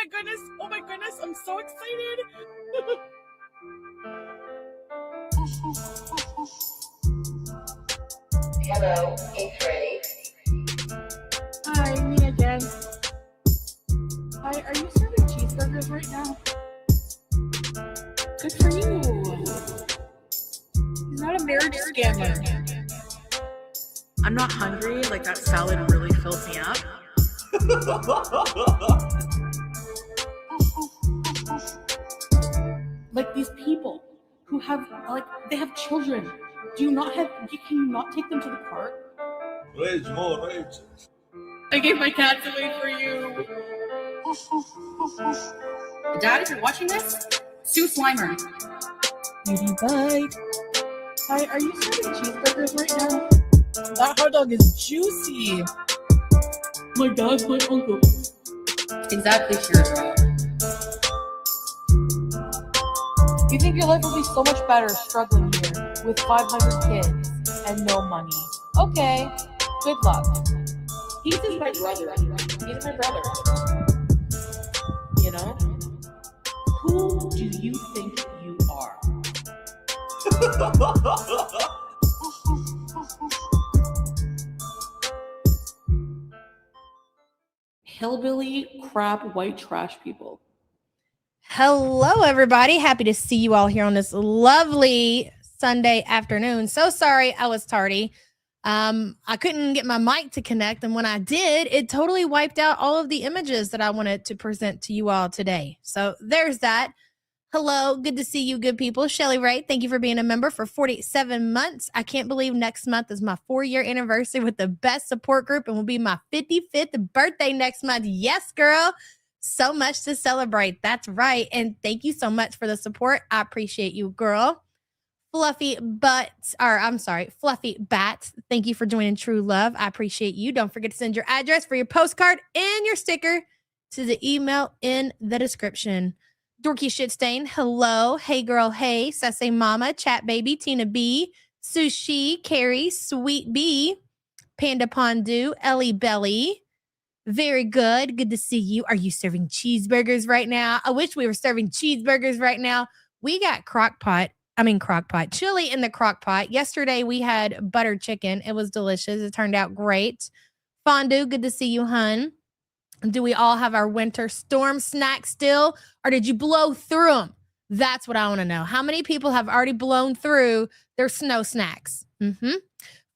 my goodness. Oh my goodness. I'm so excited. Hello, it's ready. Hi, me again. Hi, are you serving cheeseburgers right now? Good for you. He's not a marriage scammer. I'm not hungry. Like, that salad really fills me up. Like, these people who have, like, they have children. Can you not take them to the park? Rage more, rage. I gave my cats away for you. Dad, if you're watching this, sue Slimer. Beauty bite. Hi, are you serving cheeseburgers right now? That hot dog is juicy. My dad's my uncle. Exactly, sure. You think your life will be so much better struggling here with 500 kids and no money? Okay, good luck. He's just my brother. He's my brother. You know? Who do you think you are? Hillbilly, crap, white trash people. Hello, everybody. Happy to see you all here on this lovely Sunday afternoon. So sorry I was tardy. I couldn't get my mic to connect, and when I did, it totally wiped out all of the images that I wanted to present to you all today. So there's that. Hello, good to see you, good people. Shelly Ray, thank you for being a member for 47 months. I can't believe next month is my 4-year anniversary with the best support group and will be my 55th birthday next month. Yes, girl. So much to celebrate. That's right. And thank you so much for the support. I appreciate you, girl. Fluffy Bats, thank you for joining True Love. I appreciate you. Don't forget to send your address for your postcard and your sticker to the email in the description. Dorky Shitstain, hello. Hey girl, hey. Sassy Mama, Chat Baby, Tina B, Sushi, Carrie, Sweet B, Panda Pondu, Ellie Belly. Very good. Good to see you. Are you serving cheeseburgers right now? I wish we were serving cheeseburgers right now. We got chili in the crock pot. Yesterday we had buttered chicken. It was delicious. It turned out great. Fondue, good to see you, hun. Do we all have our winter storm snacks still, or did you blow through them? That's what I want to know. How many people have already blown through their snow snacks?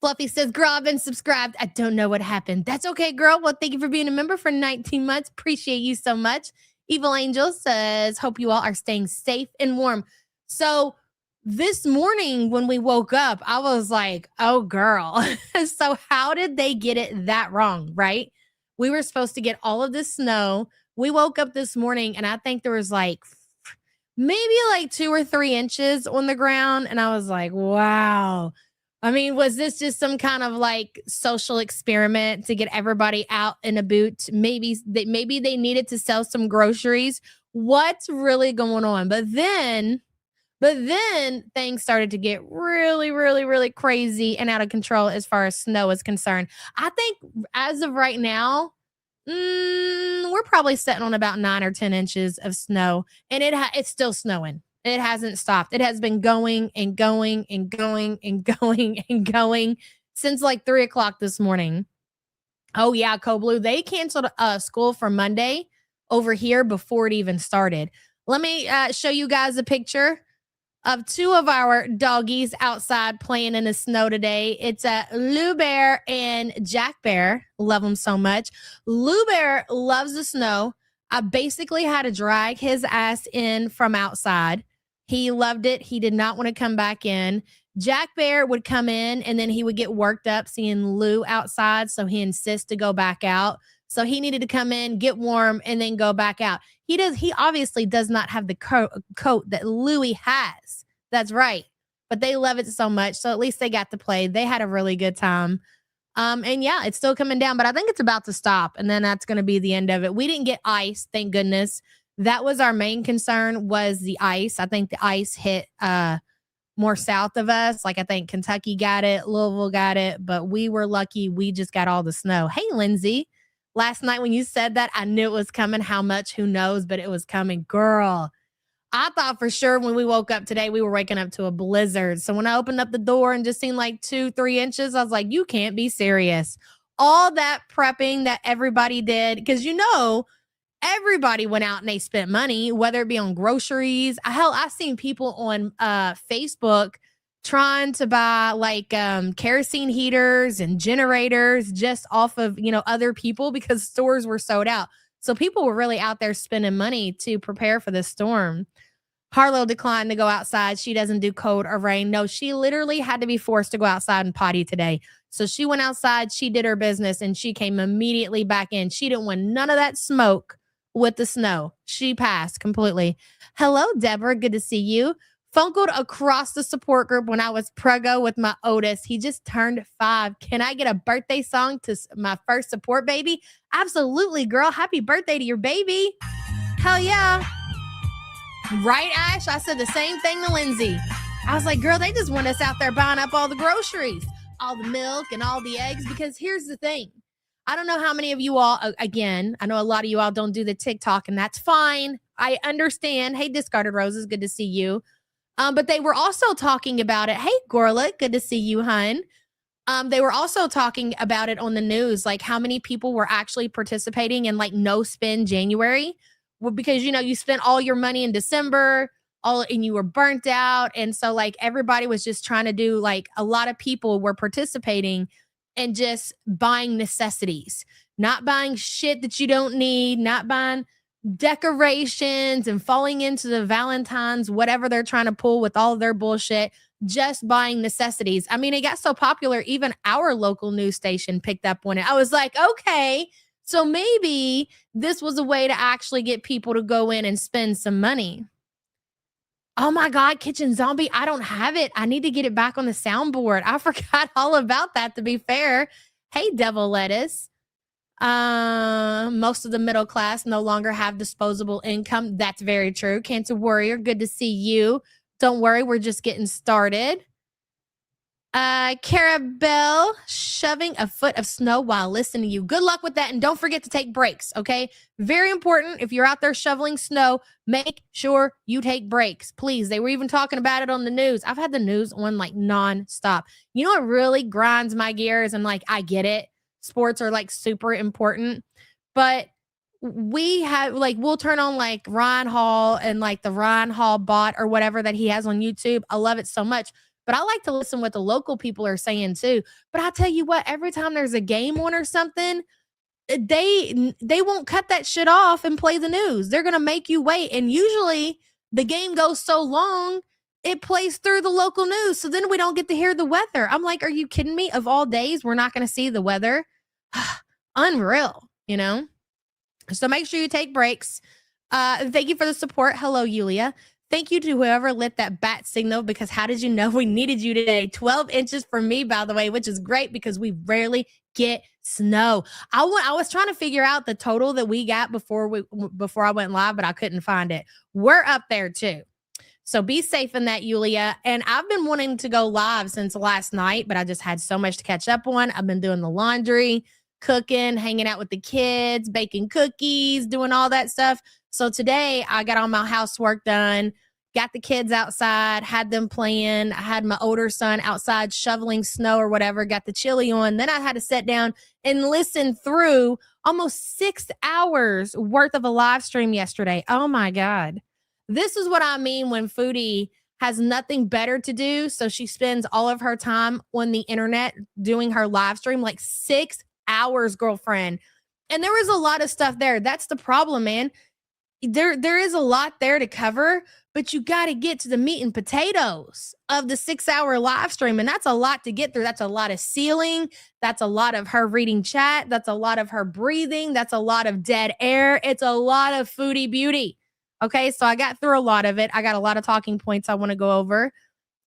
Fluffy says, girl, I've been subscribed. I don't know what happened. That's okay, girl. Well, thank you for being a member for 19 months. Appreciate you so much. Evil Angel says, hope you all are staying safe and warm. So this morning when we woke up, I was like, oh, girl. So how did they get it that wrong, right? We were supposed to get all of this snow. We woke up this morning, and I think there was maybe 2 or 3 inches on the ground. And I was like, wow. I mean, was this just some kind of social experiment to get everybody out in a boot? Maybe they needed to sell some groceries. What's really going on? But then things started to get really, really, really crazy and out of control as far as snow is concerned. I think as of right now, we're probably sitting on about 9 or 10 inches of snow, and it's still snowing. It hasn't stopped. It has been going and going and going and going and going since 3 o'clock this morning. Oh yeah, Blue. They canceled school for Monday over here before it even started. Let me show you guys a picture of 2 of our doggies outside playing in the snow today. It's Lou Bear and Jack Bear. Love them so much. Lou Bear loves the snow. I basically had to drag his ass in from outside. He loved it. He did not want to come back in. Jack Bear would come in, and then he would get worked up seeing Lou outside, so he insists to go back out. So he needed to come in, get warm, and then go back out. He obviously does not have the coat that Louie has. That's right. But they love it so much. So at least they got to play. They had a really good time. And yeah, it's still coming down, but I think it's about to stop. And then that's going to be the end of it. We didn't get ice, thank goodness. That was our main concern, was the ice. I think the ice hit more south of us. I think Kentucky got it, Louisville got it, but we were lucky we just got all the snow. Hey, Lindsay. Last night when you said that, I knew it was coming. How much? Who knows? But it was coming. Girl, I thought for sure when we woke up today, we were waking up to a blizzard. So when I opened up the door and just seen like 2-3 inches, I was like, you can't be serious. All that prepping that everybody did, because everybody went out and they spent money, whether it be on groceries. Hell, I've seen people on Facebook trying to buy like kerosene heaters and generators just off of, other people because stores were sold out. So people were really out there spending money to prepare for this storm. Harlow declined to go outside. She doesn't do cold or rain. No, she literally had to be forced to go outside and potty today. So she went outside, she did her business, and she came immediately back in. She didn't want none of that smoke with the snow. She passed completely. Hello, Deborah. Good to see you. Funkled across the support group when I was preggo with my Otis. He just turned 5. Can I get a birthday song to my first support baby? Absolutely, girl. Happy birthday to your baby. Hell yeah. Right, Ash? I said the same thing to Lindsay. I was like, girl, they just want us out there buying up all the groceries, all the milk and all the eggs, because here's the thing. I don't know how many of you all, again, I know a lot of you all don't do the TikTok, and that's fine. I understand. Hey, Discarded Roses, good to see you. But they were also talking about it. Hey, Gorla, good to see you, hun. They were also talking about it on the news, like how many people were actually participating in like no spend January. Well, because, you spent all your money in December, and you were burnt out. And so like everybody was just trying to do, like a lot of people were participating and just buying necessities, not buying shit that you don't need, not buying decorations and falling into the Valentine's, whatever they're trying to pull with all of their bullshit, just buying necessities. I mean, it got so popular, even our local news station picked up on it. I was like, okay, so maybe this was a way to actually get people to go in and spend some money. Oh my God, Kitchen Zombie, I don't have it. I need to get it back on the soundboard. I forgot all about that, to be fair. Hey, Devil Lettuce. Most of the middle class no longer have disposable income. That's very true. Cancer Warrior, good to see you. Don't worry, we're just getting started. Carabelle, shoving a foot of snow while listening to you. Good luck with that, and don't forget to take breaks, okay? Very important. If you're out there shoveling snow, make sure you take breaks, please. They were even talking about it on the news. I've had the news on like nonstop. You know what really grinds my gears? And like, I get it. Sports are like super important, but we have like, we'll turn on like Ryan Hall and like the Ryan Hall bot or whatever that he has on YouTube. I love it so much. But I like to listen what the local people are saying too. But I'll tell you what, every time there's a game on or something, they won't cut that shit off and play the news. They're going to make you wait. And usually the game goes so long, it plays through the local news. So then we don't get to hear the weather. I'm like, are you kidding me? Of all days, we're not going to see the weather. Unreal, So make sure you take breaks. Thank you for the support. Hello, Yulia. Thank you to whoever lit that bat signal, because how did you know we needed you today? 12 inches for me, by the way, which is great because we rarely get snow. I was trying to figure out the total that we got before I went live, but I couldn't find it. We're up there too. So be safe in that, Yulia. And I've been wanting to go live since last night, but I just had so much to catch up on. I've been doing the laundry, cooking, hanging out with the kids, baking cookies, doing all that stuff. So today I got all my housework done, got the kids outside, had them playing. I had my older son outside shoveling snow or whatever, got the chili on. Then I had to sit down and listen through almost 6 hours worth of a live stream yesterday. Oh my God. This is what I mean when Foodie has nothing better to do. So she spends all of her time on the internet doing her live stream, like 6 hours, girlfriend. And there was a lot of stuff there. That's the problem, man. There is a lot there to cover, but you got to get to the meat and potatoes of the 6-hour live stream. And that's a lot to get through. That's a lot of ceiling. That's a lot of her reading chat. That's a lot of her breathing. That's a lot of dead air. It's a lot of Foodie beauty. Okay, so I got through a lot of it. I got a lot of talking points I want to go over.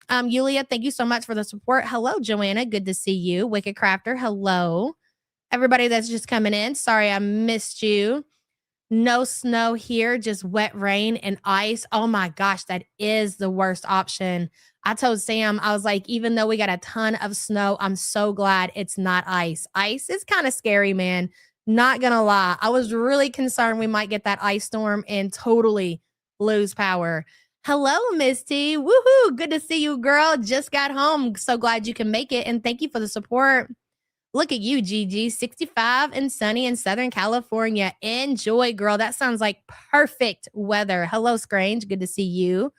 Yulia, thank you so much for the support. Hello, Joanna. Good to see you. Wicked Crafter, hello. Everybody that's just coming in, sorry I missed you. No snow here, just wet rain and ice. Oh my gosh, that is the worst option. I told Sam, I was like, even though we got a ton of snow, I'm so glad it's not ice. Ice is kind of scary, man. Not gonna lie. I was really concerned we might get that ice storm and totally lose power. Hello, Misty. Woohoo. Good to see you, girl. Just got home. So glad you can make it. And thank you for the support. Look at you, Gigi. 65 and sunny in Southern California. Enjoy, girl. That sounds like perfect weather. Hello, Scrange. Good to see you.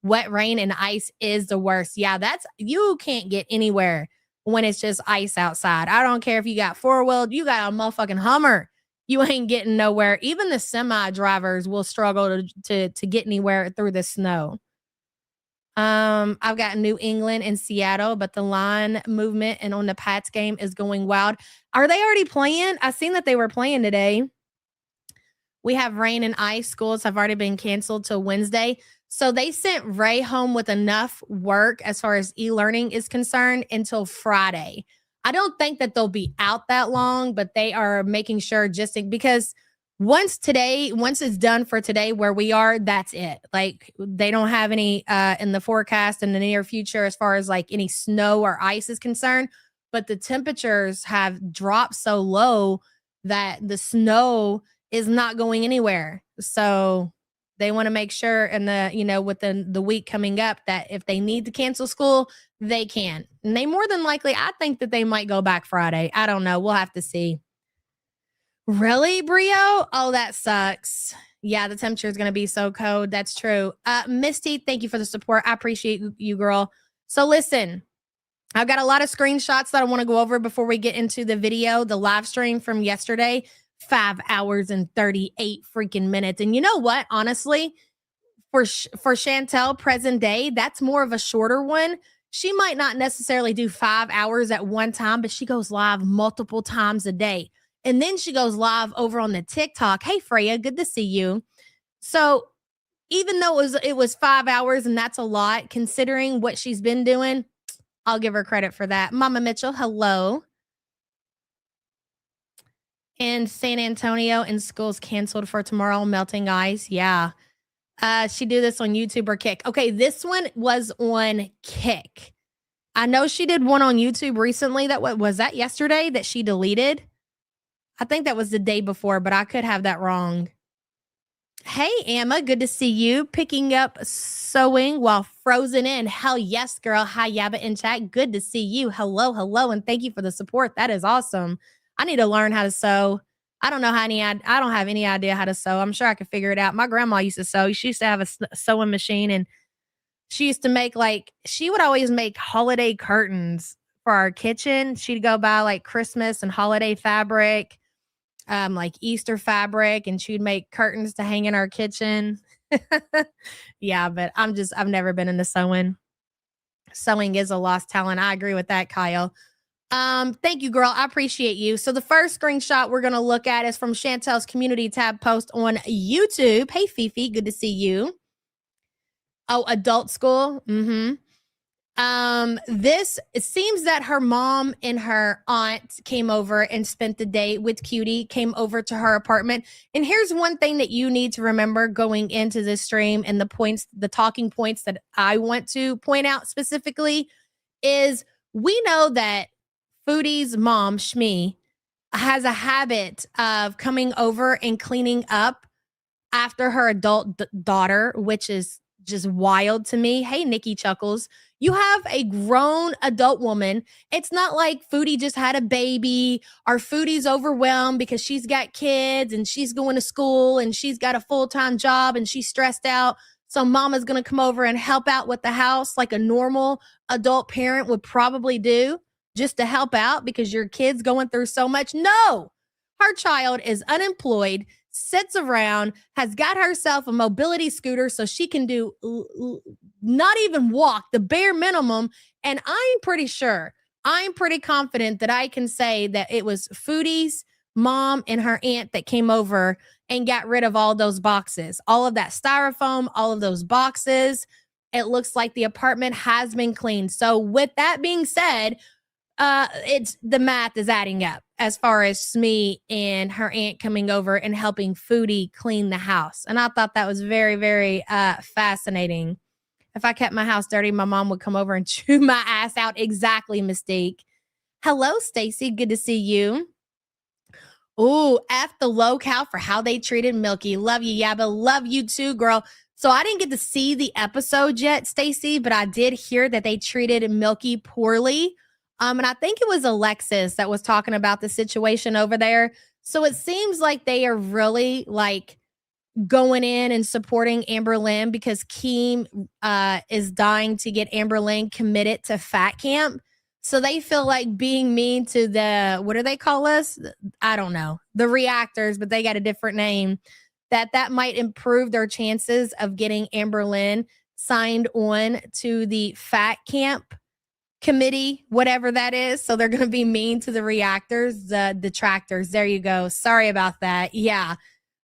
Wet rain and ice is the worst. Yeah, you can't get anywhere when it's just ice outside. I don't care if you got four-wheeled, you got a motherfucking Hummer. You ain't getting nowhere. Even the semi drivers will struggle to get anywhere through the snow. I've got New England and Seattle, but the line movement and on the Pats game is going wild. Are they already playing? I seen that they were playing today. We have rain and ice. Schools have already been canceled till Wednesday. So they sent Ray home with enough work as far as e-learning is concerned until Friday. I don't think that they'll be out that long, but they are making sure because once it's done for today where we are, that's it. Like they don't have any in the forecast in the near future as far as like any snow or ice is concerned. But the temperatures have dropped so low that the snow is not going anywhere. So they want to make sure within the week coming up that if they need to cancel school, they can. And they more than likely, I think that they might go back Friday. I don't know. We'll have to see. Really, Brio? Oh, that sucks. Yeah, the temperature is going to be so cold. That's true. Misty, thank you for the support. I appreciate you, girl. So listen, I've got a lot of screenshots that I want to go over before we get into the video, the live stream from yesterday. 5 hours and 38 freaking minutes. And you know what? Honestly, for Chantel present day, that's more of a shorter one. She might not necessarily do 5 hours at one time, but she goes live multiple times a day. And then she goes live over on the TikTok. Hey, Freya, good to see you. So even though it was 5 hours and that's a lot, considering what she's been doing, I'll give her credit for that. Mama Mitchell, hello. And San Antonio and schools canceled for tomorrow, melting ice. Yeah. She do this on YouTube or Kick. Okay, this one was on Kick. I know she did one on YouTube recently. Was that yesterday that she deleted? I think that was the day before, but I could have that wrong. Hey, Emma, good to see you. Picking up sewing while frozen in. Hell yes, girl. Hi, Yabba in chat. Good to see you. Hello, and thank you for the support. That is awesome. I need to learn how to sew. I don't have any idea how to sew. I'm sure I could figure it out. My grandma used to sew. She used to have a sewing machine, and she used to she would always make holiday curtains for our kitchen. She'd go buy like Christmas and holiday fabric, like Easter fabric, and she'd make curtains to hang in our kitchen. Yeah, but I've never been into sewing. Sewing is a lost talent. I agree with that, Kyle. Thank you, girl. I appreciate you. So the first screenshot we're going to look at is from Chantel's community tab post on YouTube. Hey, Fifi, good to see you. Oh, adult school. It seems that her mom and her aunt came over and spent the day with Cutie, came over to her apartment. And here's one thing that you need to remember going into this stream, and the talking points that I want to point out specifically is we know that Foodie's mom, Shmi, has a habit of coming over and cleaning up after her adult daughter, which is just wild to me. Hey, Nikki Chuckles. You have a grown adult woman. It's not like Foodie just had a baby or Foodie's overwhelmed because she's got kids and she's going to school and she's got a full-time job and she's stressed out. So mama's going to come over and help out with the house like a normal adult parent would probably do, just to help out because your kid's going through so much. No, her child is unemployed, sits around, has got herself a mobility scooter so she can do not even walk, the bare minimum. And I'm pretty confident that I can say that it was Foodie's mom and her aunt that came over and got rid of all those boxes, all of that styrofoam, all of those boxes. It looks like the apartment has been cleaned. So with that being said, it's the math is adding up as far as Smee and her aunt coming over and helping Foodie clean the house. And I thought that was very, very fascinating. If I kept my house dirty, my mom would come over and chew my ass out. Exactly, Mystique. Hello, Stacy. Good to see you. Ooh, F the locale for how they treated Milky. Love you, Yabba. Love you too, girl. So I didn't get to see the episode yet, Stacy, but I did hear that they treated Milky poorly. And I think it was Alexis that was talking about the situation over there. So it seems like they are really like going in and supporting Amber Lynn because Keem is dying to get Amber Lynn committed to fat camp. So they feel like being mean to the, what do they call us? I don't know, the reactors, but they got a different name, that might improve their chances of getting Amber Lynn signed on to the fat camp committee, whatever that is. So they're going to be mean to the reactors, the detractors. There you go. Sorry about that. Yeah.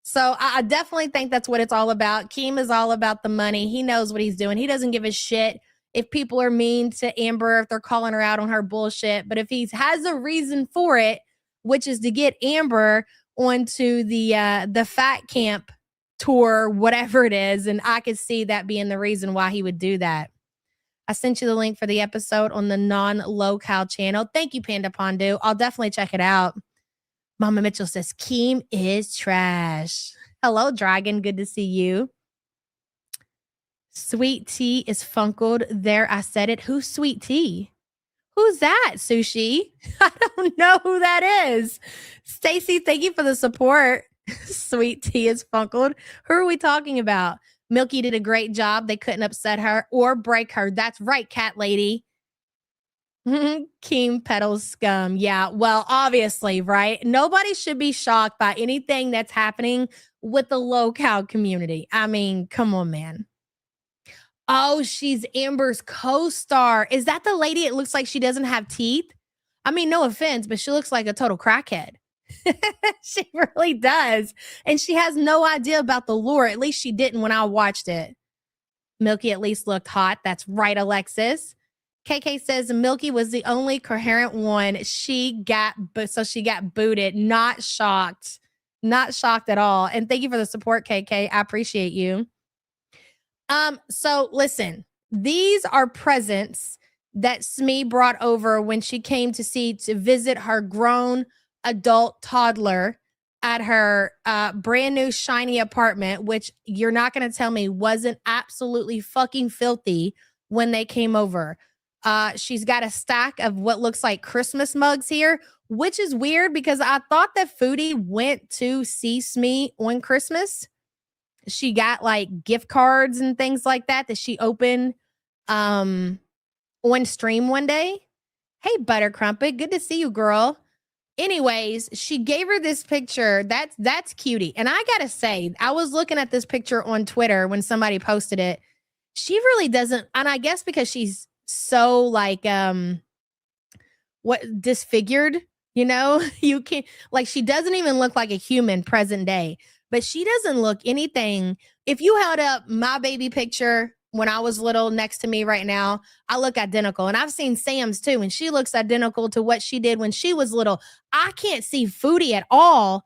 So I definitely think that's what it's all about. Keem is all about the money. He knows what he's doing. He doesn't give a shit if people are mean to Amber, if they're calling her out on her bullshit. But if he has a reason for it, which is to get Amber onto the fat camp tour, whatever it is, and I could see that being the reason why he would do that. I sent you the link for the episode on the non-locale channel. Thank you, Panda Pondu. I'll definitely check it out. Mama Mitchell says, Keem is trash. Hello, Dragon. Good to see you. Sweet Tea is funkled. There, I said it. Who's Sweet Tea? Who's that, Sushi? I don't know who that is. Stacy, thank you for the support. Sweet Tea is funkled. Who are we talking about? Milky did a great job. They couldn't upset her or break her. That's right, cat lady. Keem peddles scum. Yeah, well, obviously, right? Nobody should be shocked by anything that's happening with the low-cow community. I mean, come on, man. Oh, she's Amber's co-star. Is that the lady? It looks like she doesn't have teeth. I mean, no offense, but she looks like a total crackhead. She really does. And she has no idea about the lore. At least she didn't when I watched it. Milky at least looked hot. That's right, Alexis. KK says Milky was the only coherent one. She got booted. Not shocked. Not shocked at all. And thank you for the support, KK. I appreciate you. So listen, these are presents that Smee brought over when she came to visit her grown adult toddler at her brand new shiny apartment, which you're not going to tell me wasn't absolutely fucking filthy when they came over. She's got a stack of what looks like Christmas mugs here, which is weird because I thought that Foodie went to see Smee on Christmas. She got like gift cards and things like that she opened on stream one day. Hey, Butter Crumpet, good to see you, girl. Anyways, she gave her this picture. That's cutie. And I gotta say, I was looking at this picture on Twitter when somebody posted it. She really doesn't, and I guess because she's so like disfigured, you know, you can't, like, she doesn't even look like a human present day. But she doesn't look anything. If you held up my baby picture when I was little next to me right now, I look identical. And I've seen Sam's too, and she looks identical to what she did when she was little. I can't see Foodie at all.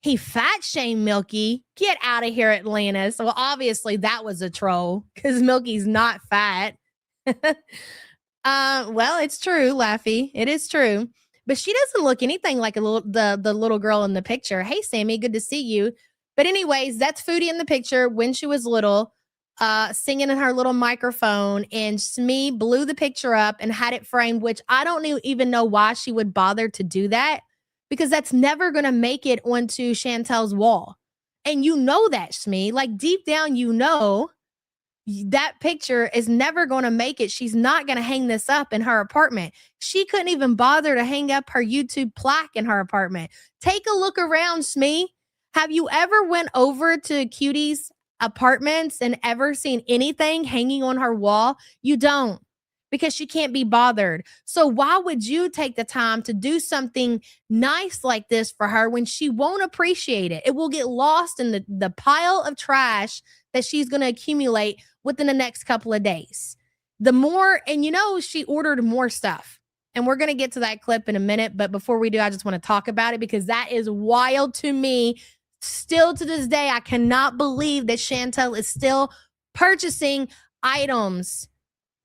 He fat shamed Milky. Get out of here, Atlantis. Well, obviously that was a troll because Milky's not fat. Well, it's true, Laffy. It is true. But she doesn't look anything like the little girl in the picture. Hey, Sammy, good to see you. But anyways, that's Foodie in the picture when she was little, singing in her little microphone. And Smee blew the picture up and had it framed, which I don't even know why she would bother to do that, because that's never going to make it onto Chantel's wall. And you know that, Smee. Like, deep down, you know that picture is never going to make it. She's not going to hang this up in her apartment. She couldn't even bother to hang up her YouTube plaque in her apartment. Take a look around, Smee. Have you ever went over to Cutie's apartments and ever seen anything hanging on her wall? You don't, because she can't be bothered. So why would you take the time to do something nice like this for her when she won't appreciate it? It will get lost in the pile of trash that she's going to accumulate within the next couple of days. The more, and you know, she ordered more stuff. And we're going to get to that clip in a minute. But before we do, I just want to talk about it because that is wild to me. Still to this day, I cannot believe that Chantel is still purchasing items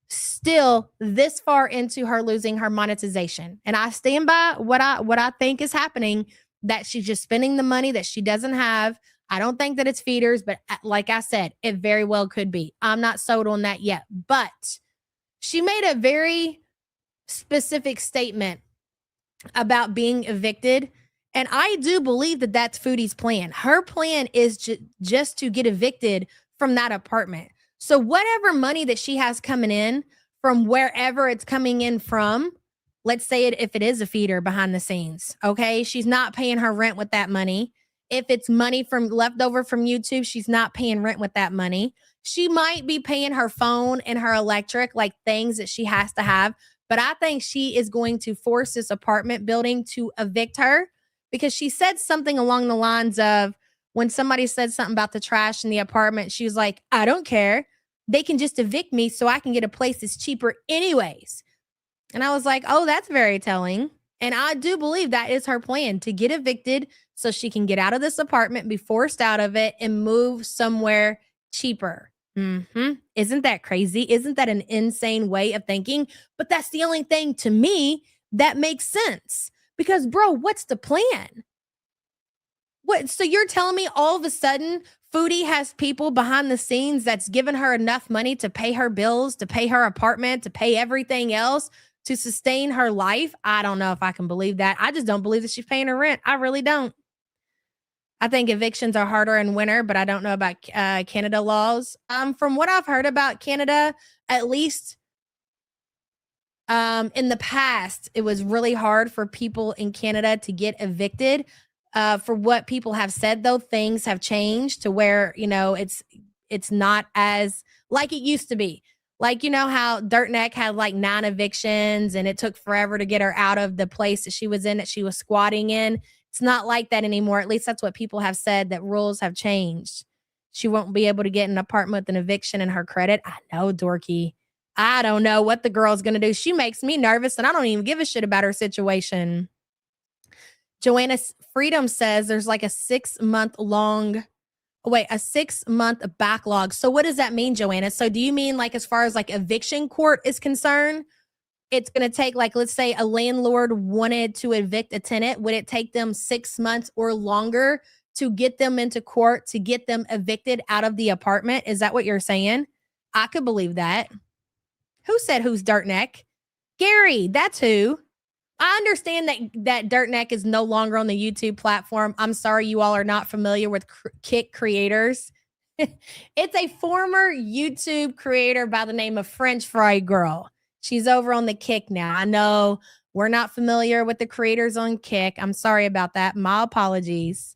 still this far into her losing her monetization. And I stand by what I think is happening. that she's just spending the money that she doesn't have. I don't think that it's feeders, but like I said, it very well could be. I'm not sold on that yet, but she made a very specific statement about being evicted. And I do believe that that's Foodie's plan. Her plan is just to get evicted from that apartment. So whatever money that she has coming in from wherever it's coming in from, let's say if it is a feeder behind the scenes, okay? She's not paying her rent with that money. If it's money from leftover from YouTube, she's not paying rent with that money. She might be paying her phone and her electric, like things that she has to have. But I think she is going to force this apartment building to evict her because she said something along the lines of, when somebody said something about the trash in the apartment, she was like, I don't care. They can just evict me so I can get a place that's cheaper anyways. And I was like, oh, that's very telling. And I do believe that is her plan, to get evicted so she can get out of this apartment, be forced out of it, and move somewhere cheaper. Isn't that crazy? Isn't that an insane way of thinking? But that's the only thing to me that makes sense. Because, bro, what's the plan? What? So you're telling me all of a sudden Foodie has people behind the scenes that's given her enough money to pay her bills, to pay her apartment, to pay everything else, to sustain her life? I don't know if I can believe that. I just don't believe that she's paying her rent. I really don't. I think evictions are harder in winter, but I don't know about Canada laws. From what I've heard about Canada, at least in the past, it was really hard for people in Canada to get evicted. For what people have said, though, things have changed to where, it's not as like it used to be. Like, you know how Dirt Neck had like 9 evictions and it took forever to get her out of the place that she was in, that she was squatting in. It's not like that anymore. At least that's what people have said, that rules have changed. She won't be able to get an apartment with an eviction in her credit. I know, dorky. I don't know what the girl's going to do. She makes me nervous and I don't even give a shit about her situation. Joanna Freedom says there's like a 6-month backlog. So what does that mean, Joanna? So do you mean like as far as like eviction court is concerned, it's going to take, like, let's say a landlord wanted to evict a tenant. Would it take them 6 months or longer to get them into court, to get them evicted out of the apartment? Is that what you're saying? I could believe that. Who said who's Dirt Neck? Gary, that's who. I understand that Dirt Neck is no longer on the YouTube platform. I'm sorry you all are not familiar with Kick creators. It's a former YouTube creator by the name of French Fry Girl. She's over on the Kick now. I know we're not familiar with the creators on Kick. I'm sorry about that. My apologies.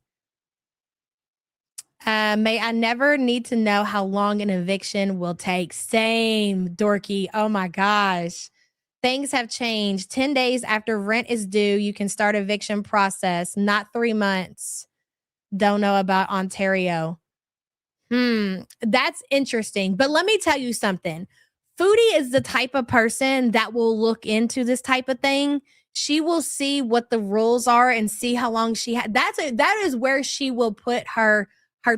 May I never need to know how long an eviction will take. Same, dorky. Oh my gosh. Things have changed. 10 days after rent is due, you can start eviction process, not 3 months. Don't know about Ontario. That's interesting. But let me tell you something. Foodie is the type of person that will look into this type of thing. She will see what the rules are and see how long she had. That is where she will put her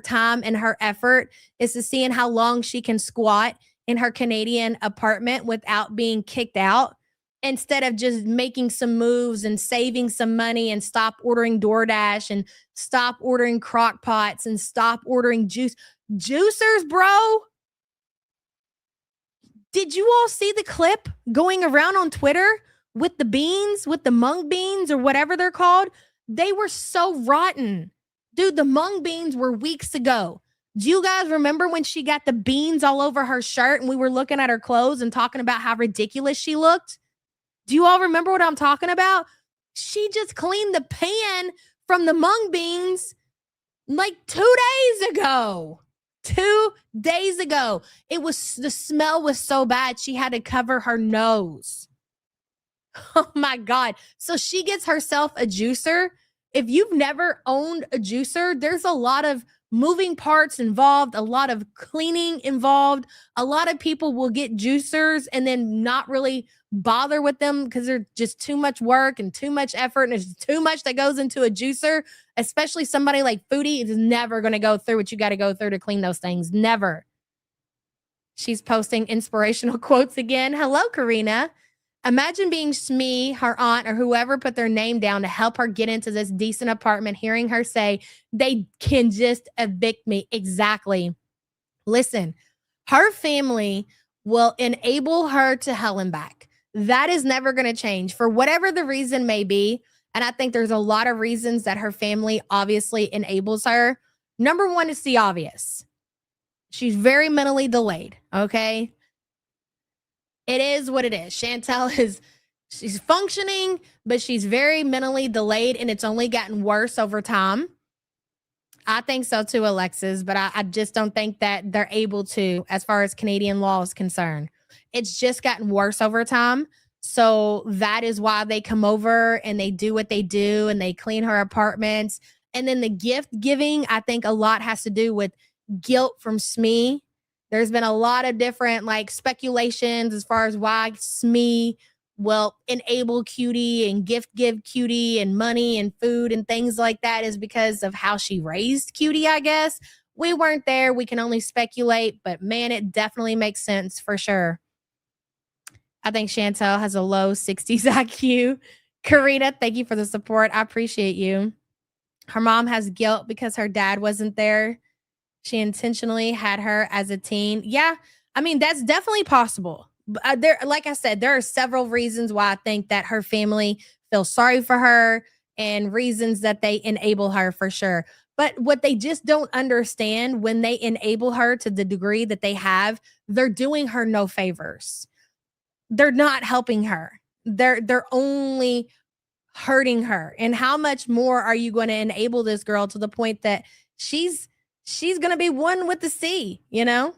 time and her effort, is to seeing how long she can squat in her Canadian apartment without being kicked out, instead of just making some moves and saving some money and stop ordering DoorDash and stop ordering crock pots and stop ordering juicers, bro. Did you all see the clip going around on Twitter with the beans, with the mung beans or whatever they're called? They were so rotten. Dude, the mung beans were weeks ago. Do you guys remember when she got the beans all over her shirt and we were looking at her clothes and talking about how ridiculous she looked? Do you all remember what I'm talking about? She just cleaned the pan from the mung beans like 2 days ago. 2 days ago. The smell was so bad, she had to cover her nose. Oh my God. So she gets herself a juicer. If you've never owned a juicer, there's a lot of moving parts involved, a lot of cleaning involved. A lot of people will get juicers and then not really bother with them because they're just too much work and too much effort, and there's too much that goes into a juicer. Especially somebody like Foodie is never going to go through what you got to go through to clean those things. Never. She's posting inspirational quotes again. Hello, Karina. Imagine being Smee, her aunt, or whoever put their name down to help her get into this decent apartment, hearing her say, they can just evict me. Exactly. Listen, her family will enable her to hell and back. That is never going to change for whatever the reason may be. And I think there's a lot of reasons that her family obviously enables her. Number one is the obvious. She's very mentally delayed. Okay. It is what it is. She's functioning, but she's very mentally delayed, and it's only gotten worse over time. I think so too, Alexis, but I just don't think that they're able to, as far as Canadian law is concerned. It's just gotten worse over time. So that is why they come over and they do what they do and they clean her apartments. And then the gift giving, I think a lot has to do with guilt from Smee. There's been a lot of different like speculations as far as why Smee will enable Cutie and give Cutie and money and food and things like that is because of how she raised Cutie, I guess. We weren't there. We can only speculate, but man, it definitely makes sense for sure. I think Chantel has a low 60s IQ. Karina, thank you for the support. I appreciate you. Her mom has guilt because her dad wasn't there. She intentionally had her as a teen. Yeah, I mean, that's definitely possible. There, like I said, there are several reasons why I think that her family feels sorry for her and reasons that they enable her for sure. But what they just don't understand when they enable her to the degree that they have, they're doing her no favors. They're not helping her. They're only hurting her. And how much more are you going to enable this girl to the point that she's going to be one with the sea, you know?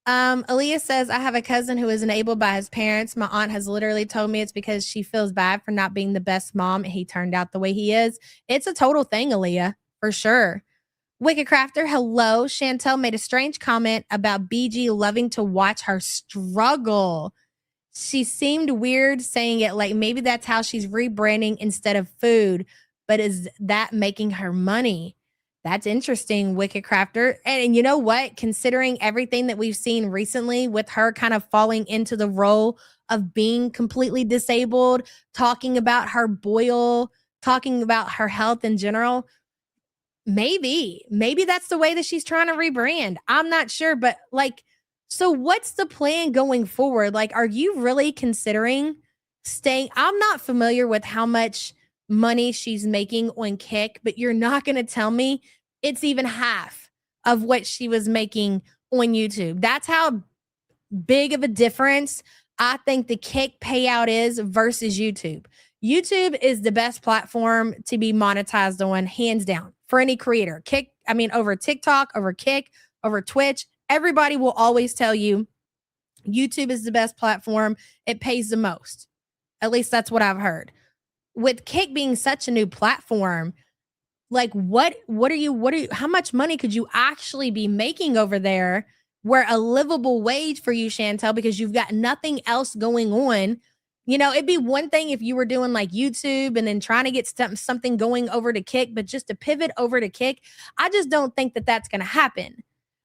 Aaliyah says, I have a cousin who is enabled by his parents. My aunt has literally told me it's because she feels bad for not being the best mom and he turned out the way he is. It's a total thing, Aaliyah, for sure. Wicked Crafter, hello. Chantel made a strange comment about BG loving to watch her struggle. She seemed weird saying it like maybe that's how she's rebranding instead of food, but is that making her money? That's interesting, Wicked Crafter. And you know what? Considering everything that we've seen recently with her kind of falling into the role of being completely disabled, talking about her boil, talking about her health in general, maybe that's the way that she's trying to rebrand. I'm not sure, but like, so what's the plan going forward? Like, are you really considering staying? I'm not familiar with how much money she's making on Kick, but you're not going to tell me it's even half of what she was making on YouTube. That's how big of a difference I think the Kick payout is versus YouTube. YouTube is the best platform to be monetized on, hands down, for any creator. Kick, I mean, over TikTok, over Kick, over Twitch, everybody will always tell you YouTube is the best platform. It pays the most. At least that's what I've heard. With Kick being such a new platform, like what are you, how much money could you actually be making over there where a livable wage for you, Chantel, because you've got nothing else going on? You know, it'd be one thing if you were doing like YouTube and then trying to get something going over to Kick, but just to pivot over to Kick, I just don't think that that's going to happen.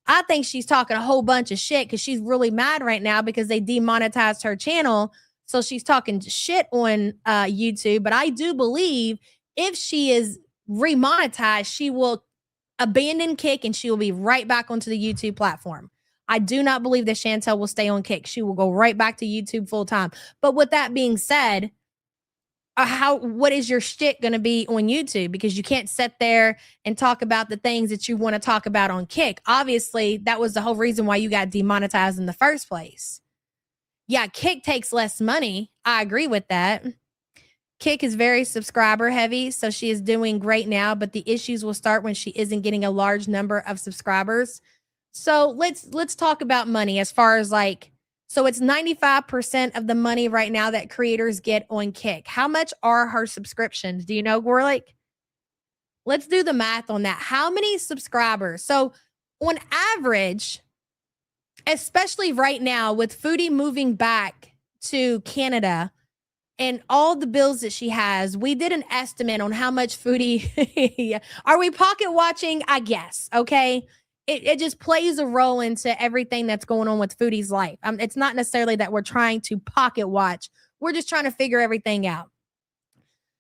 I think she's talking a whole bunch of shit because she's really mad right now because they demonetized her channel. So she's talking shit on YouTube. But I do believe if she is remonetized, she will abandon Kick and she will be right back onto the YouTube platform. I do not believe that Chantel will stay on Kick. She will go right back to YouTube full time. But with that being said, what is your shtick going to be on YouTube? Because you can't sit there and talk about the things that you want to talk about on Kick. Obviously, that was the whole reason why you got demonetized in the first place. Yeah, Kick takes less money. I agree with that. Kick is very subscriber heavy, so she is doing great now, but the issues will start when she isn't getting a large number of subscribers. So let's talk about money as far as like, so it's 95% of the money right now that creators get on Kick. How much are her subscriptions? Do you know, Gorl? Let's do the math on that. How many subscribers? So on average, especially right now with Foodie moving back to Canada and all the bills that she has, we did an estimate on how much Foodie, are we pocket watching? I guess, okay? It just plays a role into everything that's going on with Foodie's life. It's not necessarily that we're trying to pocket watch We're just trying to figure everything out.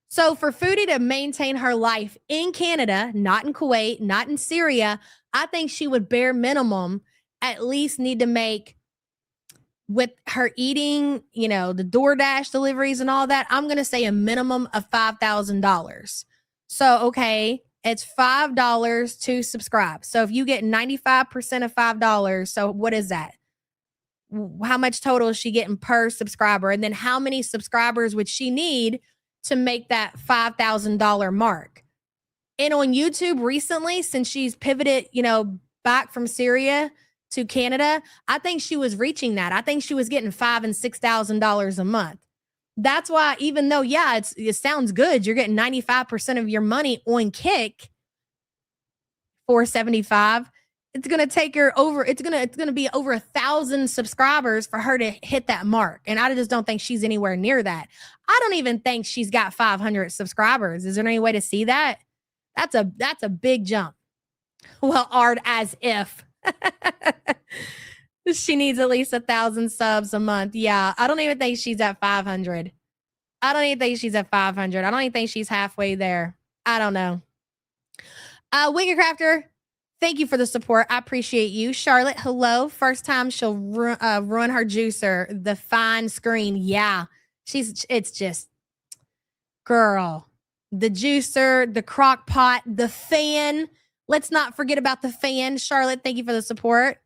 So for Foodie to maintain her life in Canada, not in Kuwait, not in Syria, I think she would bare minimum at least need to make, with her eating, the DoorDash deliveries and all that, I'm going to say a minimum of $5,000. So, okay, it's $5 to subscribe. So if you get 95% of $5, so what is that? How much total is she getting per subscriber? And then how many subscribers would she need to make that $5,000 mark? And on YouTube recently, since she's pivoted, back from Syria to Canada, I think she was reaching that. I think she was getting $5,000 and $6,000 a month. That's why, even though, it sounds good, you're getting 95% of your money on Kick, $475. It's gonna take her over. It's gonna be over 1,000 subscribers for her to hit that mark, and I just don't think she's anywhere near that. I don't even think she's got 500 subscribers. Is there any way to see that? That's a big jump. Well, Art, as if she needs at least 1,000 subs a month. Yeah, I don't even think she's at 500. I don't even think she's halfway there. I don't know. Wicked Crafter, thank you for the support. I appreciate you. Charlotte, hello. First time she'll run her juicer. The fine screen. Yeah. It's just, girl. The juicer, the crock pot, the fan. Let's not forget about the fan. Charlotte, thank you for the support.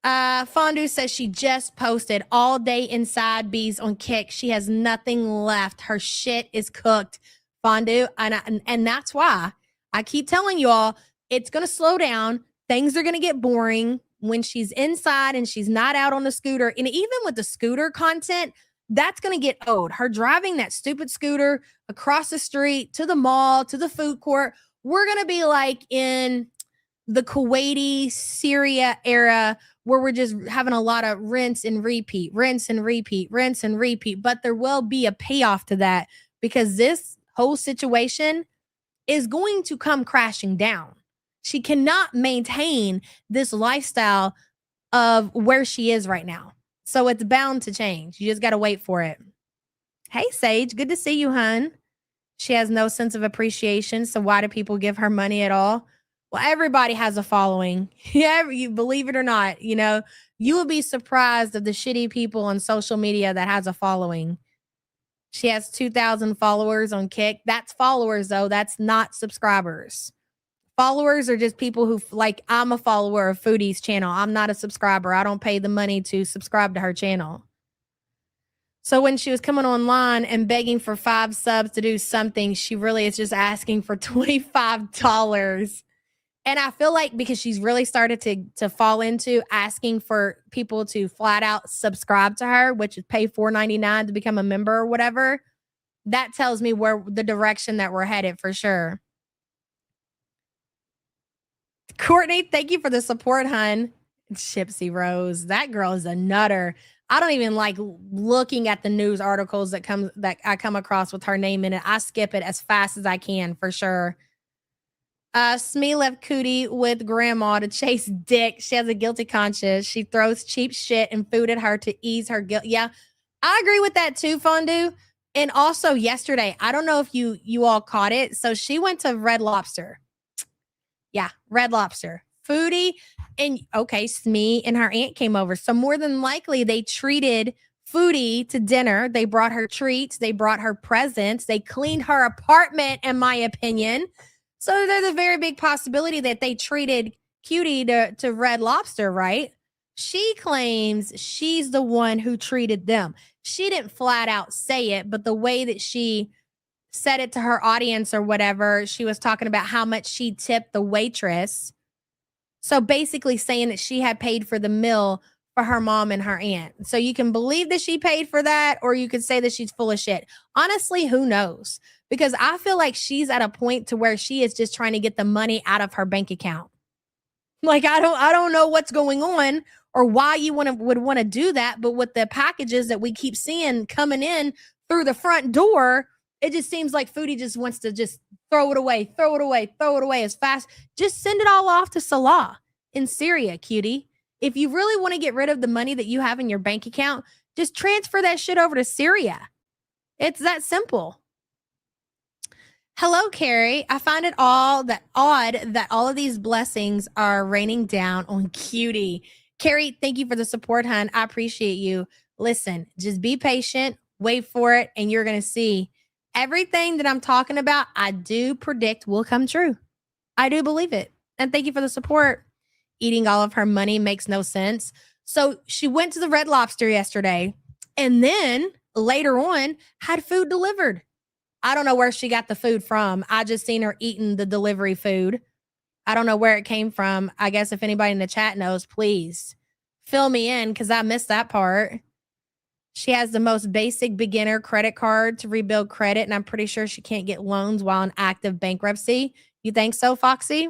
Fondue says she just posted all day inside bees on Kick. She has nothing left. Her shit is cooked. Fondue. And that's why I keep telling you all, it's going to slow down. Things are going to get boring when she's inside and she's not out on the scooter. And even with the scooter content, that's going to get old. Her driving that stupid scooter across the street to the mall, to the food court. We're going to be like in the Kuwaiti, Syria era where we're just having a lot of rinse and repeat. But there will be a payoff to that because this whole situation is going to come crashing down. She cannot maintain this lifestyle of where she is right now. So it's bound to change. You just got to wait for it. Hey, Sage, good to see you, hun. She has no sense of appreciation. So why do people give her money at all? Well, everybody has a following. Yeah, you believe it or not, you will be surprised of the shitty people on social media that has a following. She has 2,000 followers on Kick. That's followers, though. That's not subscribers. Followers are just people who, like, I'm a follower of Foodie's channel. I'm not a subscriber. I don't pay the money to subscribe to her channel. So when she was coming online and begging for 5 subs to do something, she really is just asking for $25. And I feel like because she's really started to fall into asking for people to flat out subscribe to her, which is pay $4.99 to become a member or whatever, that tells me where the direction that we're headed for sure. Courtney, thank you for the support, hun. Chipsy Rose, that girl is a nutter. I don't even like looking at the news articles that I come across with her name in it. I skip it as fast as I can for sure. Smee left Cootie with grandma to chase dick. She has a guilty conscience. She throws cheap shit and food at her to ease her guilt. Yeah, I agree with that too, Fondue. And also yesterday, I don't know if you all caught it. So she went to Red Lobster. Yeah, Red Lobster. Foodie and Smee and her aunt came over. So more than likely they treated Foodie to dinner. They brought her treats. They brought her presents. They cleaned her apartment, in my opinion. So there's a very big possibility that they treated Cutie to Red Lobster, right? She claims she's the one who treated them. She didn't flat out say it, but the way that she said it to her audience or whatever, she was talking about how much she tipped the waitress. So basically saying that she had paid for the meal for her mom and her aunt. So you can believe that she paid for that, or you could say that she's full of shit. Honestly, who knows? Because I feel like she's at a point to where she is just trying to get the money out of her bank account. Like, I don't know what's going on or why you would want to do that. But with the packages that we keep seeing coming in through the front door, it just seems like Foodie just wants to just throw it away as fast. Just send it all off to Salah in Syria, Cutie. If you really want to get rid of the money that you have in your bank account, Just transfer that shit over to Syria. It's that simple. Hello, Carrie. I find it odd that all of these blessings are raining down on Cutie. Carrie, thank you for the support, hun. I appreciate you. Listen, just be patient, wait for it, and you're going to see everything that I'm talking about. I do predict will come true. I do believe it. And thank you for the support. Eating all of her money makes no sense. So she went to the Red Lobster yesterday and then later on had food delivered. I don't know where she got the food from. I just seen her eating the delivery food. I don't know where it came from. I guess if anybody in the chat knows, please fill me in because I missed that part. She has the most basic beginner credit card to rebuild credit, and I'm pretty sure she can't get loans while in active bankruptcy. You think so, Foxy?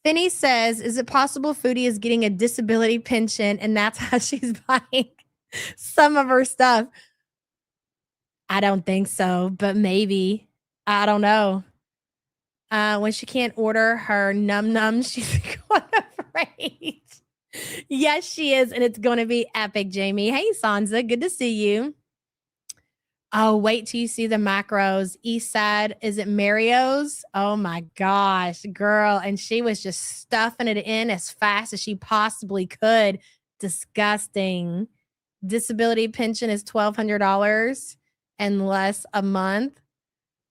Finney says, is it possible Foodie is getting a disability pension and that's how she's buying some of her stuff? I don't think so, but maybe. I don't know. When she can't order her num she's going afraid. Yes, she is, and it's going to be epic, Jamie. Hey, Sansa, good to see you. Oh, wait till you see the macros. East Side, is it Mario's? Oh my gosh, girl. And she was just stuffing it in as fast as she possibly could. Disgusting. Disability pension is $1,200 and less a month.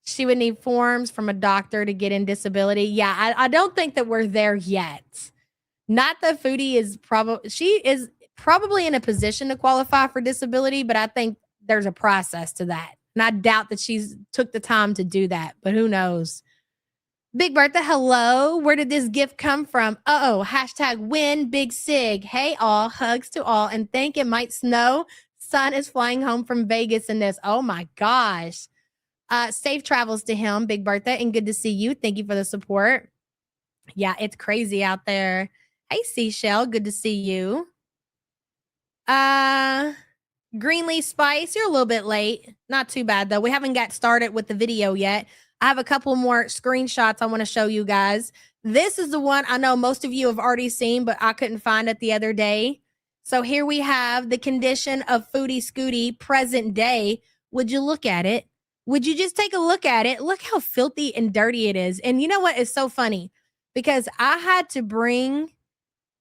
She would need forms from a doctor to get in disability. Yeah, I don't think that we're there yet. Not that Foodie is probably in a position to qualify for disability, but I think there's a process to that. And I doubt that she's took the time to do that, but who knows? Big Bertha, hello. Where did this gift come from? Hashtag win big sig. Hey all, hugs to all, and think it might snow. Son is flying home from Vegas in this. Oh my gosh. Safe travels to him, Big Bertha, and good to see you. Thank you for the support. Yeah, it's crazy out there. Hey, Seashell, good to see you. Greenleaf Spice, you're a little bit late. Not too bad, though. We haven't got started with the video yet. I have a couple more screenshots I want to show you guys. This is the one I know most of you have already seen, but I couldn't find it the other day. So here we have the condition of Foodie Scooty present day. Would you look at it? Would you just take a look at it? Look how filthy and dirty it is. And you know what? It's so funny because I had to bring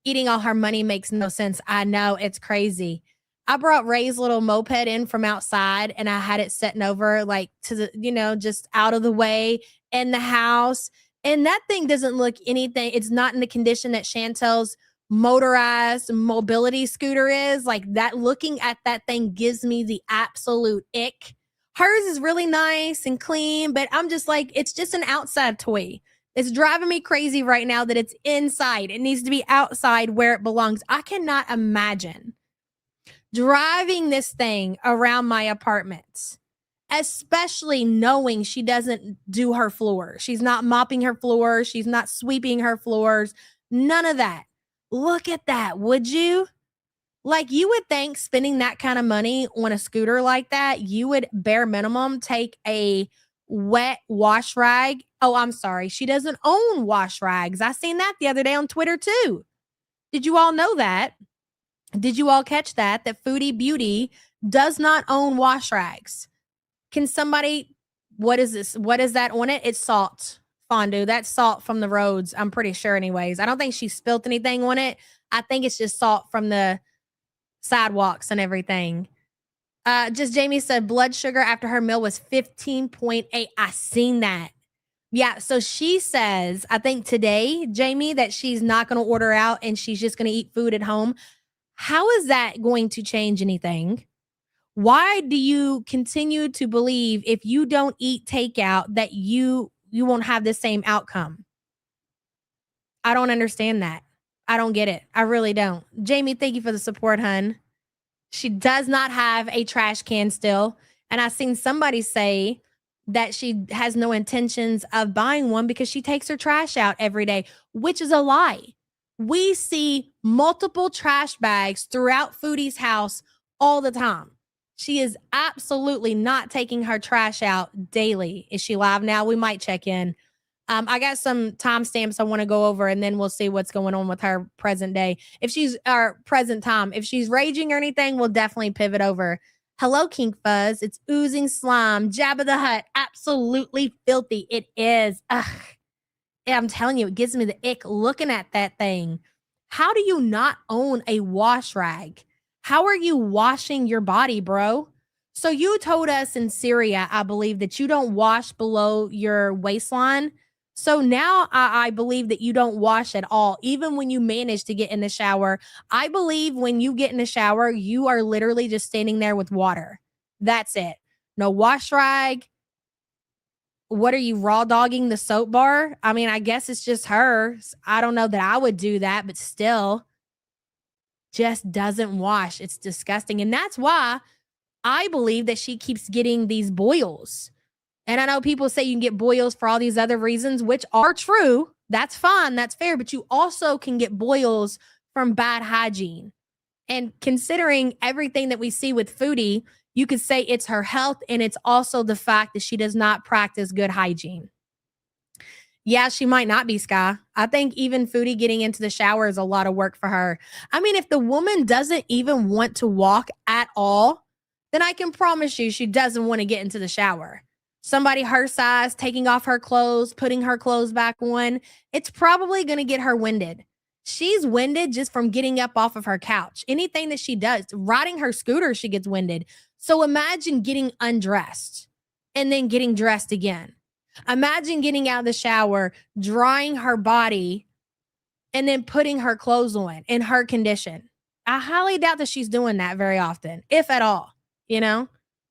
eating all her money makes no sense. I know, it's crazy. I brought Ray's little moped in from outside and I had it setting over like to the, just out of the way in the house. And that thing doesn't look anything. It's not in the condition that Chantel's motorized mobility scooter is. Like that, looking at that thing gives me the absolute ick. Hers is really nice and clean, but I'm just like, it's just an outside toy. It's driving me crazy right now that it's inside. It needs to be outside where it belongs. I cannot imagine driving this thing around my apartment, especially knowing she doesn't do her floor. She's not mopping her floors. She's not sweeping her floors. None of that. Look at that. Would you? Like, you would think spending that kind of money on a scooter like that, you would bare minimum take a wet wash rag. Oh, I'm sorry. She doesn't own wash rags. I seen that the other day on Twitter too. Did you all know that? Did you all catch that? That Foodie Beauty does not own wash rags. Can somebody, what is this? What is that on it? It's salt fondue. That's salt from the roads. I'm pretty sure anyways. I don't think she spilt anything on it. I think it's just salt from the sidewalks and everything. Just Jamie said blood sugar after her meal was 15.8. I seen that. Yeah, so she says, I think today, Jamie, that she's not going to order out and she's just going to eat food at home. How is that going to change anything? Why do you continue to believe if you don't eat takeout that you won't have the same outcome? I don't understand that. I don't get it. I really don't. Jamie, thank you for the support, hun. She does not have a trash can still. And I've seen somebody say that she has no intentions of buying one because she takes her trash out every day, which is a lie. We see multiple trash bags throughout Foodie's house all the time. She is absolutely not taking her trash out daily. Is she live now? We might check in. I got some timestamps I want to go over, and then we'll see what's going on with her present day. If she's our present time, if she's raging or anything, we'll definitely pivot over. Hello, Kink Fuzz. It's oozing slime. Jabba the Hutt. Absolutely filthy. It is. Ugh. I'm telling you, it gives me the ick looking at that thing. How do you not own a wash rag? How are you washing your body, bro? So you told us in Syria, I believe, that you don't wash below your waistline. So now I believe that you don't wash at all, even when you manage to get in the shower. I believe when you get in the shower, you are literally just standing there with water. That's it. No wash rag. What are you, raw dogging the soap bar? I mean, I guess it's just her. I don't know that I would do that, but still, just doesn't wash. It's disgusting. And that's why I believe that she keeps getting these boils. And I know people say you can get boils for all these other reasons, which are true. That's fine. That's fair. But you also can get boils from bad hygiene. And considering everything that we see with Foodie, you could say it's her health, and it's also the fact that she does not practice good hygiene. Yeah, she might not be, Sky. I think even Foodie getting into the shower is a lot of work for her. I mean, if the woman doesn't even want to walk at all, then I can promise you she doesn't want to get into the shower. Somebody her size taking off her clothes, putting her clothes back on, it's probably going to get her winded. She's winded just from getting up off of her couch. Anything that she does, riding her scooter, she gets winded. So imagine getting undressed and then getting dressed again. Imagine getting out of the shower, drying her body, and then putting her clothes on in her condition. I highly doubt that she's doing that very often, if at all. You know,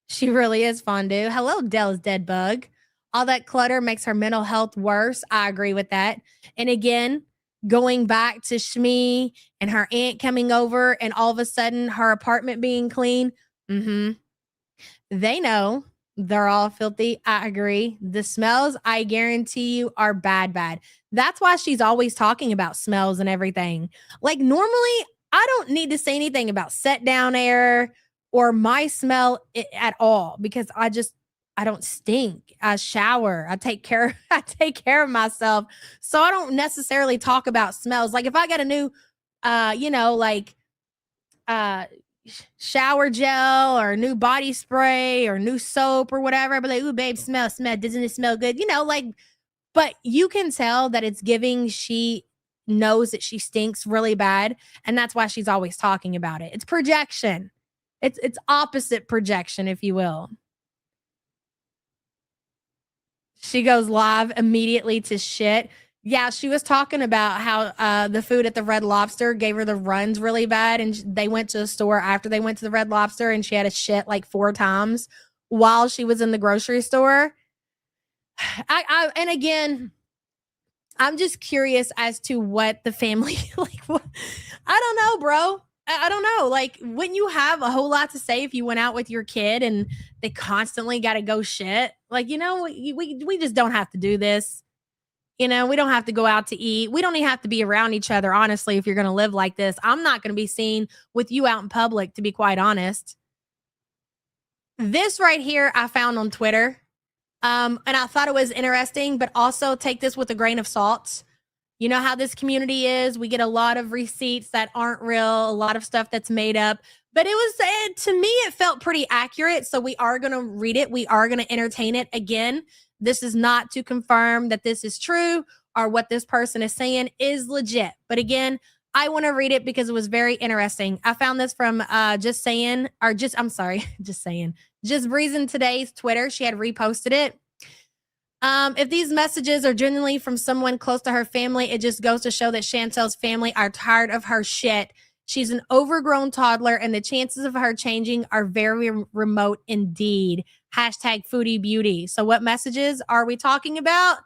she really is fondue. Hello, Dell's dead bug. All that clutter makes her mental health worse. I agree with that. And again, going back to Shmi and her aunt coming over and all of a sudden her apartment being clean. They know they're all filthy. I agree. The smells, I guarantee you, are bad, bad. That's why she's always talking about smells and everything. Like normally, I don't need to say anything about set down air or my smell at all because I don't stink. I shower. I take care of myself. So I don't necessarily talk about smells. Like if I get a new shower gel or new body spray or new soap or whatever, I'd be like, ooh, babe, smell, doesn't it smell good? But you can tell that it's giving she knows that she stinks really bad. And that's why she's always talking about it. It's projection. It's opposite projection, if you will. She goes live immediately to shit. Yeah, she was talking about how the food at the Red Lobster gave her the runs really bad. And they went to a store after they went to the Red Lobster and she had a shit like 4 times while she was in the grocery store. And again, I'm just curious as to what the family, like, what, I don't know, bro. I don't know. Like, wouldn't you have a whole lot to say if you went out with your kid and they constantly got to go shit? Like, we just don't have to do this. We don't have to go out to eat. We don't even have to be around each other, honestly, if you're going to live like this. I'm not going to be seen with you out in public, to be quite honest. This right here I found on Twitter. And I thought it was interesting, but also take this with a grain of salt. You know how this community is. We get a lot of receipts that aren't real, a lot of stuff that's made up. But to me, it felt pretty accurate. So we are going to read it. We are going to entertain it. Again, this is not to confirm that this is true or what this person is saying is legit. But again, I want to read it because it was very interesting. I found this from Just Breezing Today's Twitter. She had reposted it. If these messages are genuinely from someone close to her family, it just goes to show that Chantel's family are tired of her shit. She's an overgrown toddler, and the chances of her changing are very remote indeed. Hashtag Foodie Beauty. So what messages are we talking about?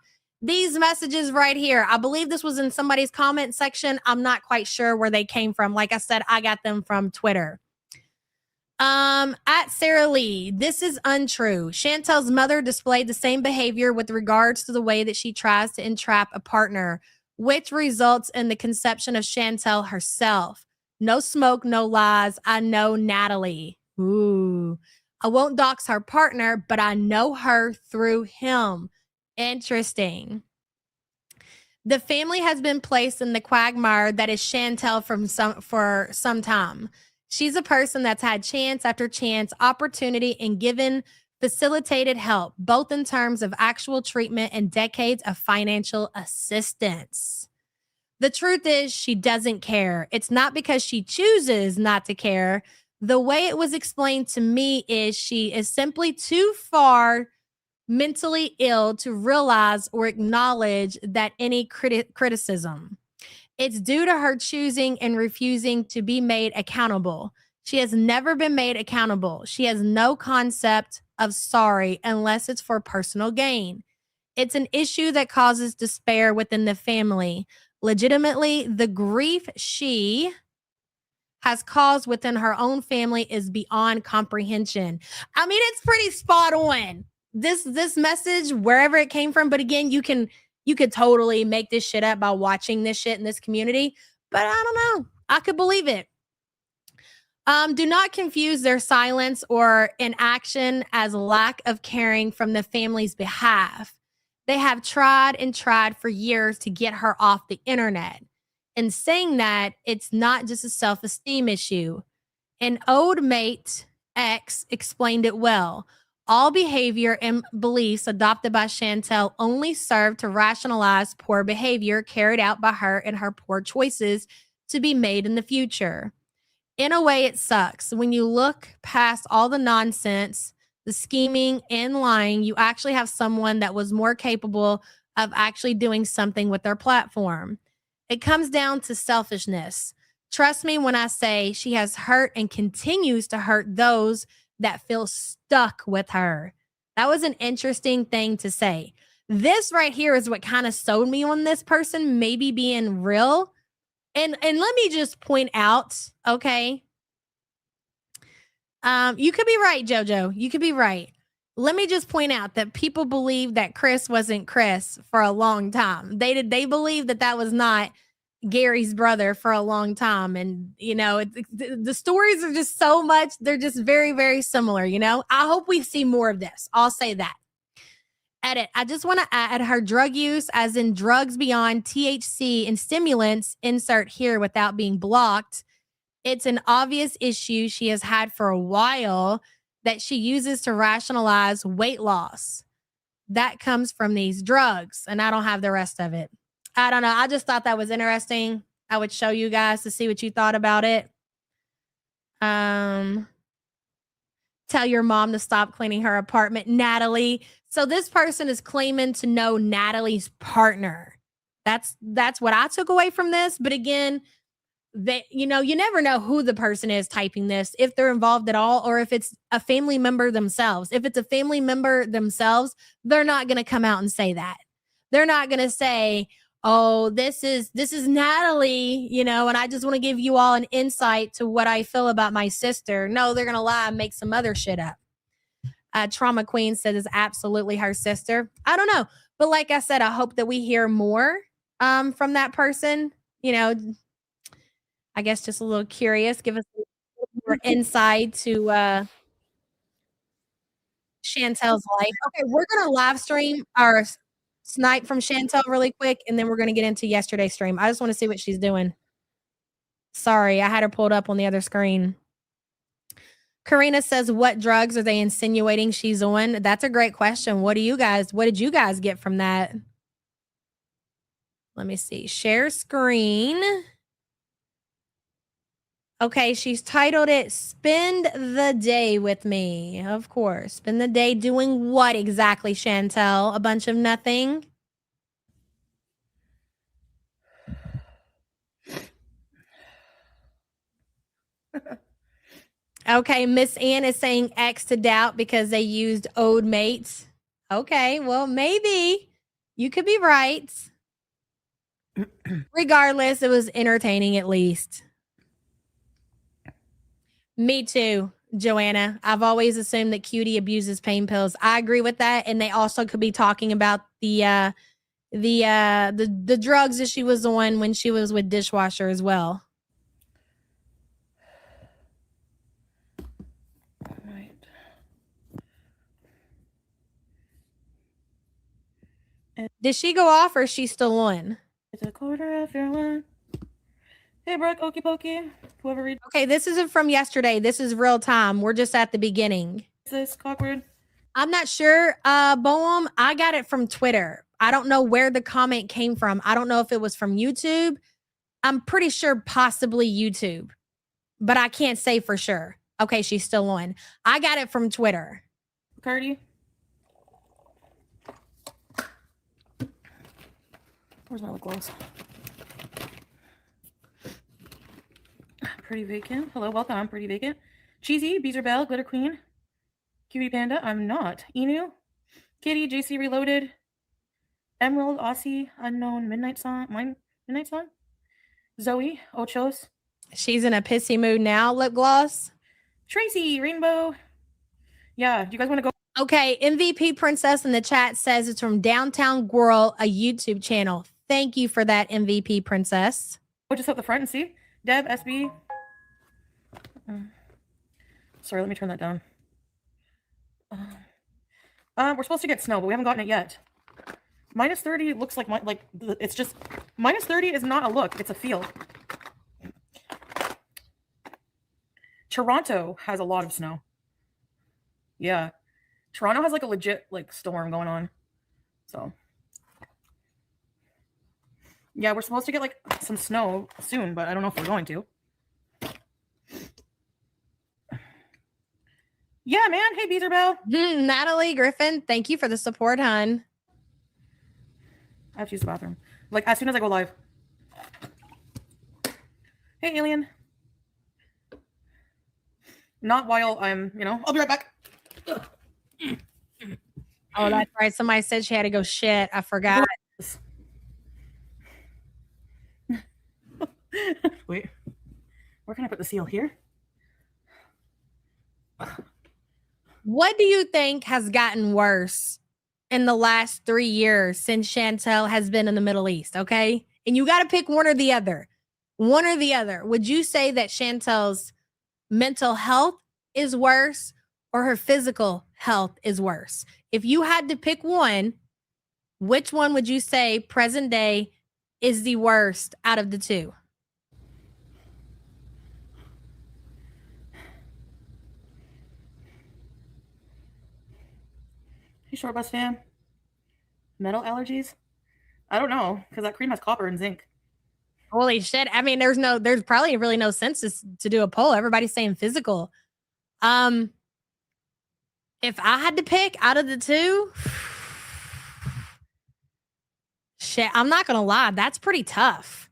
These messages right here. I believe this was in somebody's comment section. I'm not quite sure where they came from. Like I said, I got them from Twitter. At Sarah Lee, this is untrue. Chantel's mother displayed the same behavior with regards to the way that she tries to entrap a partner, which results in the conception of Chantel herself. No smoke, no lies. I know Natalie. Ooh. I won't dox her partner, but I know her through him. Interesting. The family has been placed in the quagmire that is Chantel for some time. She's a person that's had chance after chance, opportunity, and given facilitated help, both in terms of actual treatment and decades of financial assistance. The truth is, she doesn't care. It's not because she chooses not to care. The way it was explained to me is she is simply too far mentally ill to realize or acknowledge that any criticism. It's due to her choosing and refusing to be made accountable. She has never been made accountable. She has no concept of sorry unless it's for personal gain. It's an issue that causes despair within the family. Legitimately, the grief she has caused within her own family is beyond comprehension. I mean, it's pretty spot on. This message, wherever it came from, but again, you could totally make this shit up by watching this shit in this community. But I don't know. I could believe it. Do not confuse their silence or inaction as lack of caring from the family's behalf. They have tried and tried for years to get her off the internet. In saying that, it's not just a self-esteem issue. An old mate, X, explained it well. All behavior and beliefs adopted by Chantel only serve to rationalize poor behavior carried out by her and her poor choices to be made in the future. In a way, it sucks. When you look past all the nonsense, the scheming and lying, you actually have someone that was more capable of actually doing something with their platform. It comes down to selfishness. Trust me when I say she has hurt and continues to hurt those that feel stuck with her. That was an interesting thing to say. This right here is what kind of sold me on this person maybe being real. And let me just point out, okay? You could be right, JoJo. You could be right. Let me just point out that people believe that Chris wasn't Chris for a long time. They believe that was not Gary's brother for a long time. And, you know, the stories are just so much. They're just very, very similar, you know? I hope we see more of this. I'll say that. Edit. I just want to add her drug use, as in drugs beyond THC and stimulants, insert here without being blocked. It's an obvious issue she has had for a while that she uses to rationalize weight loss. That comes from these drugs, and I don't have the rest of it. I don't know. I just thought that was interesting. I would show you guys to see what you thought about it. Tell your mom to stop cleaning her apartment, Natalie. So this person is claiming to know Natalie's partner. That's what I took away from this. But again, you never know who the person is typing this, if they're involved at all, or if it's a family member themselves. If it's a family member themselves, they're not going to come out and say that. They're not going to say, oh, this is Natalie, and I just want to give you all an insight to what I feel about my sister. No, they're going to lie and make some other shit up. Trauma Queen says it's absolutely her sister. I don't know. But like I said, I hope that we hear more from that person. I guess just a little curious. Give us a little more insight to Chantel's life. Okay, we're going to live stream our snipe from Chantel really quick, and then we're going to get into yesterday's stream. I just want to see what she's doing. Sorry, I had her pulled up on the other screen. Karina says, what drugs are they insinuating she's on? That's a great question. What did you guys get from that? Let me see. Share screen. Okay, she's titled it Spend the Day with Me. Of course. Spend the day doing what exactly, Chantel? A bunch of nothing? Okay, Miss Ann is saying X to doubt because they used old mates. Okay, well, maybe. You could be right. Regardless, it was entertaining at least. Me too, Joanna. I've always assumed that Cutie abuses pain pills. I agree with that. And they also could be talking about the drugs that she was on when she was with Dishwasher as well. Did she go off or is she still on? It's a quarter after 1. Hey, Brooke, okey pokey. Whoever reads Okay, this isn't from yesterday. This is real time. We're just at the beginning. this, awkward. I'm not sure, Boehm. I got it from Twitter. I don't know where the comment came from. I don't know if it was from YouTube. I'm pretty sure possibly YouTube, but I can't say for sure. Okay, she's still on. I got it from Twitter. Cardi. Where's my lip gloss? Pretty Vacant. Hello, welcome. I'm Pretty Vacant. Cheesy, Beezer Bell, Glitter Queen. Cutie Panda. I'm not. Inu. Kitty, JC Reloaded. Emerald, Aussie, Unknown, Midnight Song. Mine, Midnight Song. Zoe, Ochos. She's in a pissy mood now, lip gloss. Tracy, Rainbow. Yeah, do you guys want to go? Okay, MVP Princess in the chat says it's from Downtown Gorl, a YouTube channel. Thank you for that, MVP Princess. Oh, just up the front and see. Deb, SB. Sorry, let me turn that down. We're supposed to get snow, but we haven't gotten it yet. Minus 30 looks like it's just minus 30 is not a look, it's a feel. Toronto has a lot of snow. Yeah. Toronto has like a legit like storm going on. So yeah, we're supposed to get like some snow soon, but I don't know if we're going to. Yeah, man. Hey, Beezer Bell. Natalie Griffin, thank you for the support, hun. I have to use the bathroom. Like, as soon as I go live. Hey, Alien. Not while I'm, I'll be right back. Oh, that's right. Somebody said she had to go shit. I forgot. Wait. Where can I put the seal? Here? What do you think has gotten worse in the last 3 years since Chantel has been in the Middle East? Okay. And you got to pick one or the other. One or the other. Would you say that Chantel's mental health is worse or her physical health is worse? If you had to pick one, which one would you say present day is the worst out of the two? Hey, Short Bus fan. Metal allergies? I don't know, because that cream has copper and zinc. Holy shit. I mean, there's probably really no sense to do a poll. Everybody's saying physical. If I had to pick out of the two, shit, I'm not gonna lie, that's pretty tough.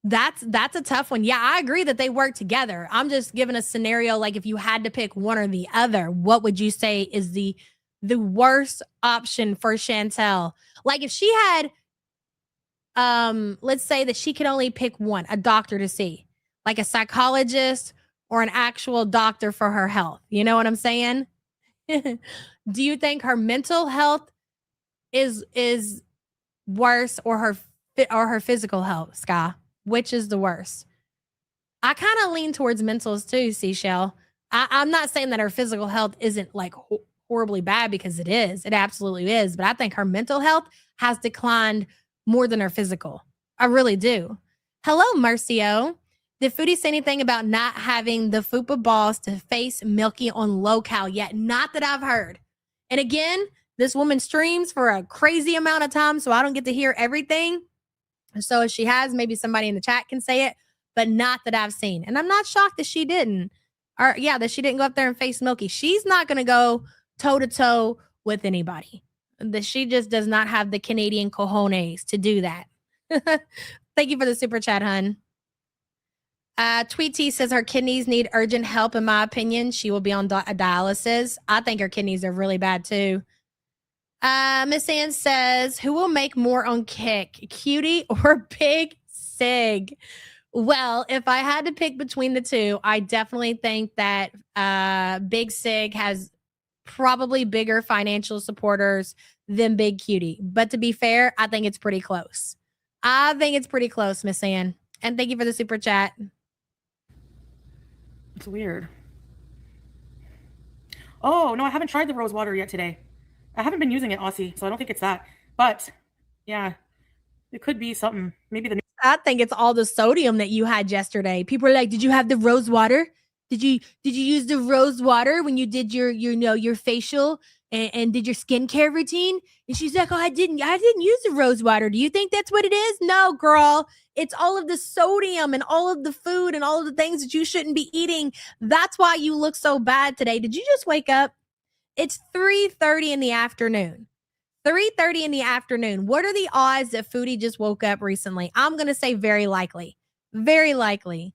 That's a tough one. Yeah, I agree that they work together. I'm just giving a scenario like if you had to pick one or the other, what would you say is the worst option for Chantel? Like if she had let's say that she could only pick one, a doctor to see, like a psychologist or an actual doctor for her health. You know what I'm saying? Do you think her mental health is worse or her physical health, Sky? Which is the worst? I kind of lean towards mentals too, Seashell. I'm not saying that her physical health isn't like horribly bad, because it is. It absolutely is. But I think her mental health has declined more than her physical. I really do. Hello, Marcio. Did Foodie say anything about not having the Fupa balls to face Milky on low-cal yet? Not that I've heard. And again, this woman streams for a crazy amount of time, so I don't get to hear everything. So if she has, maybe somebody in the chat can say it, but not that I've seen. And I'm not shocked that she didn't. Or yeah, that she didn't go up there and face Milky. She's not going to go toe-to-toe with anybody. That she just does not have the Canadian cojones to do that. Thank you for the super chat, hun. Tweet T says her kidneys need urgent help. In my opinion, she will be on dialysis. I think her kidneys are really bad too. Miss Ann says, who will make more on Kick, Cutie or Big Sig? Well, if I had to pick between the two, I definitely think that Big Sig has probably bigger financial supporters than Big Cutie. But to be fair, I think it's pretty close. Miss Ann. And thank you for the super chat. It's weird. Oh, no, I haven't tried the rose water yet today. I haven't been using it, Aussie, so I don't think it's that. But, yeah. It could be something. Maybe the I think it's all the sodium that you had yesterday. People are like, "Did you have the rose water? Did you use the rose water when you did your facial and did your skincare routine?" And she's like, "Oh, I didn't use the rose water. Do you think that's what it is?" No, girl. It's all of the sodium and all of the food and all of the things that you shouldn't be eating. That's why you look so bad today. Did you just wake up? It's 3:30 in the afternoon. 3:30 in the afternoon. What are the odds that Foodie just woke up recently? I'm going to say very likely. Very likely.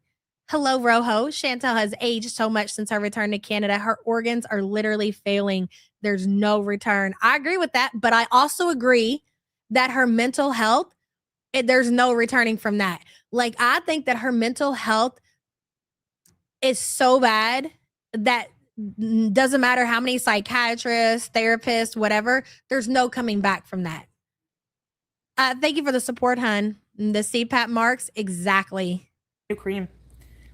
Hello, Rojo. Chantel has aged so much since her return to Canada. Her organs are literally failing. There's no return. I agree with that, but I also agree that her mental health, there's no returning from that. Like, I think that her mental health is so bad that doesn't matter how many psychiatrists, therapists, whatever, there's no coming back from that. Thank you for the support, hun. The CPAP marks, exactly. new cream.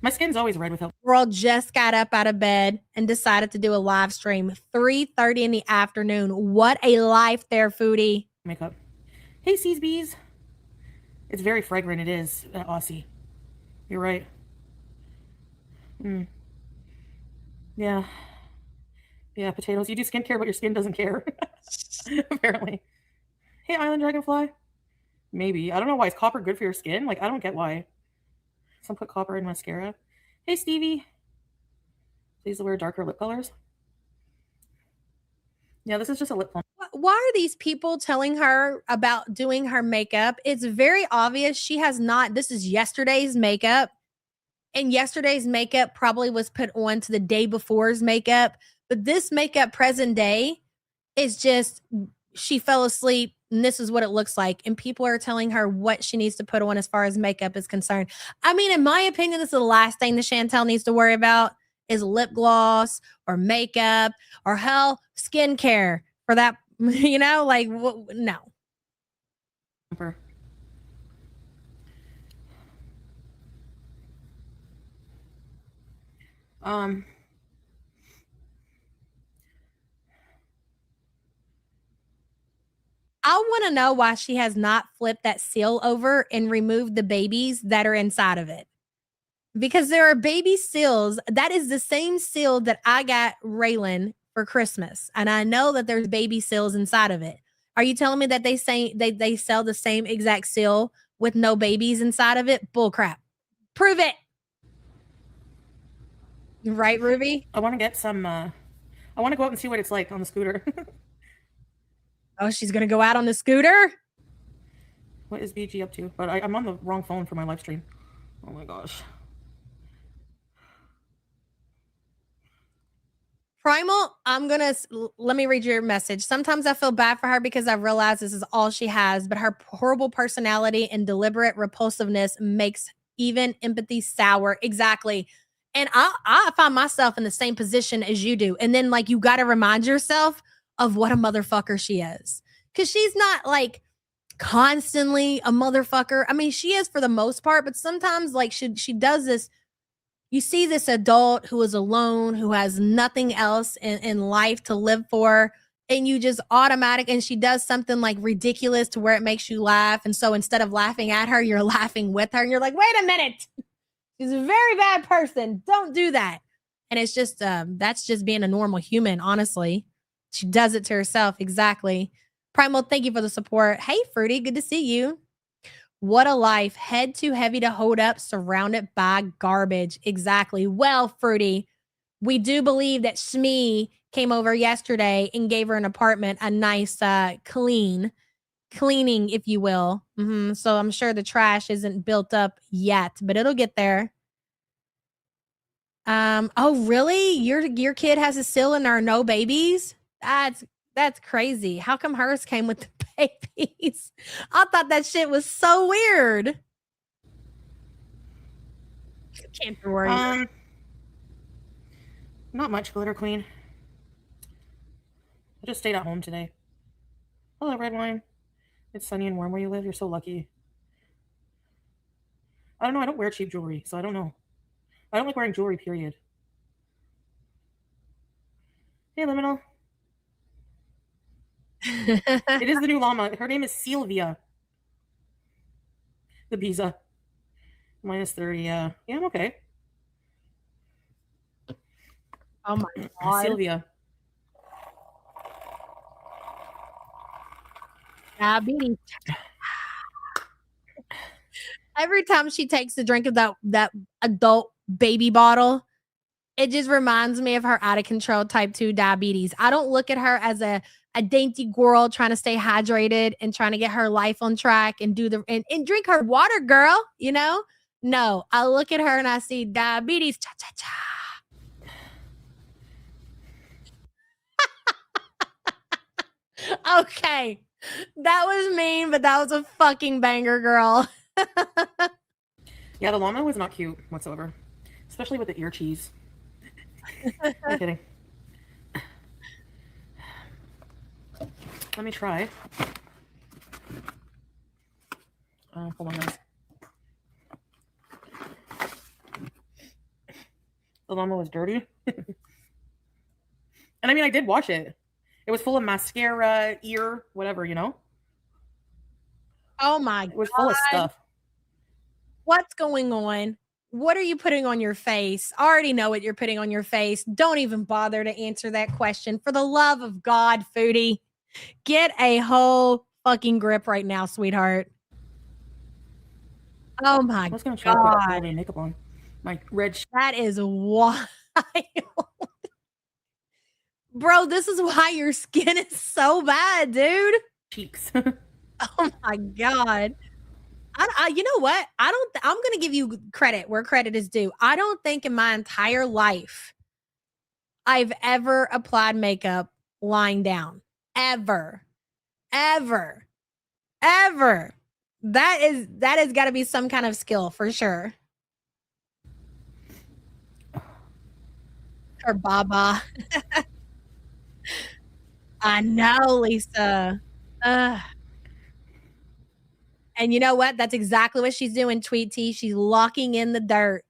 My skin's always red without Girl just got up out of bed and decided to do a live stream. 3:30 in the afternoon. What a life there, Foodie. makeup. Hey, Seas Bees. It's very fragrant. It is, Aussie. You're right. Yeah. Yeah, potatoes. You do skincare, but your skin doesn't care. Apparently. Hey, Island Dragonfly. Maybe. I don't know why. Is copper good for your skin? Like, I don't get why. Some put copper in mascara. Hey, Stevie. Please wear darker lip colors. Yeah, this is just a lip balm. Why are these people telling her about doing her makeup? It's very obvious she has not. This is yesterday's makeup. And yesterday's makeup probably was put on to the day before's makeup. But this makeup present day is just, she fell asleep and this is what it looks like. And people are telling her what she needs to put on as far as makeup is concerned. I mean, in my opinion, this is the last thing that Chantel needs to worry about is lip gloss or makeup or hell, skincare for that, like, no. I want to know why she has not flipped that seal over and removed the babies that are inside of it. Because there are baby seals. That is the same seal that I got Raylan for Christmas. And I know that there's baby seals inside of it. Are you telling me that they sell the same exact seal with no babies inside of it? Bull crap. Prove it. Right, Ruby? I want to get some, I want to go out and see what it's like on the scooter. Oh, she's going to go out on the scooter? What is BG up to? But I'm on the wrong phone for my live stream. Oh my gosh. Primal, let me read your message. Sometimes I feel bad for her because I realize this is all she has, but her horrible personality and deliberate repulsiveness makes even empathy sour. Exactly. And I find myself in the same position as you do. And then, like, you got to remind yourself of what a motherfucker she is. Because she's not, like, constantly a motherfucker. I mean, she is for the most part, but sometimes, like, she does this. You see this adult who is alone, who has nothing else in life to live for, and you just and she does something like ridiculous to where it makes you laugh. And so instead of laughing at her, you're laughing with her, and you're like, wait a minute. She's a very bad person. Don't do that. And it's just, that's just being a normal human, honestly. She does it to herself. Exactly. Primal, thank you for the support. Hey, Fruity, good to see you. What a life. Head too heavy to hold up, surrounded by garbage. Exactly. Well, Fruity, we do believe that Smee came over yesterday and gave her an apartment, a nice cleaning, if you will. So I'm sure the trash isn't built up yet, but it'll get there. Oh, really? Your kid has a seal and there are no babies? That's crazy. How come hers came with the babies? I thought that shit was so weird. Can't worry. Not much, Glitter Queen. I just stayed at home today. Hello, Red Wine. It's sunny and warm where you live. You're so lucky. I don't know. I don't wear cheap jewelry, so I don't know. I don't like wearing jewelry, period. Hey, Liminal. It is the new llama. Her name is Sylvia. The Biza. -30, yeah. Yeah, I'm okay. Oh my God. Sylvia. Diabetes. Every time she takes a drink of that adult baby bottle, it just reminds me of her out of control type 2 diabetes. I don't look at her as a dainty girl trying to stay hydrated and trying to get her life on track and and drink her water, girl, you know? No, I look at her and I see diabetes. Cha, cha, cha. Okay. That was mean, but that was a fucking banger, girl. Yeah, the llama was not cute whatsoever. Especially with the ear cheese. I'm kidding. Let me try. Hold on, guys. The llama was dirty. And I mean, I did wash it. It was full of mascara, ear, whatever, you know? Oh my God. It was full of stuff. What's going on? What are you putting on your face? I already know what you're putting on your face. Don't even bother to answer that question. For the love of God, Foodie, get a whole fucking grip right now, sweetheart. Oh my I was going to try to put God. makeup on. My red That is wild. Bro, this is why your skin is so bad, dude. cheeks. Oh my God. You know what? I'm going to give you credit where credit is due. I don't think in my entire life I've ever applied makeup lying down. Ever. That has got to be some kind of skill for sure. Or Baba. I know, Lisa. And you know what? That's exactly what she's doing, Tweet T. She's locking in the dirt.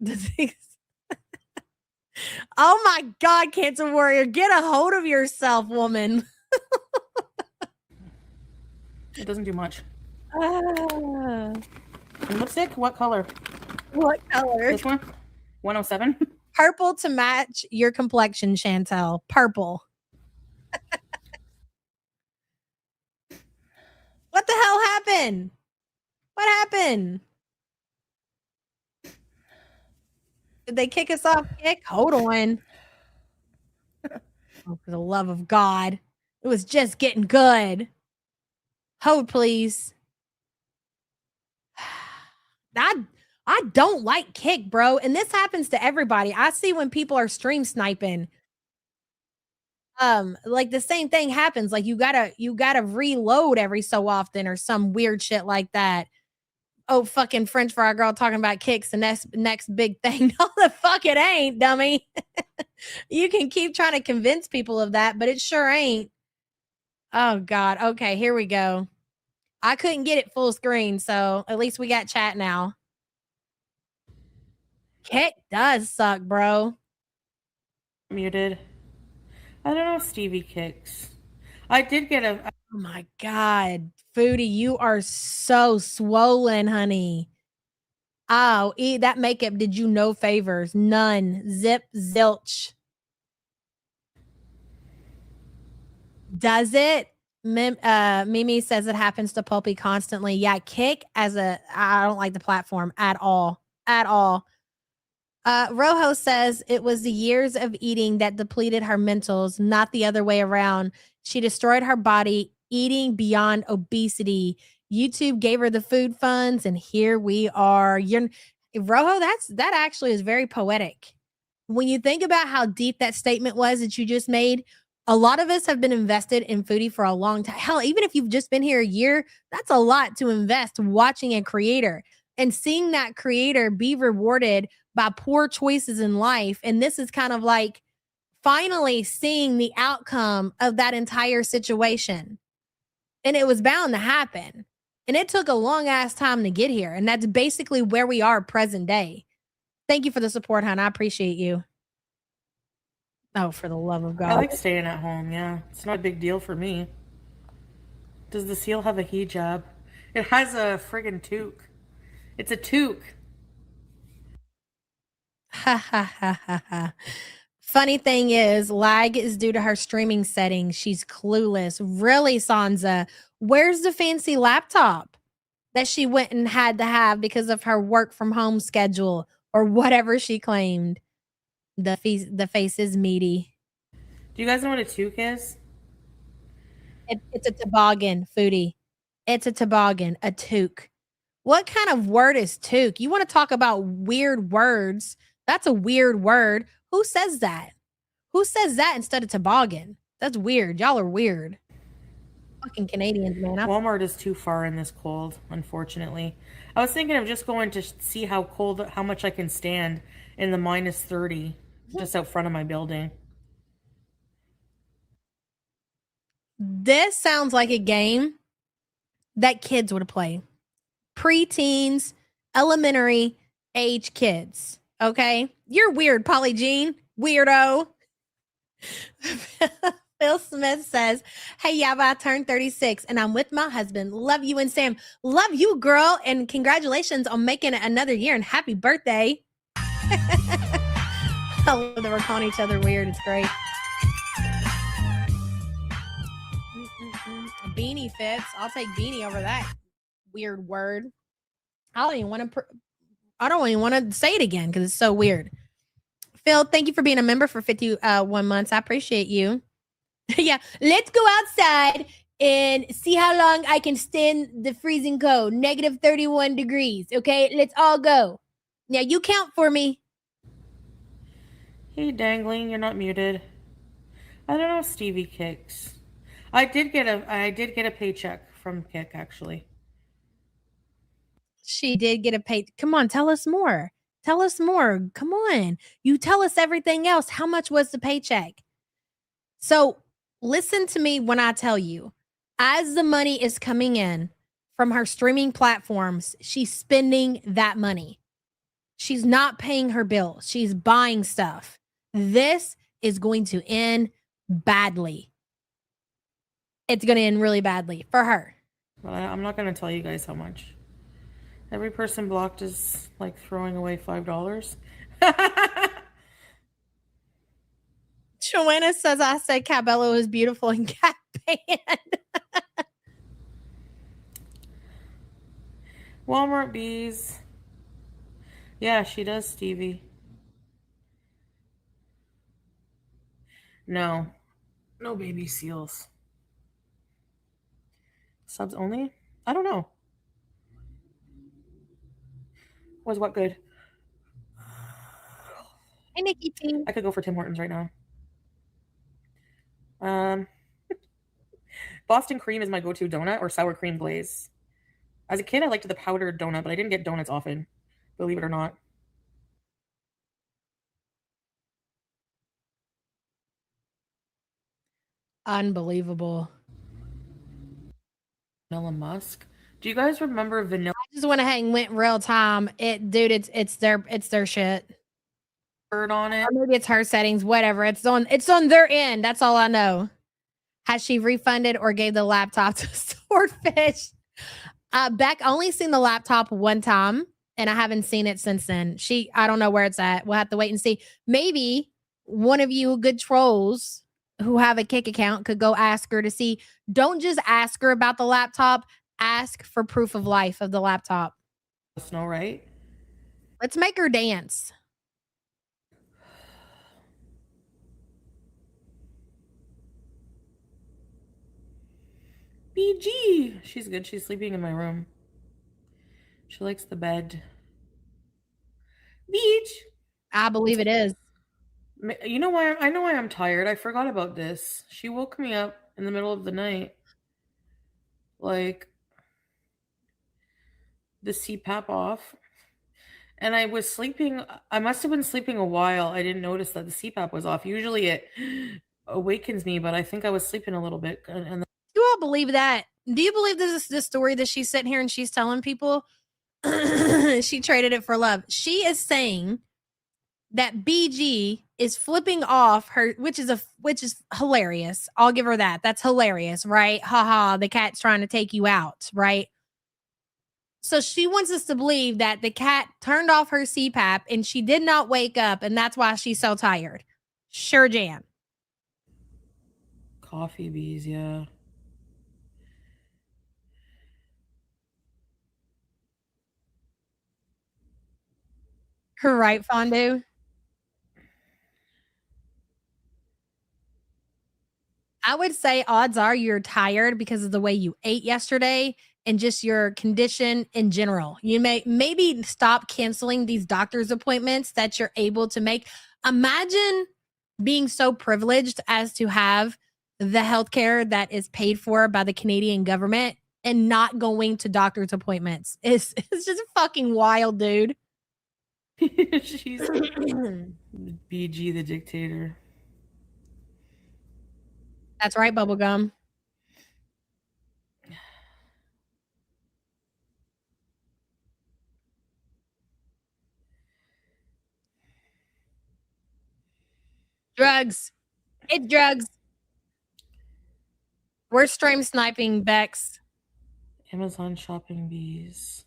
Oh my God, Cancer Warrior. Get a hold of yourself, woman. It doesn't do much. And lipstick? What color? What color? This one? 107? Purple to match your complexion, Chantel. Purple. What the hell happened? What happened? Did they kick us off? Hold on. Oh, for the love of God. It was just getting good. Hold, please. I don't like Kick, bro. And this happens to everybody. I see when people are stream sniping. Like the same thing happens. Like you gotta reload every so often or some weird shit like that. Oh, fucking French fry girl talking about Kicks the next big thing. No, the fuck it ain't, dummy. You can keep trying to convince people of that, but it sure ain't. Oh God. Okay, here we go. I couldn't get it full screen, so at least we got chat now. Kick does suck, bro. Muted. I don't know if Stevie kicks. I did get a... Oh my God. Foodie, you are so swollen, honey. Oh, that makeup did you no favors. None. Zip, zilch. Does it? Mimi says it happens to Pulpy constantly. Yeah, Kick I don't like the platform at all. At all. Rojo says it was the years of eating that depleted her mentals, not the other way around. She destroyed her body, eating beyond obesity. YouTube gave her the food funds, and here we are. Rojo, that actually is very poetic. When you think about how deep that statement was that you just made, a lot of us have been invested in Foodie for a long time. Hell, even if you've just been here a year, that's a lot to invest watching a creator and seeing that creator be rewarded by poor choices in life. And this is kind of like finally seeing the outcome of that entire situation. And it was bound to happen. And it took a long ass time to get here. And that's basically where we are present day. Thank you for the support, hon. I appreciate you. Oh, for the love of God. I like staying at home, yeah. It's not a big deal for me. Does the seal have a hijab? It has a friggin' toque. It's a toque. Ha ha ha ha ha. Funny thing is, lag is due to her streaming settings. She's clueless. Really, Sansa? Where's the fancy laptop that she went and had to have because of her work from home schedule or whatever she claimed? The face is meaty. Do you guys know what a toque is? It's a toboggan, Foodie. It's a toboggan, a toque. What kind of word is toque? You want to talk about weird words? That's a weird word. Who says that? Who says that instead of toboggan? That's weird. Y'all are weird. Fucking Canadians, man. Walmart is too far in this cold, unfortunately. I was thinking of just going to see how much I can stand in the minus 30 just out front of my building. This sounds like a game that kids would play. Preteens, elementary age kids. Okay? You're weird, Polly Jean. Weirdo. Phil Smith says, hey, Yaba, I turned 36 and I'm with my husband. Love you and Sam. Love you, girl. And congratulations on making it another year and happy birthday. I love that we're calling each other weird. It's great. A beanie fits. I'll take beanie over that weird word. I don't even want to say it again because it's so weird. Phil, thank you for being a member for 51 months. I appreciate you. Yeah, let's go outside and see how long I can stand the freezing cold. Negative 31 degrees. Okay, let's all go. Now you count for me. Hey, Dangling, you're not muted. I don't know if Stevie kicks. I did get a paycheck from Kick, actually. She did get a pay. Come on, tell us more. Tell us more. Come on. You tell us everything else. How much was the paycheck? So listen to me when I tell you, as the money is coming in from her streaming platforms, she's spending that money. She's not paying her bills. She's buying stuff. This is going to end badly. It's going to end really badly for her. Well, I'm not going to tell you guys how much. Every person blocked is like throwing away $5. Joanna says, I said Cabello is beautiful and cat band. Walmart bees. Yeah, she does, Stevie. No baby seals. Subs only? I don't know. Was what good? Hey, Nikki T. I could go for Tim Hortons right now. Boston cream is my go-to donut, or sour cream glaze. As a kid, I liked the powdered donut, but I didn't get donuts often, believe it or not. Unbelievable. Vanilla Musk. Do you guys remember vanilla? I just went ahead and went real time. It's their shit. Bird on it. Or maybe it's her settings, whatever. It's on their end. That's all I know. Has she refunded or gave the laptop to Swordfish? Beck only seen the laptop one time, and I haven't seen it since then. I don't know where it's at. We'll have to wait and see. Maybe one of you good trolls who have a Kick account could go ask her to see. Don't just ask her about the laptop. Ask for proof of life of the laptop. Snow, right? Let's make her dance. BG. She's good. She's sleeping in my room. She likes the bed. Beach. I believe it is. You know why? I know why I'm tired. I forgot about this. She woke me up in the middle of the night. Like, the CPAP off. And I was sleeping. I must have been sleeping a while. I didn't notice that the CPAP was off. Usually it awakens me, but I think I was sleeping a little bit. And you all believe that? Do you believe this is the story that she's sitting here and she's telling people? She traded it for love. She is saying that BG is flipping off her, which is hilarious. I'll give her that. That's hilarious, right? Haha, the cat's trying to take you out, right? So she wants us to believe that the cat turned off her CPAP and she did not wake up, and that's why she's so tired. Sure, Jan. Coffee bees, yeah. Her right, Fondue? I would say odds are you're tired because of the way you ate yesterday and just your condition in general. You may maybe stop canceling these doctor's appointments that you're able to make. Imagine being so privileged as to have the healthcare that is paid for by the Canadian government and not going to doctor's appointments. It's just fucking wild, dude. She's BG the dictator. That's right, bubblegum. Drugs. It's drugs. We're stream sniping Bex. Amazon shopping bees.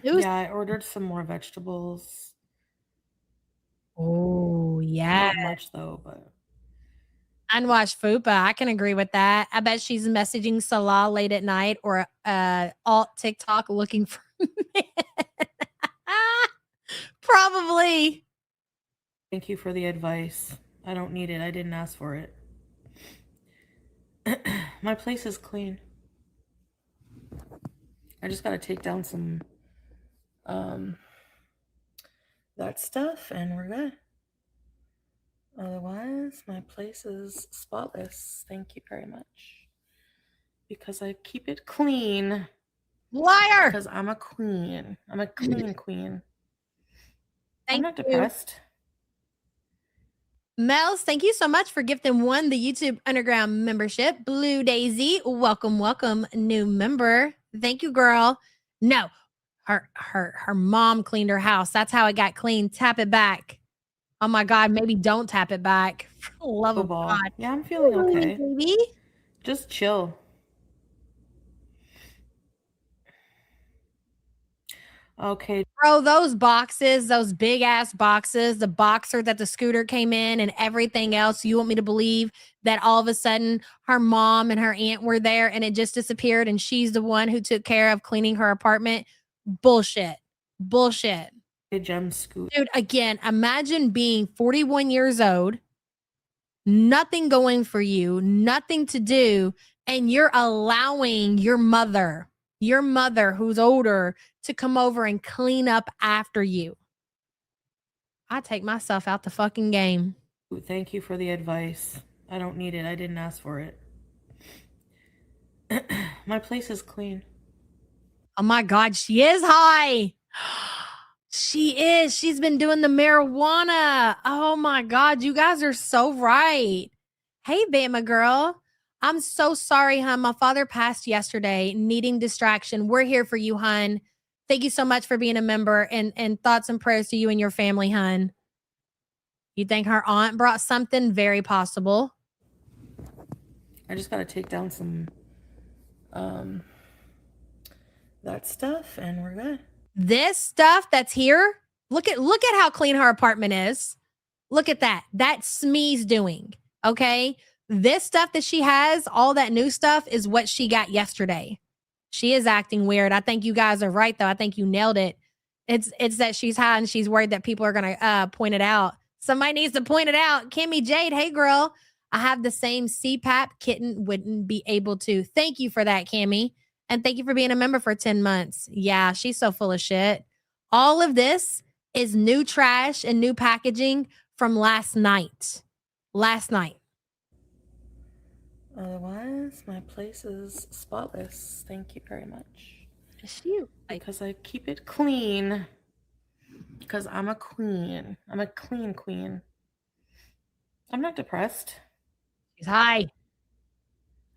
Was- yeah, I ordered some more vegetables. Oh, yeah. Not much though, but Unwashed fupa. I can agree with that. I bet she's messaging Salah late at night or alt TikTok looking for Probably. thank you for the advice. I don't need it. I didn't ask for it. My place is clean. I just gotta take down some that stuff and we're good. Otherwise, my place is spotless. Thank you very much. Because I keep it clean. Liar. Because I'm a queen. I'm a clean queen. I'm Thank not you. depressed. Mels, thank you so much for gifting one the YouTube Underground membership. Blue Daisy, welcome, welcome, new member. Thank you, girl. No, her mom cleaned her house. That's how it got clean. Tap it back. Oh my God, maybe don't tap it back. For the love of Football. God. Yeah, I'm feeling okay. Baby. Just chill. Okay. Bro, those boxes, those big ass boxes, the boxer that the scooter came in and everything else, you want me to believe that all of a sudden her mom and her aunt were there and it just disappeared and she's the one who took care of cleaning her apartment? Bullshit. Bullshit. Gem scoot. Dude, again, imagine being 41 years old, nothing going for you, nothing to do, and you're allowing your mother who's older to come over and clean up after you. I take myself out the fucking game. Thank you for the advice. I don't need it. I didn't ask for it. My place is clean. Oh my God, she is high. She is. She's been doing the marijuana. Oh my God, you guys are so right. Hey, Bama girl. I'm so sorry, hun. My father passed yesterday, needing distraction. We're here for you, hun. Thank you so much for being a member and thoughts and prayers to you and your family, hun. You think her aunt brought something? Very possible. I just gotta take down some that stuff and we're good. This stuff that's here, look at how clean her apartment is. Look at that. That's Smee's doing. Okay. This stuff that she has, all that new stuff is what she got yesterday. She is acting weird. I think you guys are right though. I think you nailed it. It's that she's high and she's worried that people are gonna point it out. Somebody needs to point it out. Kimmy Jade, hey girl. I have the same CPAP. Kitten wouldn't be able to. Thank you for that, Kimmy. And thank you for being a member for 10 months. Yeah, she's so full of shit. All of this is new trash and new packaging from last night. Last night. Otherwise, my place is spotless. Thank you very much. Because I keep it clean. Because I'm a queen. I'm a clean queen. I'm not depressed. She's high.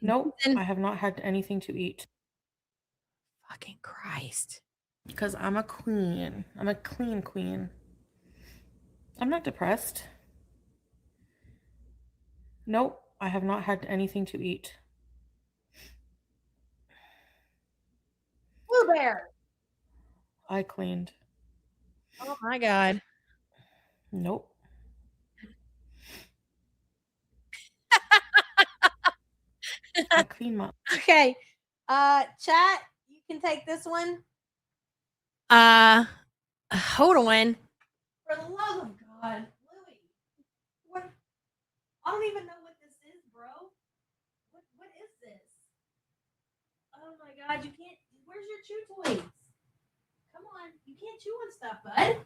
Nope. I have not had anything to eat. Fucking Christ. Because I'm a queen. I'm a clean queen. I'm not depressed. Nope. I have not had anything to eat. Pooh Bear. I cleaned. Oh my God. Nope. I cleaned my. Okay. Chat, you can take this one. Hold on. For the love of God, Louie. What? I don't even know what this is, bro. What is this? Oh my God, you can't. Where's your chew toys? Come on, you can't chew on stuff, bud.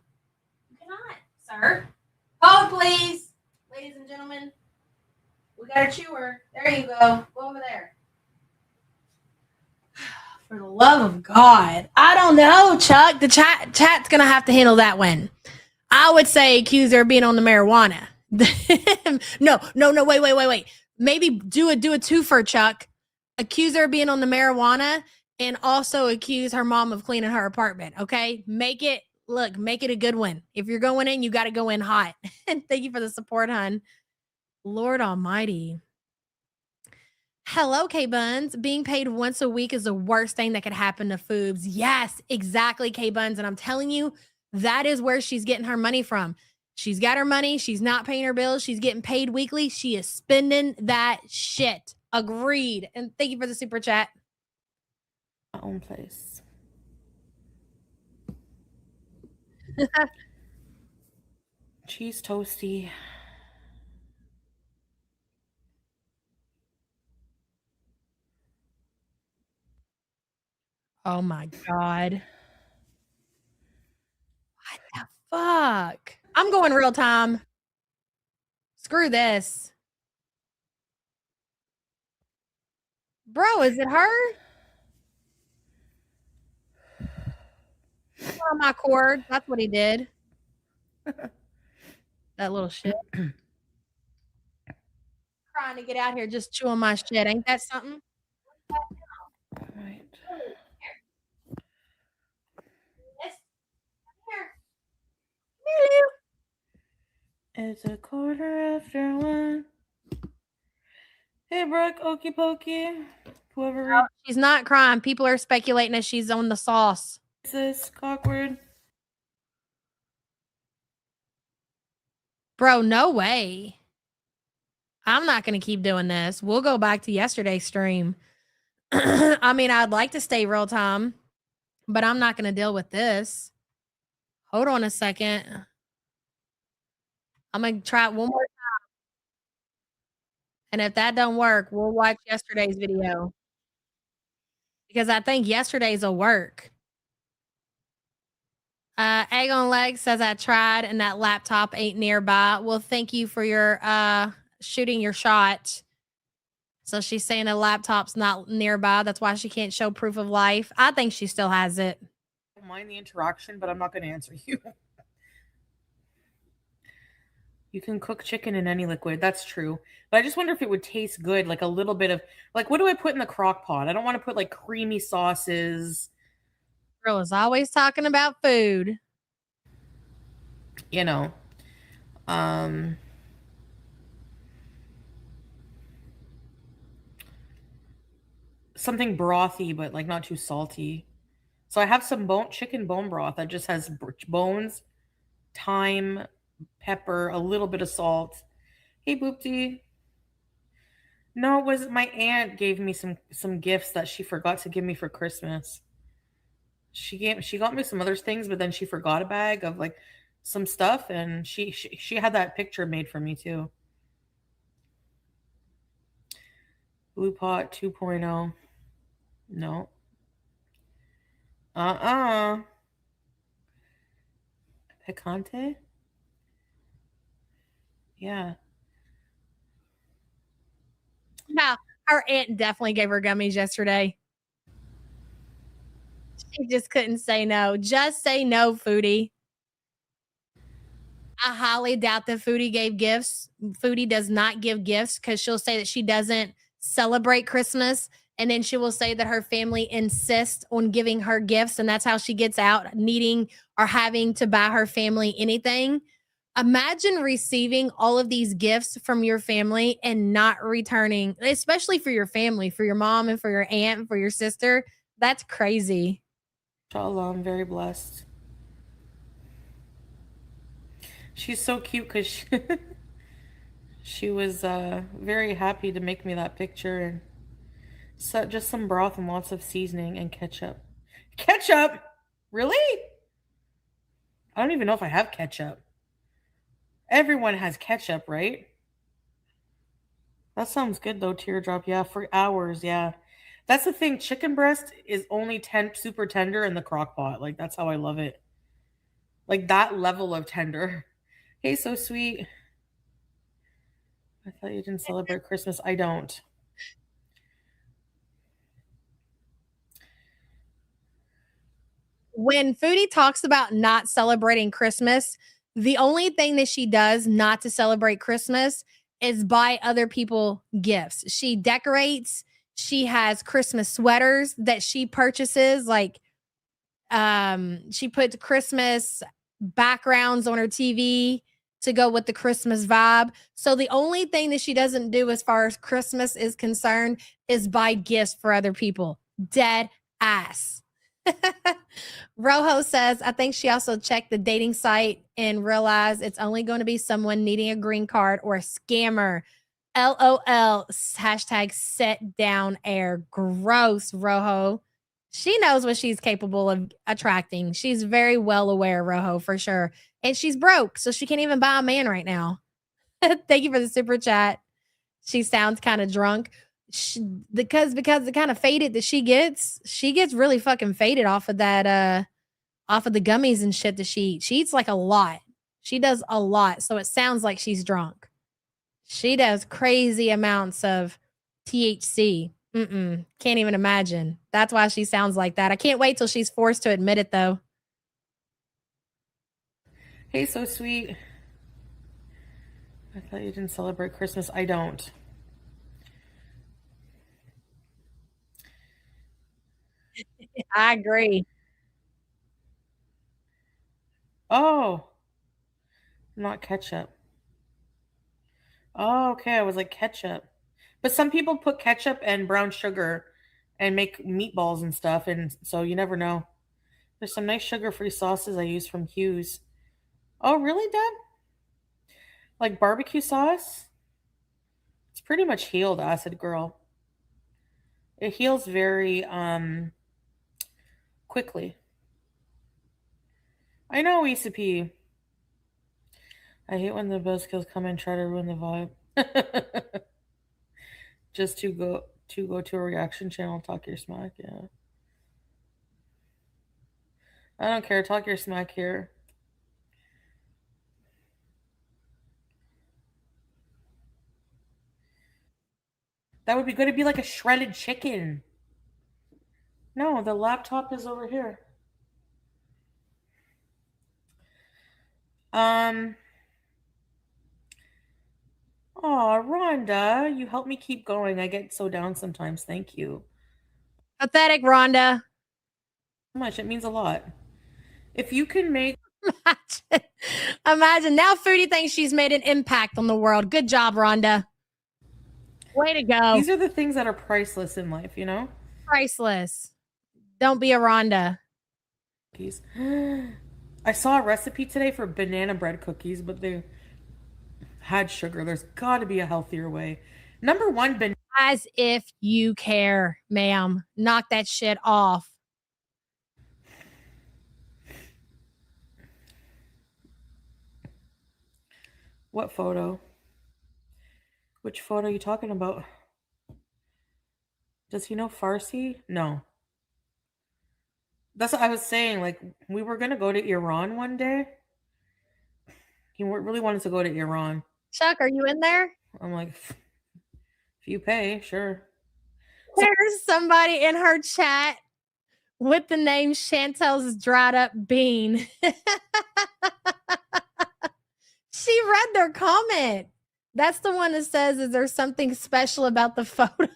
You cannot, sir. Hold, please, ladies and gentlemen. We got a chewer. There you go. Go over there. For the love of God, I don't know, Chuck. The chat's gonna have to handle that one. I would say accuse her of being on the marijuana. No. Wait. Maybe do a twofer, Chuck. Accuse her of being on the marijuana and also accuse her mom of cleaning her apartment. Okay, make it a good one. If you're going in, you got to go in hot. And thank you for the support, hun. Lord Almighty. Hello, K Buns. Being paid once a week is the worst thing that could happen to Foobs. Yes, exactly, K Buns. And I'm telling you, that is where she's getting her money from. She's got her money. She's not paying her bills. She's getting paid weekly. She is spending that shit. Agreed. And thank you for the super chat. My own place. Cheese toasty. Oh my God. What the fuck? I'm going real time. Screw this. Bro, is it her? On my cord. That's what he did. That little shit. Trying to get out here just chewing my shit. Ain't that something? Right. It's 1:15. Hey, Brooke, okey pokey. Whoever No, she's not crying. People are speculating that she's on the sauce. reads this, awkward. Bro, no way. I'm not going to keep doing this. We'll go back to yesterday's stream. I mean, I'd like to stay real time, but I'm not going to deal with this. Hold on a second. I'm going to try it one more time. And if that don't work, we'll watch yesterday's video. Because I think yesterday's will work. Egg on Leg says I tried and that laptop ain't nearby. Well, thank you for your shooting your shot. So she's saying the laptop's not nearby. That's why she can't show proof of life. I think she still has it. I don't mind the interaction, but I'm not going to answer you. You can cook chicken in any liquid. That's true. But I just wonder if it would taste good. Like a little bit of, like, what do I put in the crock pot? I don't want to put like creamy sauces. Girl is always talking about food. You know. Something brothy, but like not too salty. So I have some chicken bone broth that just has bones, thyme, pepper, a little bit of salt. Hey, Boopty. No, it was my aunt gave me some gifts that she forgot to give me for Christmas. She got me some other things, but then she forgot a bag of like some stuff, and she had that picture made for me too. Blue Pot 2.0. No. Picante? Yeah. Yeah, her aunt definitely gave her gummies yesterday. She just couldn't say no. Just say no, Foodie. I highly doubt that Foodie gave gifts. Foodie does not give gifts because she'll say that she doesn't celebrate Christmas. And then she will say that her family insists on giving her gifts. And that's how she gets out needing or having to buy her family anything. Imagine receiving all of these gifts from your family and not returning, especially for your family, for your mom and for your aunt and for your sister. That's crazy. Inshallah, I'm very blessed. She's so cute because she was very happy to make me that picture, and so, just some broth and lots of seasoning and ketchup. Ketchup? Really? I don't even know if I have ketchup. Everyone has ketchup, right? That sounds good though, teardrop. Yeah, for hours. Yeah. That's the thing. Chicken breast is only super tender in the crock pot. Like, that's how I love it. Like, that level of tender. Hey, so sweet. I thought you didn't celebrate Christmas. I don't. When Foodie talks about not celebrating Christmas, the only thing that she does not to celebrate Christmas is buy other people gifts. She decorates, she has Christmas sweaters that she purchases, like she puts Christmas backgrounds on her TV to go with the Christmas vibe. So the only thing that she doesn't do as far as Christmas is concerned is buy gifts for other people. Dead ass. Rojo says, I think she also checked the dating site and realized it's only going to be someone needing a green card or a scammer. LOL. Hashtag set down air. Gross, Rojo. She knows what she's capable of attracting. She's very well aware, Rojo, for sure. And she's broke, so she can't even buy a man right now. Thank you for the super chat. She sounds kind of drunk. Because the kind of faded that she gets really fucking faded off of that off of the gummies and shit that she eats. She eats like a lot. She does a lot, so it sounds like she's drunk. She does crazy amounts of THC. Can't even imagine. That's why she sounds like that. I can't wait till she's forced to admit it, though. Hey, so sweet. I thought you didn't celebrate Christmas. I don't. I agree. Oh, not ketchup. Oh, okay. I was like ketchup. But some people put ketchup and brown sugar and make meatballs and stuff, and so you never know. There's some nice sugar-free sauces I use from Hughes. Oh, really, Dad? Like barbecue sauce? It's pretty much healed, Acid Girl. It heals very quickly. I know, ECP. I hate when the buzzkills come and try to ruin the vibe. Just to go to a reaction channel, talk your smack, yeah. I don't care, talk your smack here. That would be good. It'd be like a shredded chicken. No, the laptop is over here. Oh, Rhonda, you help me keep going. I get so down sometimes. Thank you. Pathetic, Rhonda. So much. It means a lot. If you can make Imagine now Foodie thinks she's made an impact on the world. Good job, Rhonda. Way to go. These are the things that are priceless in life, you know? Priceless. Don't be a Rhonda. Cookies. I saw a recipe today for banana bread cookies, but they had sugar. There's got to be a healthier way. Number one, As if you care, ma'am. Knock that shit off. What photo? Which photo are you talking about? Does he know Farsi? No. That's what I was saying. Like, we were going to go to Iran one day. He really wanted to go to Iran. Chuck, are you in there? I'm like, if you pay, sure. There's somebody in her chat with the name Chantel's dried up bean. She read their comment. That's the one that says, is there something special about the photo?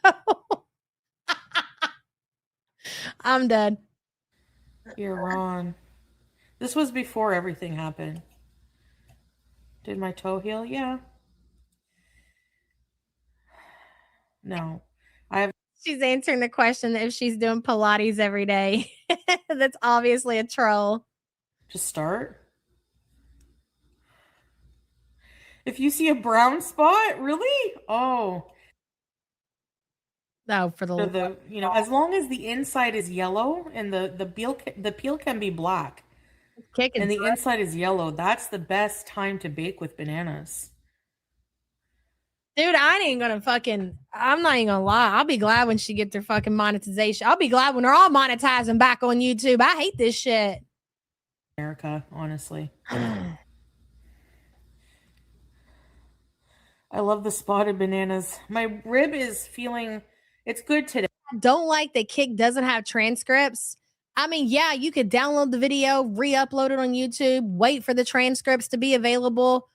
I'm dead. Iran. This was before everything happened. Did my toe heal? Yeah. No. She's answering the question if she's doing Pilates every day. That's obviously a troll. Just start. If you see a brown spot, really? Oh. No, for So the as long as the inside is yellow and the peel can be black kicking. and the inside is yellow, that's the best time to bake with bananas. Dude, I'm not even gonna lie. I'll be glad when she gets their fucking monetization. I'll be glad when they're all monetizing back on YouTube. I hate this shit. America, honestly. I love the spotted bananas. My rib is feeling, it's good today. I don't like that Kick doesn't have transcripts. I mean, yeah, you could download the video, re-upload it on YouTube, wait for the transcripts to be available.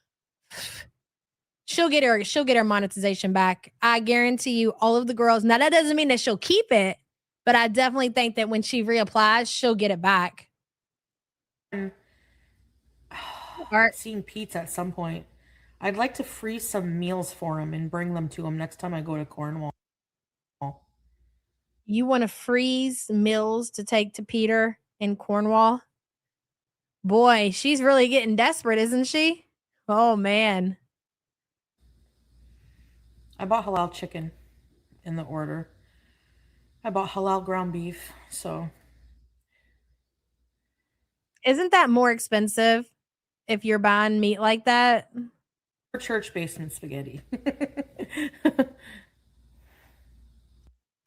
She'll get her monetization back. I guarantee you, all of the girls. Now, that doesn't mean that she'll keep it, but I definitely think that when she reapplies, she'll get it back. Seeing Pete's at some point. I'd like to freeze some meals for him and bring them to him next time I go to Cornwall. You want to freeze meals to take to Peter in Cornwall? Boy, she's really getting desperate, isn't she? Oh, man. I bought halal chicken in the order. I bought halal ground beef, so. Isn't that more expensive if you're buying meat like that? For church basement spaghetti.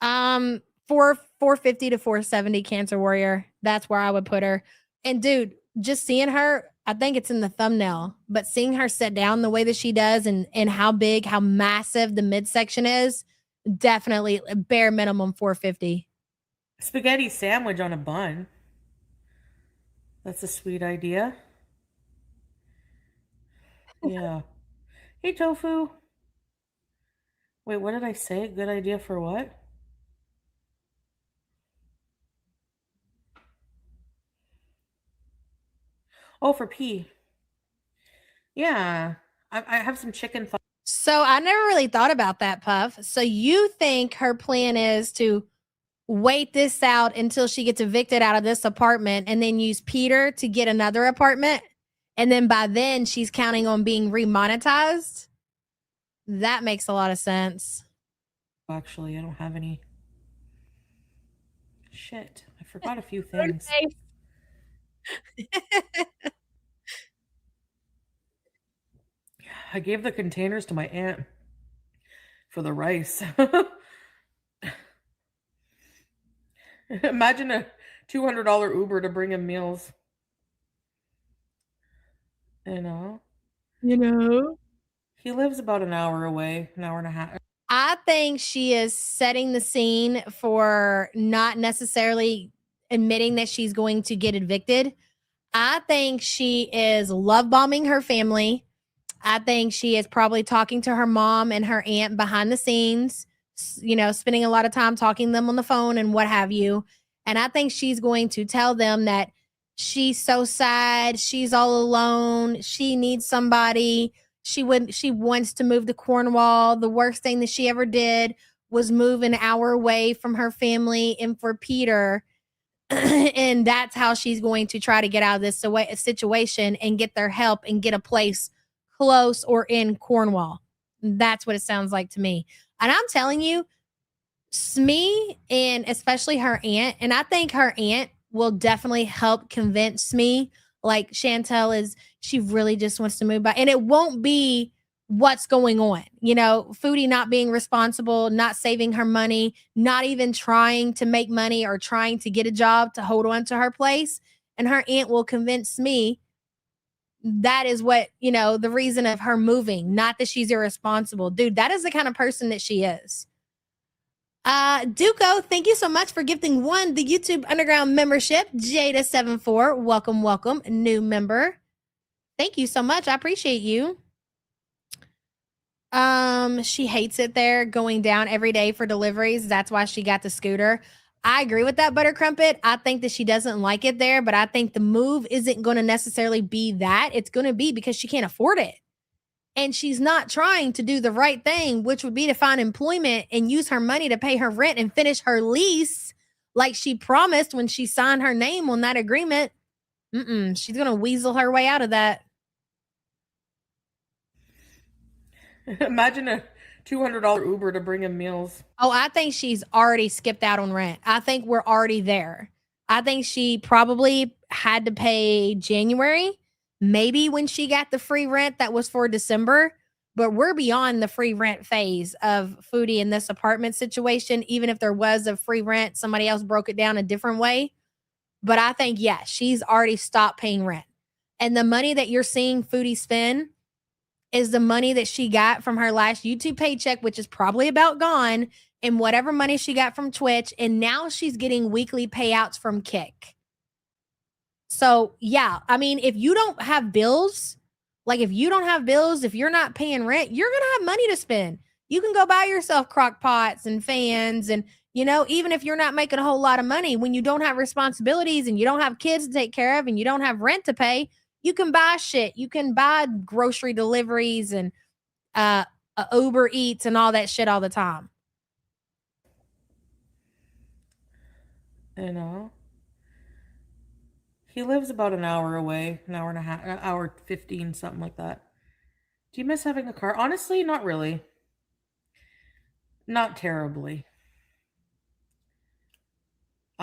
$450 to $470 Cancer Warrior. That's where I would put her. And dude, just seeing her, I think it's in the thumbnail, but seeing her sit down the way that she does and how big, how massive the midsection is, definitely bare minimum $450. Spaghetti sandwich on a bun. That's a sweet idea. Yeah. Hey, Tofu. Wait, what did I say? Good idea for what? Oh, for P. Yeah. I have some chicken. So I never really thought about that, Puff. So you think her plan is to wait this out until she gets evicted out of this apartment and then use Peter to get another apartment? And then by then she's counting on being remonetized? That makes a lot of sense. Actually, I don't have any. Shit. I forgot a few things. I gave the containers to my aunt for the rice. Imagine a $200 Uber to bring him meals. You know? He lives about an hour away, an hour and a half. I think she is setting the scene for not necessarily admitting that she's going to get evicted. I think she is love bombing her family. I think she is probably talking to her mom and her aunt behind the scenes, spending a lot of time talking to them on the phone and what have you. And I think she's going to tell them that she's so sad. She's all alone. She needs somebody. She wants to move to Cornwall. The worst thing that she ever did was move an hour away from her family and for Peter. And that's how she's going to try to get out of this situation and get their help and get a place close or in Cornwall. That's what it sounds like to me. And I'm telling you, Smee and especially her aunt, and I think her aunt will definitely help convince me, like Chantel she really just wants to move by. And it won't be what's going on. Foodie not being responsible, not saving her money, not even trying to make money or trying to get a job to hold on to her place. And her aunt will convince me that is what, the reason of her moving, not that she's irresponsible. Dude, that is the kind of person that she is. Duco, thank you so much for gifting the YouTube Underground membership. Jada74, welcome, new member. Thank you so much. I appreciate you. She hates it there, going down every day for deliveries. That's why she got the scooter. I agree with that, Butter Crumpet. I think that she doesn't like it there, but I think the move isn't going to necessarily be that. It's going to be because she can't afford it. And she's not trying to do the right thing, which would be to find employment and use her money to pay her rent and finish her lease like she promised when she signed her name on that agreement. She's going to weasel her way out of that. Imagine a $200 Uber to bring him meals. Oh, I think she's already skipped out on rent. I think we're already there. I think she probably had to pay January, maybe when she got the free rent that was for December. But we're beyond the free rent phase of Foodie in this apartment situation. Even if there was a free rent, somebody else broke it down a different way. But I think, yeah, she's already stopped paying rent. And the money that you're seeing Foodie spend is the money that she got from her last YouTube paycheck, which is probably about gone, and whatever money she got from Twitch. And now she's getting weekly payouts from Kick. So, yeah, I mean, if you don't have bills, if you're not paying rent, you're going to have money to spend. You can go buy yourself crock pots and fans. And, even if you're not making a whole lot of money, when you don't have responsibilities and you don't have kids to take care of and you don't have rent to pay, you can buy shit. You can buy grocery deliveries and Uber Eats and all that shit all the time. He lives about an hour away, an hour and a half, an hour 15, something like that. Do you miss having a car? Honestly, not really. Not terribly.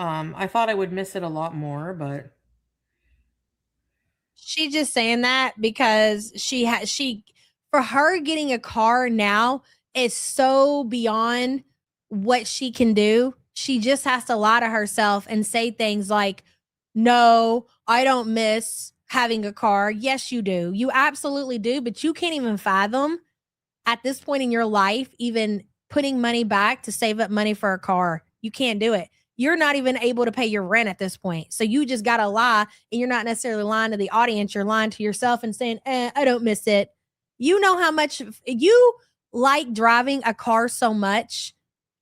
I thought I would miss it a lot more, but she's just saying that because for her getting a car now is so beyond what she can do. She just has to lie to herself and say things like, no, I don't miss having a car. Yes, you do. You absolutely do, but you can't even fathom at this point in your life, even putting money back to save up money for a car. You can't do it. You're not even able to pay your rent at this point. So you just got to lie, and you're not necessarily lying to the audience. You're lying to yourself and saying, I don't miss it. You know how much you like driving a car so much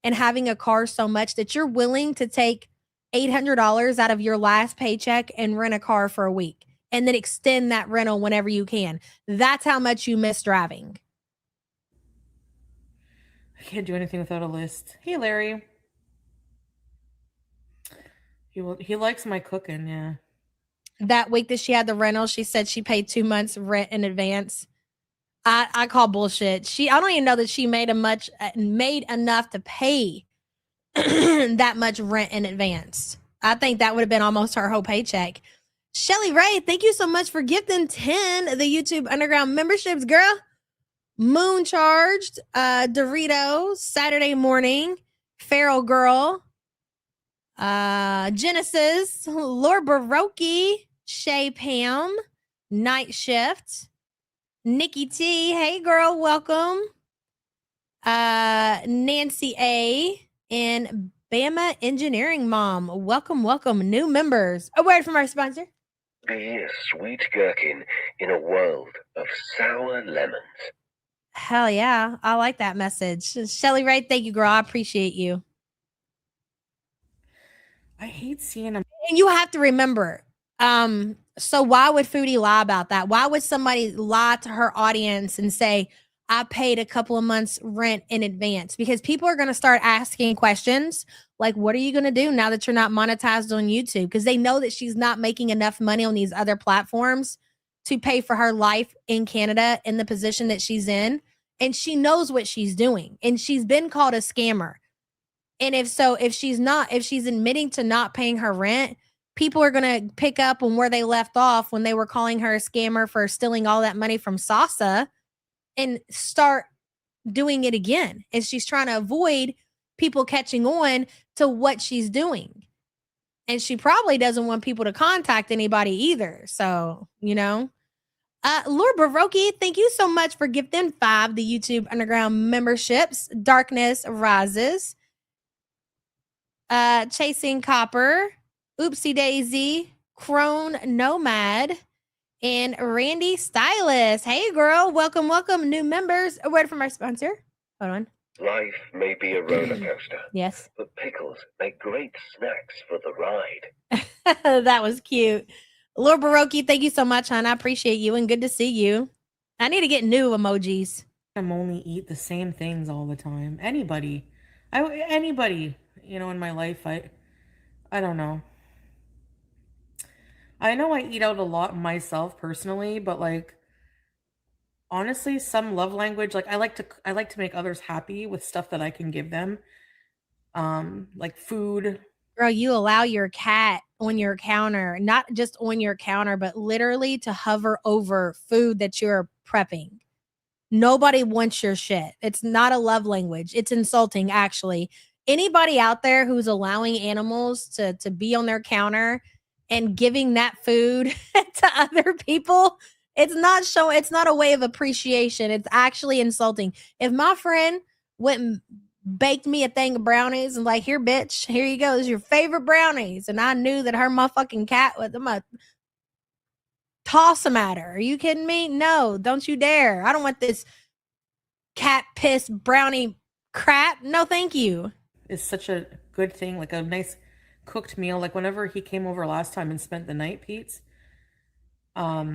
and having a car so much that you're willing to take $800 out of your last paycheck and rent a car for a week and then extend that rental whenever you can. That's how much you miss driving. I can't do anything without a list. Hey, Larry. He likes my cooking, yeah. That week that she had the rental, she said she paid 2 months rent in advance. I call bullshit. I don't even know that she made enough to pay that much rent in advance. I think that would have been almost her whole paycheck. Shelly Ray, thank you so much for gifting 10 of the YouTube Underground memberships, girl. Moon Charged, Dorito, Saturday Morning, Feral Girl, Genesis, Lord Baroque, Shay Pam, Night Shift, Nikki T, hey girl, welcome. Nancy A, and Bama Engineering Mom, welcome, new members. A word from our sponsor. Be a sweet gherkin in a world of sour lemons. Hell yeah, I like that message. Shelly Ray, thank you, girl. I appreciate you. I hate seeing them. And you have to remember, so why would Foodie lie about that? Why would somebody lie to her audience and say, I paid a couple of months rent in advance? Because people are going to start asking questions like, what are you going to do now that you're not monetized on YouTube? Because they know that she's not making enough money on these other platforms to pay for her life in Canada in the position that she's in. And she knows what she's doing. And she's been called a scammer. And if she's admitting to not paying her rent, people are going to pick up on where they left off when they were calling her a scammer for stealing all that money from Sasa and start doing it again. And she's trying to avoid people catching on to what she's doing. And she probably doesn't want people to contact anybody either. So, Lord Baroque, thank you so much for gifting 5 the YouTube Underground memberships. Darkness Rises, Chasing Copper, Oopsie Daisy, Crone Nomad, and Randy Stylist. Hey, girl. Welcome. New members. A word from our sponsor. Hold on. Life may be a roller coaster. Yes. But pickles make great snacks for the ride. That was cute. Lord Baroque, thank you so much, hon. I appreciate you and good to see you. I need to get new emojis. I'm only eat the same things all the time. Anybody, in my life, I don't know. I know I eat out a lot myself personally, but like honestly, some love language, like I like to make others happy with stuff that I can give them. Like food. Girl, you allow your cat on your counter, not just on your counter, but literally to hover over food that you're prepping. Nobody wants your shit. It's not a love language. It's insulting, actually. Anybody out there who's allowing animals to be on their counter and giving that food to other people, it's not a way of appreciation. It's actually insulting. If my friend went and baked me a thing of brownies and like, here, bitch, here you go. This is your favorite brownies. And I knew that her motherfucking cat was, I'm gonna toss them at her. Are you kidding me? No, don't you dare. I don't want this cat piss brownie crap. No, thank you. Is such a good thing, like a nice cooked meal. Like whenever he came over last time and spent the night, Pete's. But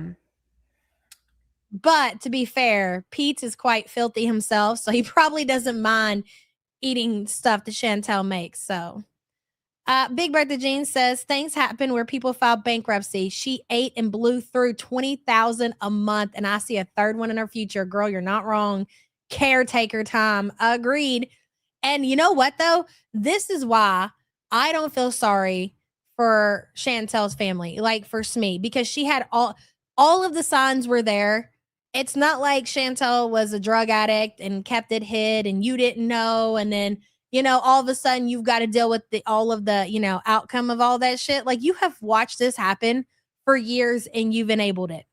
to be fair, Pete is quite filthy himself, so he probably doesn't mind eating stuff that Chantel makes. So Big Bertha Jean says things happen where people file bankruptcy. She ate and blew through $20,000 a month, and I see a third one in her future. Girl, you're not wrong. Caretaker time. Agreed. And you know what though? This is why I don't feel sorry for Chantel's family, like for Smee, because she had all of the signs were there. It's not like Chantel was a drug addict and kept it hid and you didn't know, and then all of a sudden you've got to deal with all of the outcome of all that shit. Like, you have watched this happen for years and you've enabled it.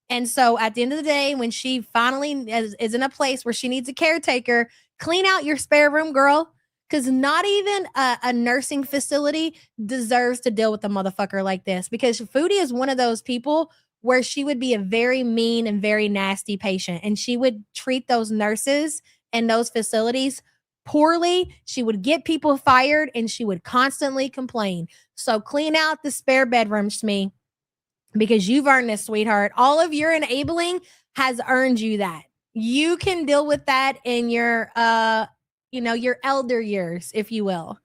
And so at the end of the day, when she finally is in a place where she needs a caretaker, clean out your spare room, girl. Because not even a nursing facility deserves to deal with a motherfucker like this. Because Foodie is one of those people where she would be a very mean and very nasty patient. And she would treat those nurses and those facilities poorly. She would get people fired and she would constantly complain. So clean out the spare bedroom, Smee, because you've earned this, sweetheart. All of your enabling has earned you that. You can deal with that in your your elder years, if you will.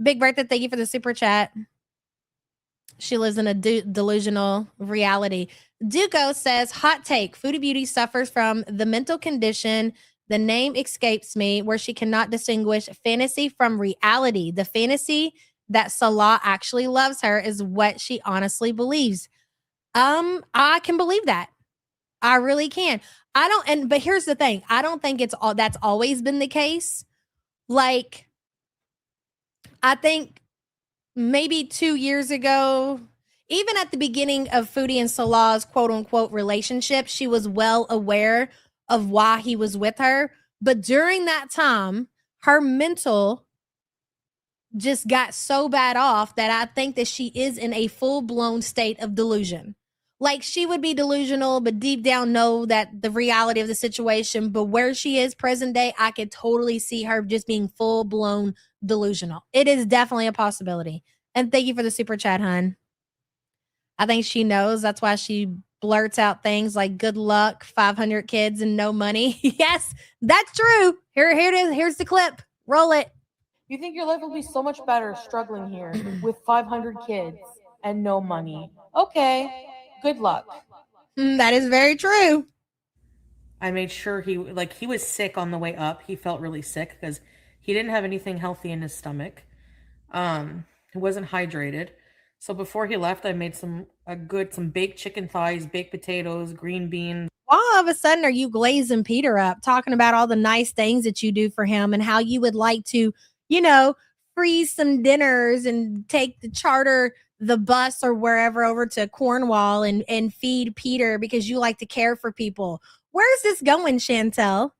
Big Bertha, thank you for the super chat. She lives in a delusional reality. Duco says, hot take, Foodie Beauty suffers from the mental condition, the name escapes me, where she cannot distinguish fantasy from reality. The fantasy that Salah actually loves her is what she honestly believes. I can believe that. I really can. But here's the thing. I don't think that's always been the case. Like, I think maybe 2 years ago, even at the beginning of Foodie and Salah's quote unquote relationship, she was well aware of why he was with her. But during that time, her mental just got so bad off that I think that she is in a full-blown state of delusion. Like, she would be delusional, but deep down know that the reality of the situation. But where she is present day, I could totally see her just being full-blown delusional. It is definitely a possibility. And thank you for the super chat, hun. I think she knows. That's why she blurts out things like good luck, 500 kids, and no money. Yes, that's true. Here it is. Here's the clip. Roll it. You think your life will be so much better struggling here with 500 kids and no money. Okay, good luck. That is very true. I made sure he was sick on the way up. He felt really sick because he didn't have anything healthy in his stomach. He wasn't hydrated. So before he left, I made some baked chicken thighs, baked potatoes, green beans. Why all of a sudden are you glazing Peter up, talking about all the nice things that you do for him and how you would like to, freeze some dinners and take the bus or wherever over to Cornwall and feed Peter because you like to care for people? Where's this going, Chantel?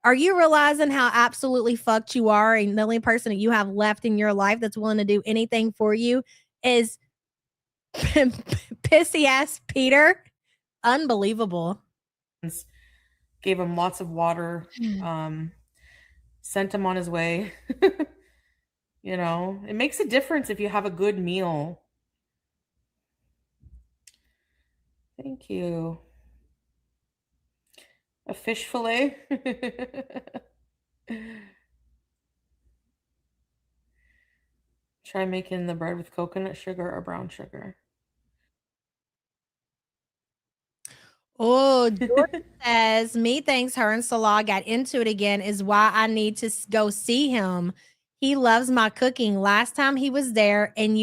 Are you realizing how absolutely fucked you are, and the only person that you have left in your life that's willing to do anything for you is pissy ass Peter? Unbelievable. Gave him lots of water, sent him on his way. It makes a difference if you have a good meal. Thank you. A fish fillet. Try making the bread with coconut sugar or brown sugar. Oh, Jordan says, me thinks her and Salah got into it again is why I need to go see him. He loves my cooking. Last time he was there and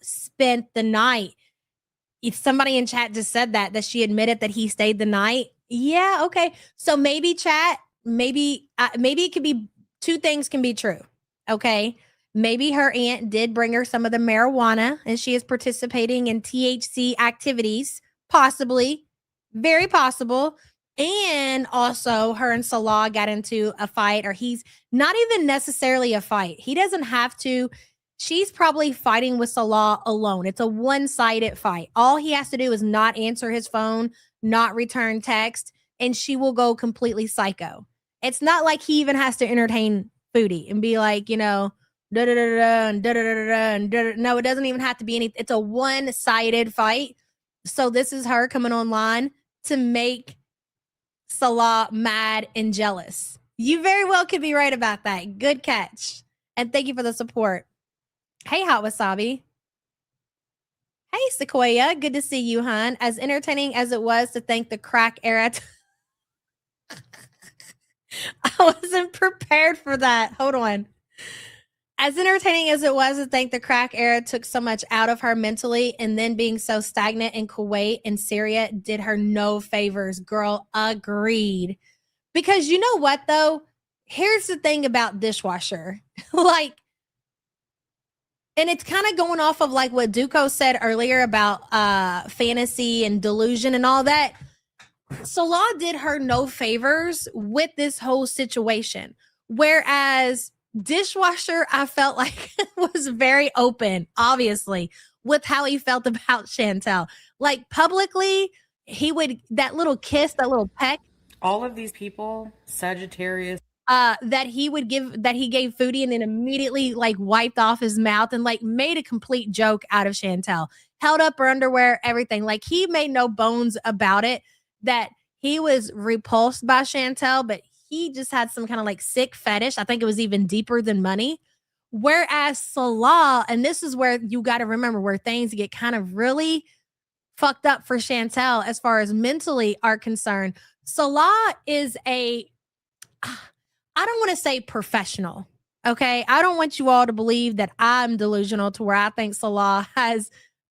spent the night. If somebody in chat just said that she admitted that he stayed the night. Yeah, okay. So maybe chat, maybe it could be two things can be true. Okay. Maybe her aunt did bring her some of the marijuana and she is participating in THC activities, possibly, very possible. And also her and Salah got into a fight, or he's not even necessarily a fight. He doesn't have to. She's probably fighting with Salah alone. It's a one-sided fight. All he has to do is not answer his phone, not return text, and she will go completely psycho. It's not like he even has to entertain Foodie and be like, da da da da da da da. No, it doesn't even have to be anything. It's a one-sided fight. So this is her coming online to make Salah mad and jealous. You very well could be right about that. Good catch. And thank you for the support. Hey, Hot Wasabi. Hey, Sequoia. Good to see you, hon. As entertaining as it was to thank the crack era. I wasn't prepared for that. Hold on. As entertaining as it was to think the crack era took so much out of her mentally, and then being so stagnant in Kuwait and Syria did her no favors. Girl, agreed. Because you know what, though? Here's the thing about dishwasher. And it's kind of going off of like what Duco said earlier about fantasy and delusion and all that. Salah did her no favors with this whole situation. Whereas dishwasher, I felt like was very open, obviously, with how he felt about Chantel. Like publicly, he would, that little kiss, that little peck. All of these people, Sagittarius, that he gave Foodie and then immediately like wiped off his mouth and like made a complete joke out of Chantel, held up her underwear, everything. Like he made no bones about it that he was repulsed by Chantel, but he just had some kind of like sick fetish. I think it was even deeper than money. Whereas Salah, and this is where you got to remember where things get kind of really fucked up for Chantel as far as mentally are concerned. Salah is I don't want to say professional. Okay. I don't want you all to believe that I'm delusional to where I think Salah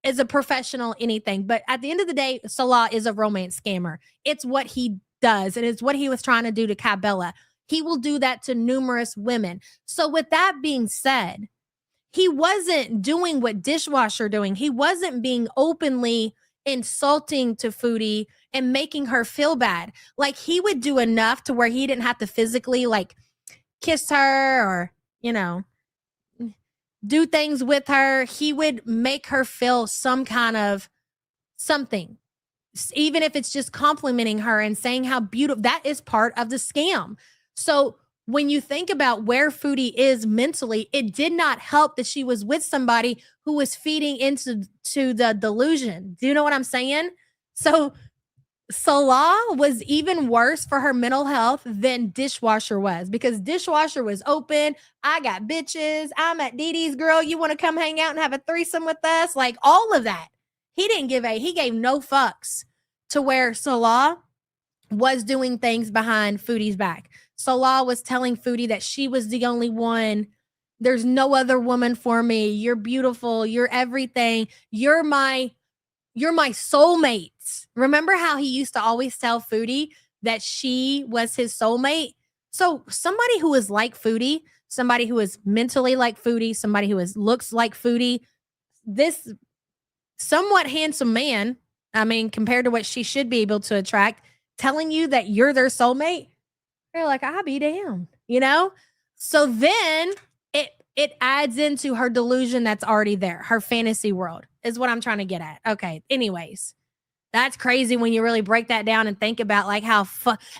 is a professional anything. But at the end of the day, Salah is a romance scammer. It's what he does. And it's what he was trying to do to Cabela. He will do that to numerous women. So with that being said, he wasn't doing what dishwasher doing. He wasn't being openly insulting to Foodie and making her feel bad. Like he would do enough to where he didn't have to physically like kiss her or, do things with her. He would make her feel some kind of something, even if it's just complimenting her and saying how beautiful. That is part of the scam. So when you think about where Foodie is mentally, it did not help that she was with somebody who was feeding into the delusion. Do you know what I'm saying? So Salah was even worse for her mental health than dishwasher was, because dishwasher was open. I got bitches. I'm at Dee Dee's, girl. You want to come hang out and have a threesome with us? Like all of that. He gave no fucks, to where Salah was doing things behind Foodie's back. Salah was telling Foodie that she was the only one. There's no other woman for me. You're beautiful. You're everything. You're my soulmate. Remember how he used to always tell Foodie that she was his soulmate? So somebody who is like Foodie, somebody who is mentally like Foodie, somebody who looks like Foodie, this somewhat handsome man, I mean, compared to what she should be able to attract, telling you that you're their soulmate, you're like, I'll be damned, So then it adds into her delusion that's already there. Her fantasy world is what I'm trying to get at. Okay. Anyways, that's crazy when you really break that down and think about like how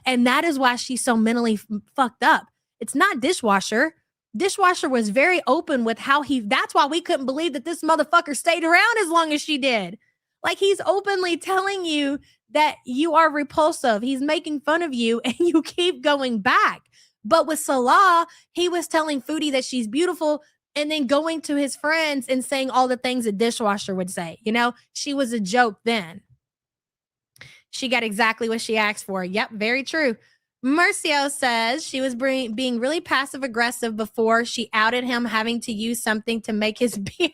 and that is why she's so mentally fucked up. It's not dishwasher. Dishwasher was very open with how that's why we couldn't believe that this motherfucker stayed around as long as she did. Like he's openly telling you that you are repulsive. He's making fun of you and you keep going back. But with Salah, he was telling Foodie that she's beautiful, and then going to his friends and saying all the things a dishwasher would say. You know, she was a joke then. She got exactly what she asked for. Yep, very true. Mercio says she was being really passive aggressive before she outed him having to use something to make his beard.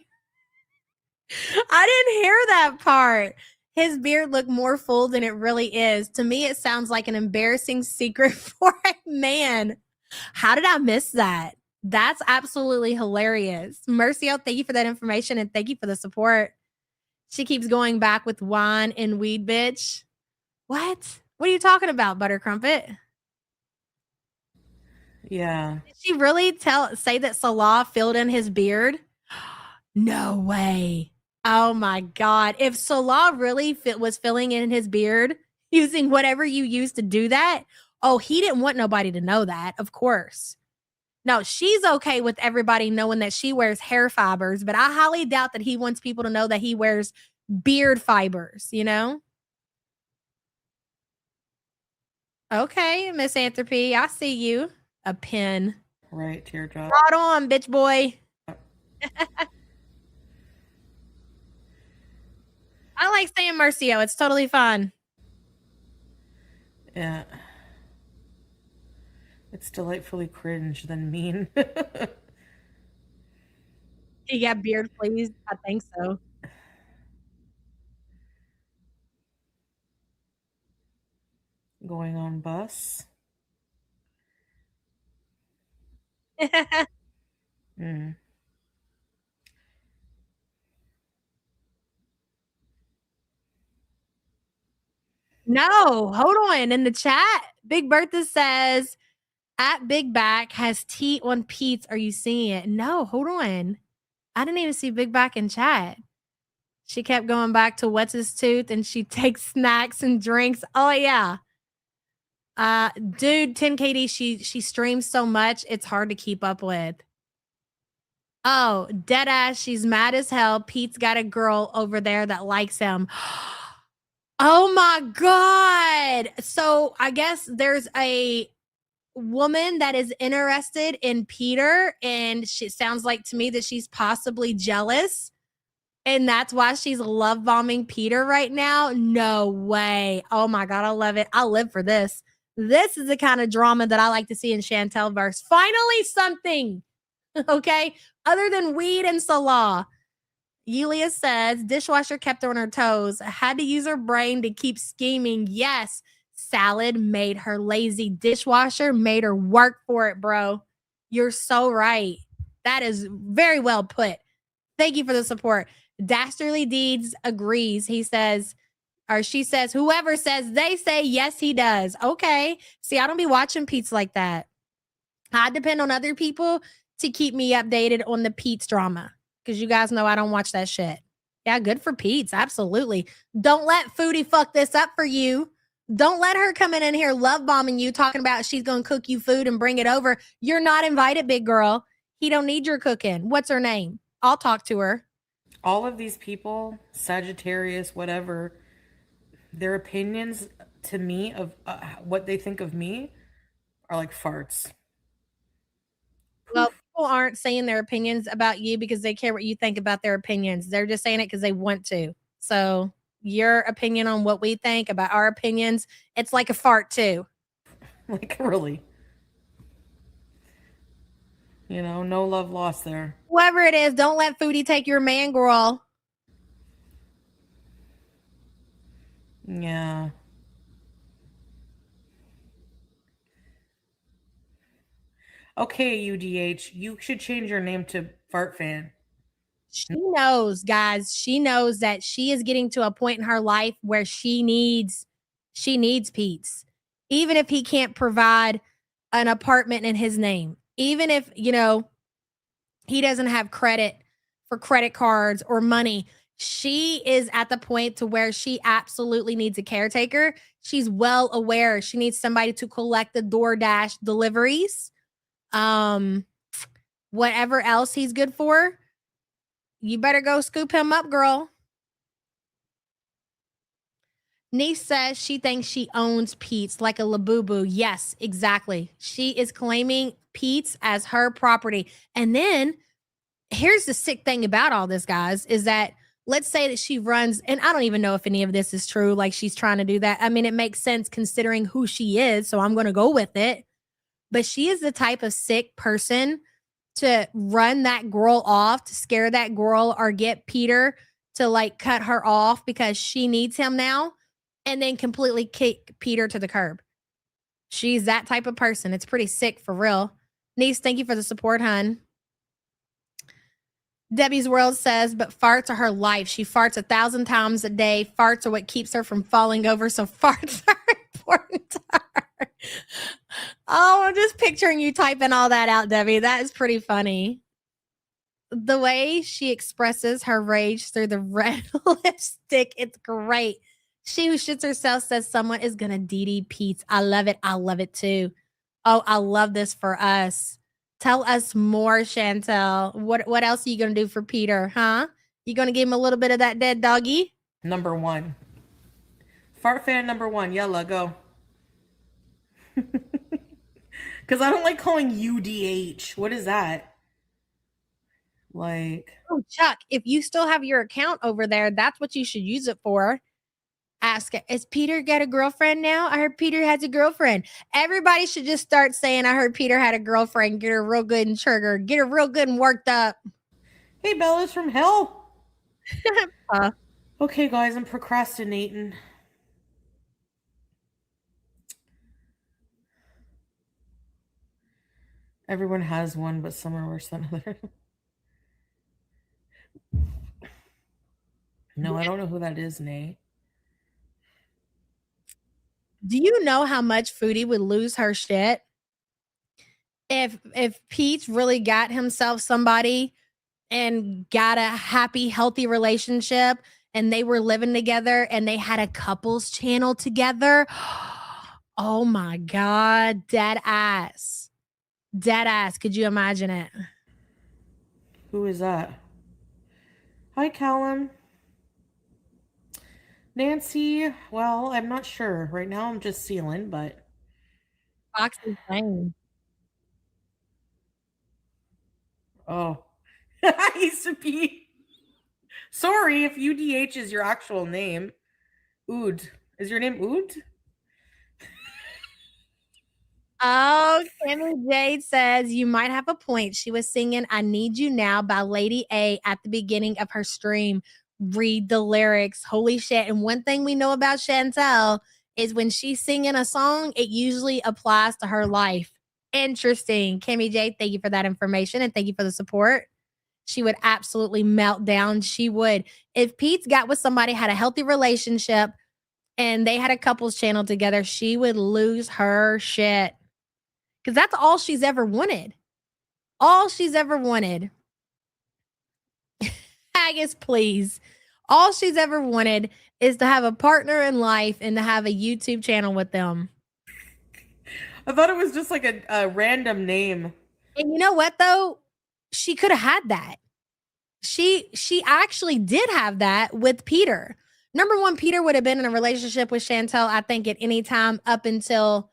I didn't hear that part. His beard looked more full than it really is. To me, it sounds like an embarrassing secret for a man. How did I miss that? That's absolutely hilarious. Mercio, thank you for that information and thank you for the support. She keeps going back with wine and weed, bitch. What? What are you talking about, Butter Crumpet? Yeah. Did she really say that Salah filled in his beard? No way. Oh my God. If Salah really was filling in his beard using whatever you used to do that, oh, he didn't want nobody to know that, of course. No, she's okay with everybody knowing that she wears hair fibers, but I highly doubt that he wants people to know that he wears beard fibers, you know? Okay, Miss Anthropy, I see you. A pin. Right, teardrop. Right on, bitch boy. I like saying Mercio. It's totally fun. Yeah. It's delightfully cringe than mean. You got beard, please? I think so. Going on bus. Mm. No, hold on. In the chat, Big Bertha says, at Big Back has tea on Pete's. Are you seeing it? No, hold on. I didn't even see Big Back in chat. She kept going back to what's his tooth and she takes snacks and drinks. Oh yeah. Dude, 10KD, she streams so much, it's hard to keep up with. Oh, deadass, she's mad as hell. Pete's got a girl over there that likes him. Oh my God. So I guess there's a woman that is interested in Peter, and she sounds like to me that she's possibly jealous. And that's why she's love bombing Peter right now. No way. Oh my God, I love it. I live for this. This is the kind of drama that I like to see in Chantelverse. Finally, something. Okay. Other than weed and Salah. Yulia says, dishwasher kept her on her toes. Had to use her brain to keep scheming. Yes. Salad made her lazy. Dishwasher made her work for it, bro. You're so right. That is very well put. Thank you for the support. Dastardly Deeds agrees. He says, or she says, whoever says, they say, yes, he does. Okay. See, I don't be watching Pete's like that. I depend on other people to keep me updated on the Pete's drama. Because you guys know I don't watch that shit. Yeah, good for Pete's. Absolutely. Don't let Foodie fuck this up for you. Don't let her come in here love bombing you, talking about she's going to cook you food and bring it over. You're not invited, big girl. He don't need your cooking. What's her name? I'll talk to her. All of these people, Sagittarius, whatever, their opinions to me of what they think of me are like farts. Well, people aren't saying their opinions about you because they care what you think about their opinions. They're just saying it because they want to. So your opinion on what we think about our opinions, it's like a fart too. Like, really? You know, no love lost there. Whoever it is, don't let Foodie take your man, girl. Yeah. Okay, UDH, you should change your name to Fart Fan. She knows, guys. She knows that she is getting to a point in her life where she needs Pete's. Even if he can't provide an apartment in his name. Even if, you know, he doesn't have credit for credit cards or money. She is at the point to where she absolutely needs a caretaker. She's well aware she needs somebody to collect the DoorDash deliveries. Whatever else he's good for, you better go scoop him up, girl. Niece says she thinks she owns Pete's like a Labubu. Yes, exactly. She is claiming Pete's as her property. And then here's the sick thing about all this, guys, is that let's say that she runs, and I don't even know if any of this is true, like she's trying to do that. I mean, it makes sense considering who she is, so I'm going to go with it. But she is the type of sick person to run that girl off, to scare that girl, or get Peter to like cut her off because she needs him now, and then completely kick Peter to the curb. She's that type of person. It's pretty sick for real. Niece, thank you for the support, hun. Debbie's World says, but farts are her life. She farts 1,000 times a day. Farts are what keeps her from falling over, so farts are important to her. Oh, I'm just picturing you typing all that out, Debbie. That is pretty funny. The way she expresses her rage through the red lipstick, it's great. She who shits herself says someone is going to DD Pete's. I love it. I love it too. Oh, I love this for us. Tell us more, Chantel. What else are you going to do for Peter, huh? You going to give him a little bit of that dead doggy? Number 1. Fart fan number 1. Yalla, go. Because I don't like calling you DH. What is that? Like... Oh, Chuck, if you still have your account over there, that's what you should use it for. Ask, is Peter got a girlfriend now? I heard Peter has a girlfriend. Everybody should just start saying, I heard Peter had a girlfriend. Get her real good and trigger. Get her real good and worked up. Hey, Bella's from hell. Okay, guys, I'm procrastinating. Everyone has one, but some are worse than others. No, I don't know who that is, Nate. Do you know how much Foodie would lose her shit if Pete really got himself somebody and got a happy, healthy relationship and they were living together and they had a couples channel together? Oh my God, dead ass. Dead ass. Could you imagine it? Who is that? Hi, Callum. Nancy, well, I'm not sure. Right now I'm just sealing, but... Foxy's fine. Oh. I used to be... Sorry if UDH is your actual name. Ood. Is your name Ood? Oh, Kimmy Jade says, you might have a point. She was singing I Need You Now by Lady A at the beginning of her stream. Read the lyrics. Holy shit. And one thing we know about Chantel is when she's singing a song, it usually applies to her life. Interesting. Kimmy J, thank you for that information and thank you for the support. She would absolutely melt down. She would. If Pete's got with somebody, had a healthy relationship, and they had a couples channel together, she would lose her shit. Because that's all she's ever wanted. All she's ever wanted. Haggis, please. All she's ever wanted is to have a partner in life and to have a YouTube channel with them. I thought it was just like a random name. And you know what, though? She could have had that. She actually did have that with Peter. Number one, Peter would have been in a relationship with Chantel, I think, at any time up until...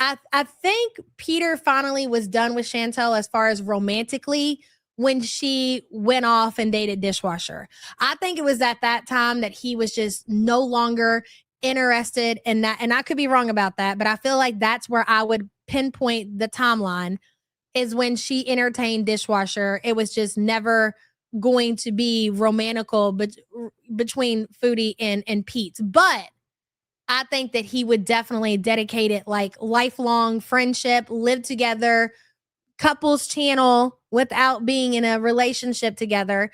I think Peter finally was done with Chantel as far as romantically when she went off and dated Dishwasher. I think it was at that time that he was just no longer interested in that. And I could be wrong about that, but I feel like that's where I would pinpoint the timeline is when she entertained Dishwasher. It was just never going to be romantical between Foodie and Pete. But I think that he would definitely dedicate it like lifelong friendship, live together, couples channel without being in a relationship together.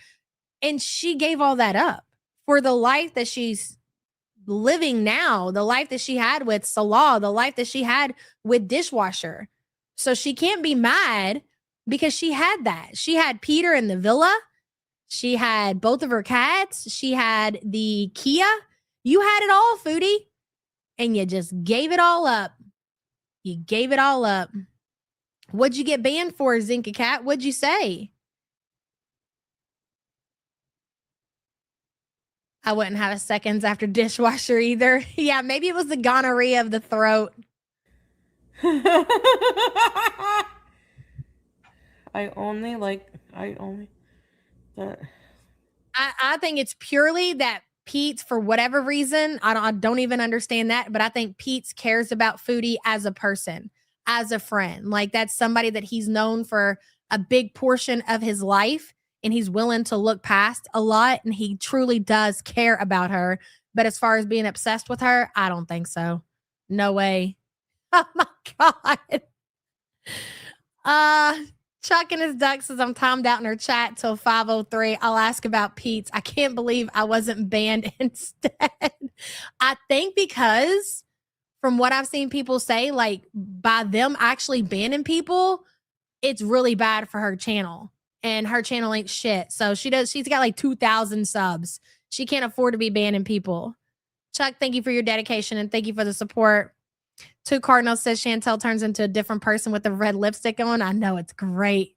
And she gave all that up for the life that she's living now, the life that she had with Salah, the life that she had with Dishwasher. So she can't be mad because she had that. She had Peter in the villa. She had both of her cats. She had the Kia. You had it all, Foodie. And you just gave it all up. You gave it all up. What'd you get banned for, Zinka Cat? What'd you say? I wouldn't have a seconds after Dishwasher either. Yeah, maybe it was the gonorrhea of the throat. I only like I only that. I think it's purely that Pete, for whatever reason, I don't even understand that, but I think Pete cares about Foodie as a person, as a friend. Like that's somebody that he's known for a big portion of his life, and he's willing to look past a lot, and he truly does care about her. But as far as being obsessed with her, I don't think so. No way. Oh my God. Chuck and his duck says I'm timed out in her chat till 5:03. I'll ask about Pete's. I can't believe I wasn't banned instead. I think because from what I've seen people say, like by them actually banning people, it's really bad for her channel. And her channel ain't shit. So she's got like 2,000 subs. She can't afford to be banning people. Chuck, thank you for your dedication and thank you for the support. Two Cardinals says Chantel turns into a different person with the red lipstick on. I know, it's great.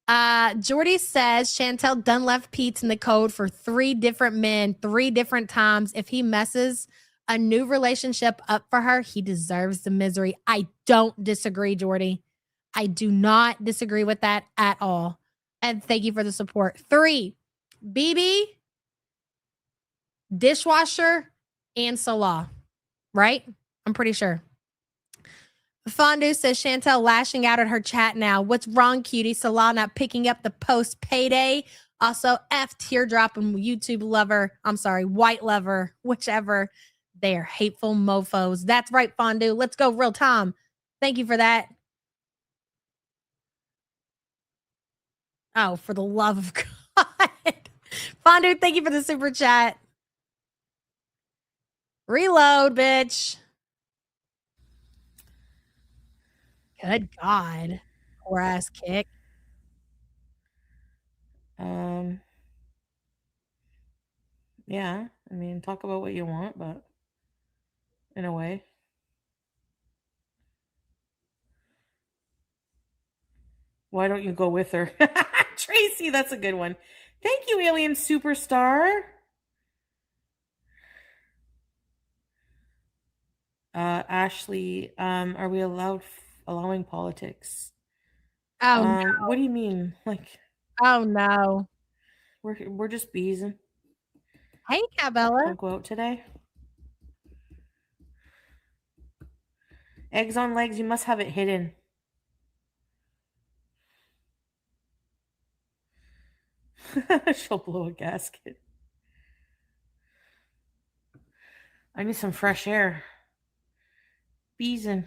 Jordy says Chantel done left Pete in the code for 3 different men 3 different times. If he messes a new relationship up for her, he deserves the misery. I don't disagree, Jordy. I do not disagree with that at all. And thank you for the support. 3, BB, dishwasher, and Salah. Right? I'm pretty sure. Fondue says Chantel lashing out at her chat now. What's wrong, cutie? Salah not picking up the post payday. Also, F teardrop and YouTube lover. I'm sorry, white lover, whichever. They are hateful mofos. That's right, Fondue. Let's go real time. Thank you for that. Oh, for the love of God. Fondue, thank you for the super chat. Reload, bitch. Good God. Poor ass kick. Yeah, I mean, talk about what you want, but in a way. Why don't you go with her? Tracy, that's a good one. Thank you, Alien Superstar. Ashley, are we allowing politics? Oh no. What do you mean? Like, oh no. We're just bees. Hey, Cabela. Don't go out today. Eggs on legs, you must have it hidden. She'll blow a gasket. I need some fresh air. Bees in.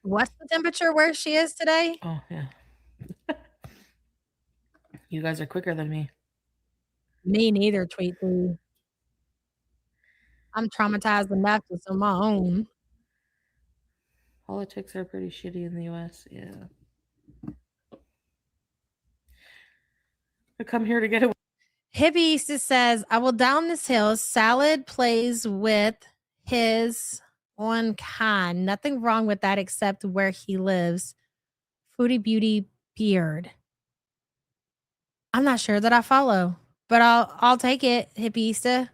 What's the temperature where she is today? Oh, yeah. You guys are quicker than me. Me neither, Tweet Boo. I'm traumatized enough just on my own. Politics are pretty shitty in the US. Yeah. I come here to get away. Hippie Easter says, I will down this hill. Salad plays with his own kind. Nothing wrong with that except where he lives. Foodie Beauty Beard. I'm not sure that I follow, but I'll take it, Hippie Easter.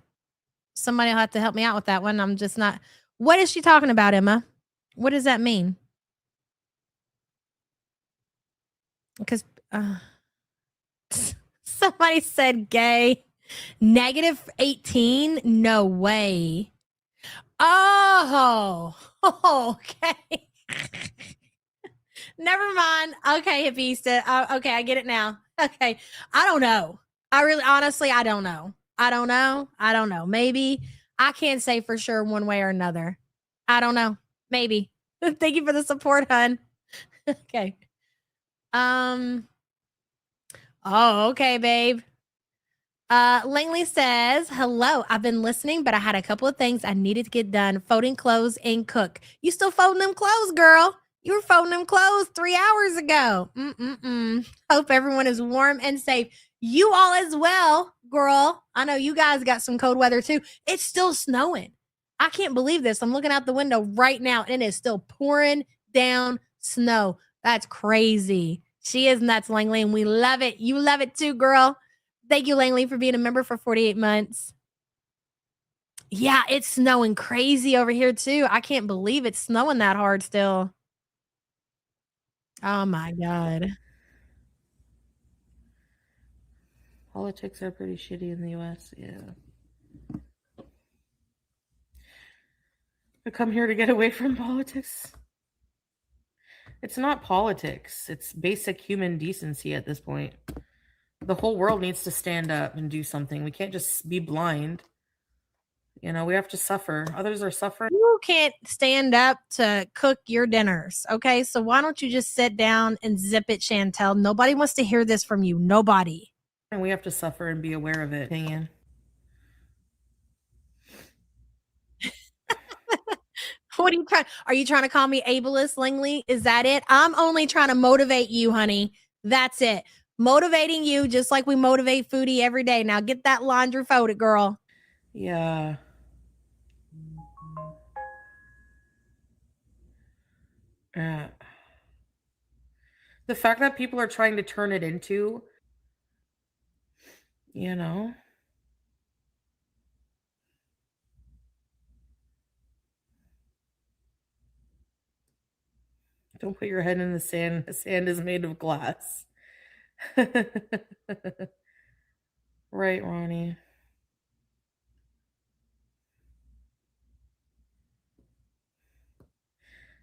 Somebody will have to help me out with that one. I'm just not. What is she talking about, Emma? What does that mean? Because somebody said gay. -18? No way. Oh, okay. Never mind. Okay, Hippista. Okay, I get it now. Okay. I don't know. Honestly, I don't know. I don't know. Maybe. I can't say for sure one way or another. I don't know. Maybe. Thank you for the support, hun. Okay. Oh, okay, babe. Langley says, hello, I've been listening, but I had a couple of things I needed to get done. Folding clothes and cook. You still folding them clothes, girl? You were folding them clothes 3 hours ago. Hope everyone is warm and safe. You all as well, girl. I know you guys got some cold weather too. It's still snowing. I can't believe this. I'm looking out the window right now and it is still pouring down snow. That's crazy. She is nuts, Langley, and we love it. You love it too, girl. Thank you, Langley, for being a member for 48 months. Yeah, it's snowing crazy over here too. I can't believe it's snowing that hard still. Oh my God. Politics are pretty shitty in the US. Yeah. I come here to get away from politics. It's not politics. It's basic human decency at this point. The whole world needs to stand up and do something. We can't just be blind. You know, we have to suffer. Others are suffering. You can't stand up to cook your dinners. Okay. So why don't you just sit down and zip it, Chantel? Nobody wants to hear this from you. Nobody. And we have to suffer and be aware of it. Opinion. What are you trying? Are you trying to call me ableist, Langley? Is that it? I'm only trying to motivate you, honey. That's it. Motivating you just like we motivate Foodie every day. Now get that laundry folded, girl. Yeah. The fact that people are trying to turn it into, you know, don't put your head in the sand. The sand is made of glass. Right, Ronnie.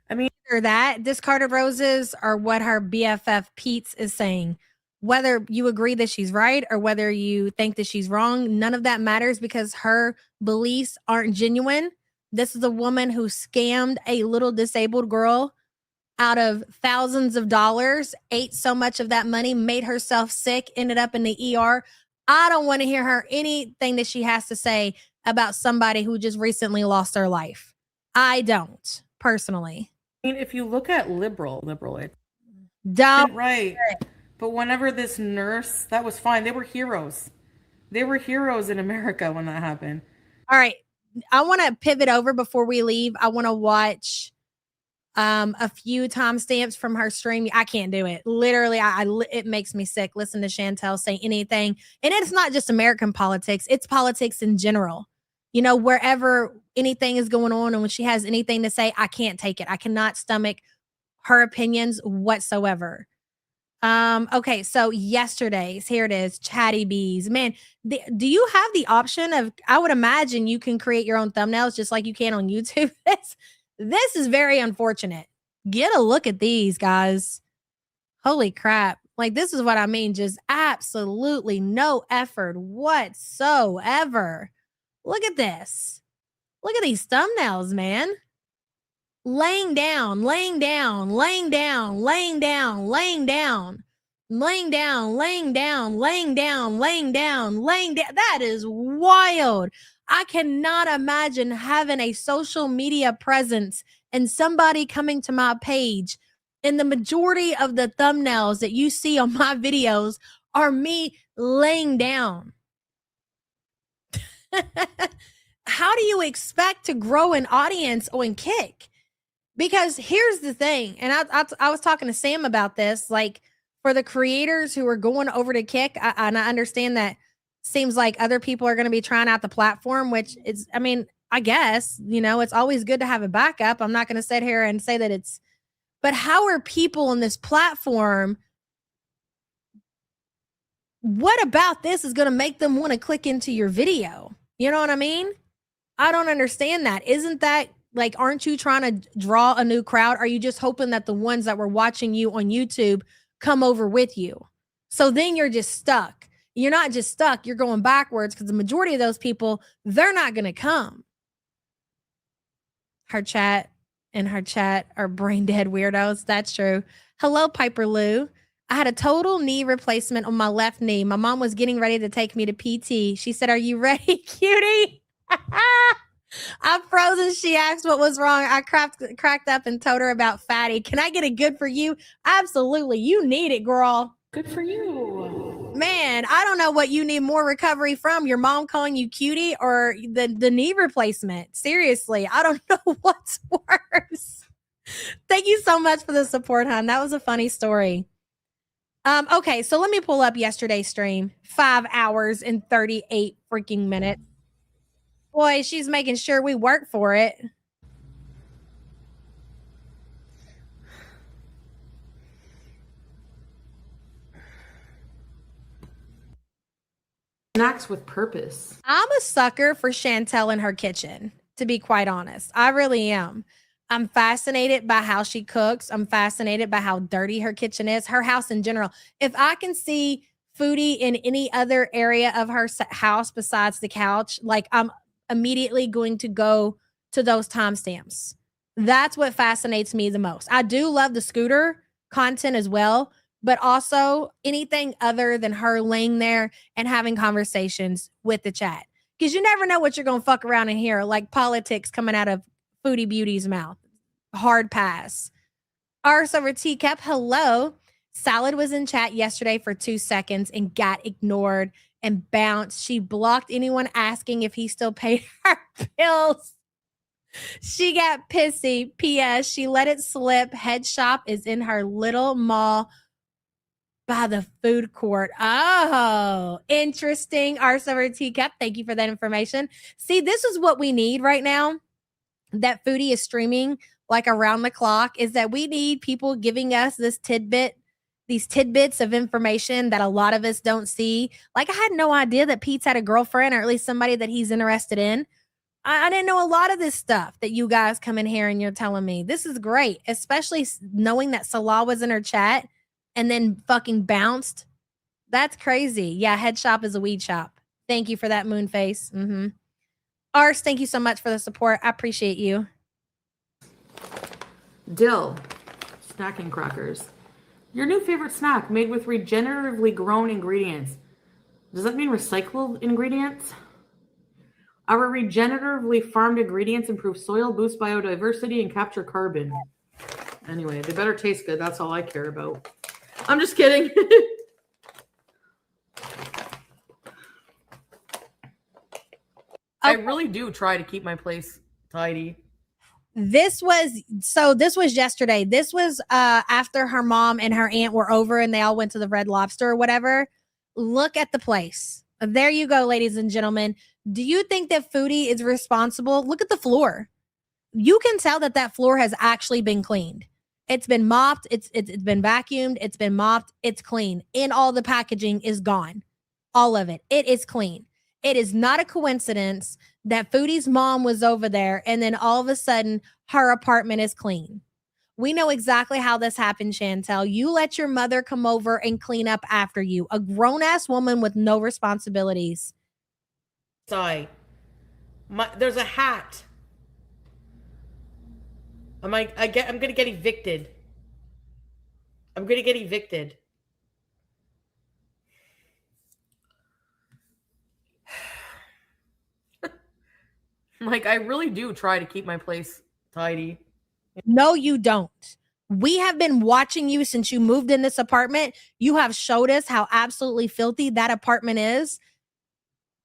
I mean, Or that discarded roses are what her BFF Pete's is saying. Whether you agree that she's right or whether you think that she's wrong, none of that matters because her beliefs aren't genuine. This is a woman who scammed a little disabled girl out of thousands of dollars, ate so much of that money, made herself sick, ended up in the ER. I don't want to hear her anything that she has to say about somebody who just recently lost their life. I don't, personally. I mean, if you look at liberal, it Don't. right. But whenever this nurse, that was fine. They were heroes. They were heroes in America when that happened. All right. I want to pivot over before we leave. I want to watch a few timestamps from her stream. I can't do it. Literally, it makes me sick. Listen to Chantel say anything. And it's not just American politics. It's politics in general. You know, wherever anything is going on and when she has anything to say, I can't take it. I cannot stomach her opinions whatsoever. Okay, so yesterday's, here it is, Chatty Bees. Man, do you have the option of, I would imagine you can create your own thumbnails just like you can on YouTube. This is very unfortunate. Get a look at these, guys. Holy crap. Like, this is what I mean. Just absolutely no effort whatsoever. Look at this. Look at these thumbnails, man. Laying down, laying down, laying down, laying down, laying down, laying down, laying down, laying down, laying down, laying down. That is wild. I cannot imagine having a social media presence and somebody coming to my page. And the majority of the thumbnails that you see on my videos are me laying down. How do you expect to grow an audience on Kick? Because here's the thing, and I was talking to Sam about this, like for the creators who are going over to Kick, and I understand that seems like other people are going to be trying out the platform, which is, I mean, I guess, you know, it's always good to have a backup. I'm not going to sit here and say that it's, but how are people on this platform? What about this is going to make them want to click into your video? You know what I mean? I don't understand that. Isn't that like, aren't you trying to draw a new crowd? Are you just hoping that the ones that were watching you on YouTube come over with you? So then you're just stuck. You're not just stuck. You're going backwards because the majority of those people, they're not going to come. Her chat are brain dead weirdos. That's true. Hello, Piper Lou. I had a total knee replacement on my left knee. My mom was getting ready to take me to PT. She said, "Are you ready, cutie?" I'm frozen. She asked what was wrong. I cracked up and told her about Fatty. Can I get a good for you? Absolutely. You need it, girl. Good for you. Man, I don't know what you need more recovery from. Your mom calling you cutie or the knee replacement. Seriously, I don't know what's worse. Thank you so much for the support, hon. That was a funny story. Okay, so let me pull up yesterday's stream. 5 hours and 38 freaking minutes. Boy, she's making sure we work for it. Snacks with purpose. I'm a sucker for Chantel in her kitchen, to be quite honest. I really am. I'm fascinated by how she cooks. I'm fascinated by how dirty her kitchen is, her house in general. If I can see Foodie in any other area of her house besides the couch, like I'm immediately going to go to those timestamps. That's what fascinates me the most. I do love the scooter content as well, but also anything other than her laying there and having conversations with the chat. Because you never know what you're going to fuck around and hear, like politics coming out of Foodie Beauty's mouth. Hard pass. Arse over teacup. Hello. Salad was in chat yesterday for 2 seconds and got ignored and bounced. She blocked anyone asking if he still paid her bills. She got pissy. P.S. She let it slip. Head shop is in her little mall by the food court. Oh, interesting. Arse over teacup. Thank you for that information. See, this is what we need right now that Foodie is streaming like around the clock, is that we need people giving us these tidbits of information that a lot of us don't see. Like I had no idea that Pete's had a girlfriend, or at least somebody that he's interested in. I didn't know a lot of this stuff that you guys come in here and you're telling me. This is great, especially knowing that Salah was in her chat and then fucking bounced. That's crazy. Yeah, head shop is a weed shop. Thank you for that, Moonface. Mm-hmm. Ars, thank you so much for the support. I appreciate you. Dill. Snacking crackers. Your new favorite snack made with regeneratively grown ingredients. Does that mean recycled ingredients? Our regeneratively farmed ingredients improve soil, boost biodiversity, and capture carbon. Anyway, they better taste good. That's all I care about. I'm just kidding. I really do try to keep my place tidy. This was yesterday. This was after her mom and her aunt were over and they all went to the Red Lobster or whatever. Look at the place. There you go, ladies and gentlemen. Do you think that Foodie is responsible? Look at the floor. You can tell that floor has actually been cleaned. It's been mopped. It's been vacuumed. It's been mopped. It's clean. And all the packaging is gone. All of it. It is clean. It is not a coincidence that Foodie's mom was over there and then all of a sudden her apartment is clean. We know exactly how this happened, Chantel. You let your mother come over and clean up after you. A grown-ass woman with no responsibilities. Sorry. There's a hat. I'm gonna get evicted. I'm gonna get evicted. Like, I really do try to keep my place tidy. No, you don't. We have been watching you since you moved in this apartment. You have showed us how absolutely filthy that apartment is.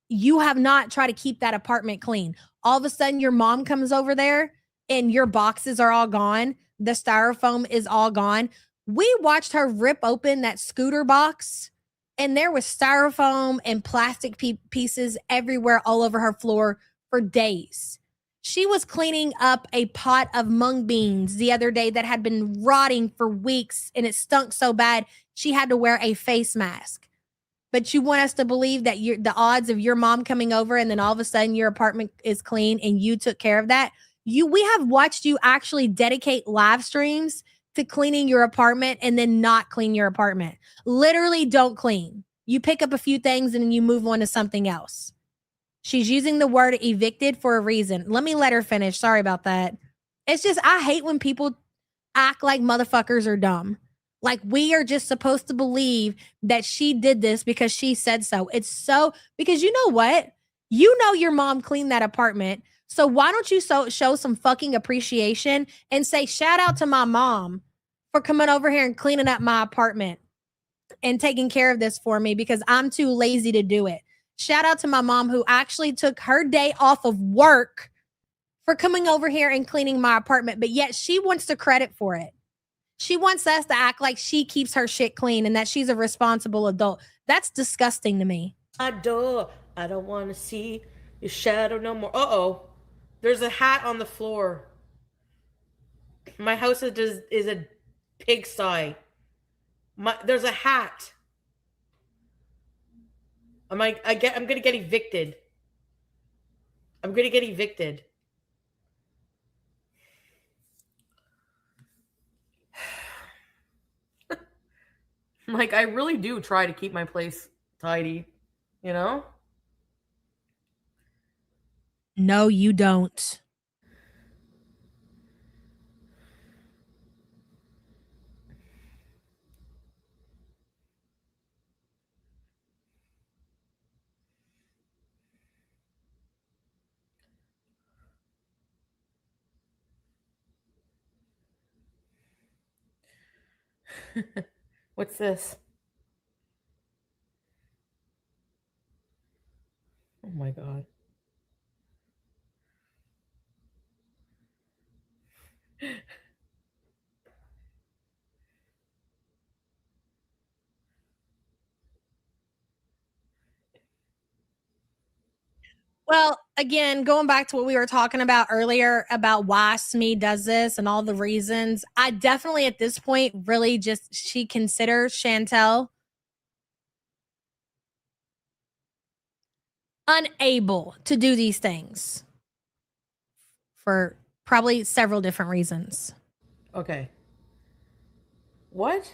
You have not tried to keep that apartment clean. All of a sudden, your mom comes over there and your boxes are all gone. The styrofoam is all gone. We watched her rip open that scooter box and there was styrofoam and plastic pieces everywhere all over her floor for days. She was cleaning up a pot of mung beans the other day that had been rotting for weeks and it stunk so bad she had to wear a face mask. But you want us to believe that the odds of your mom coming over and then all of a sudden your apartment is clean and you took care of that. We have watched you actually dedicate live streams to cleaning your apartment and then not clean your apartment. Literally don't clean. You pick up a few things and then you move on to something else. She's using the word evicted for a reason. Let me let her finish. Sorry about that. It's just, I hate when people act like motherfuckers are dumb. Like we are just supposed to believe that she did this because she said so. It's so, because you know what? You know your mom cleaned that apartment. So why don't you show some fucking appreciation and say, shout out to my mom for coming over here and cleaning up my apartment and taking care of this for me because I'm too lazy to do it. Shout out to my mom who actually took her day off of work for coming over here and cleaning my apartment, but yet she wants the credit for it. She wants us to act like she keeps her shit clean and that she's a responsible adult. That's disgusting to me. I don't want to see your shadow no more. Uh-oh. There's a hat on the floor. My house is a pigsty. There's a hat. I'm gonna get evicted. I'm gonna get evicted. Like, I really do try to keep my place tidy, you know? No, you don't. What's this? Oh my god. Well, again, going back to what we were talking about earlier about why Smee does this and all the reasons, I definitely at this point really just she considers Chantel unable to do these things for probably several different reasons. Okay. What?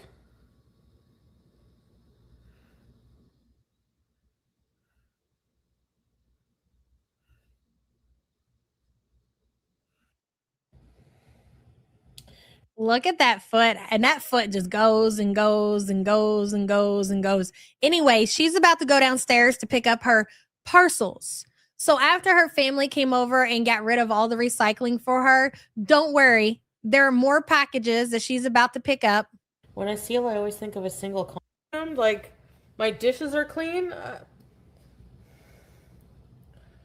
Look at that foot, and that foot just goes and goes and goes and goes and goes. Anyway, she's about to go downstairs to pick up her parcels. So after her family came over and got rid of all the recycling for her, don't worry, there are more packages that she's about to pick up. When I seal, I always think of a single condom. Like, my dishes are clean.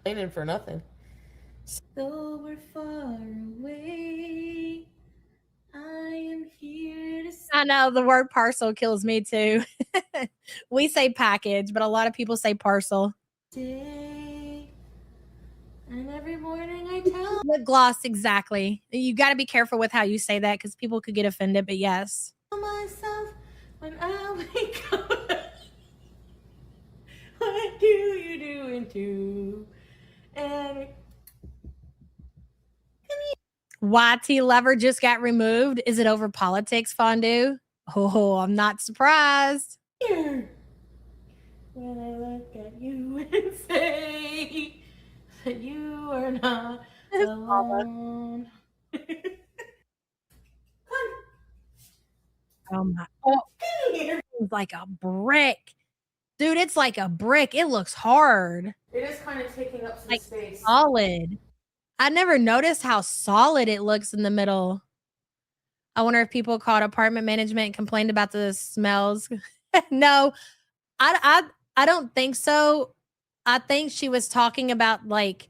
Cleaning for nothing. So we're far away. I am here to say. I know the word parcel kills me too. We say package, but a lot of people say parcel. And every morning I tell Lip gloss, exactly. You got to be careful with how you say that because people could get offended, but yes. myself when I wake up. What do you do into? And YT Lover just got removed. Is it over politics, Fondue? Oh, I'm not surprised. here, when I look at you and say that you are not alone. Oh my! Oh, it's like a brick, dude. It's like a brick. It looks hard, It is kind of taking up some like space. solid. I never noticed how solid it looks in the middle. I wonder if people called apartment management and complained about the smells. No, I don't think so. I think she was talking about like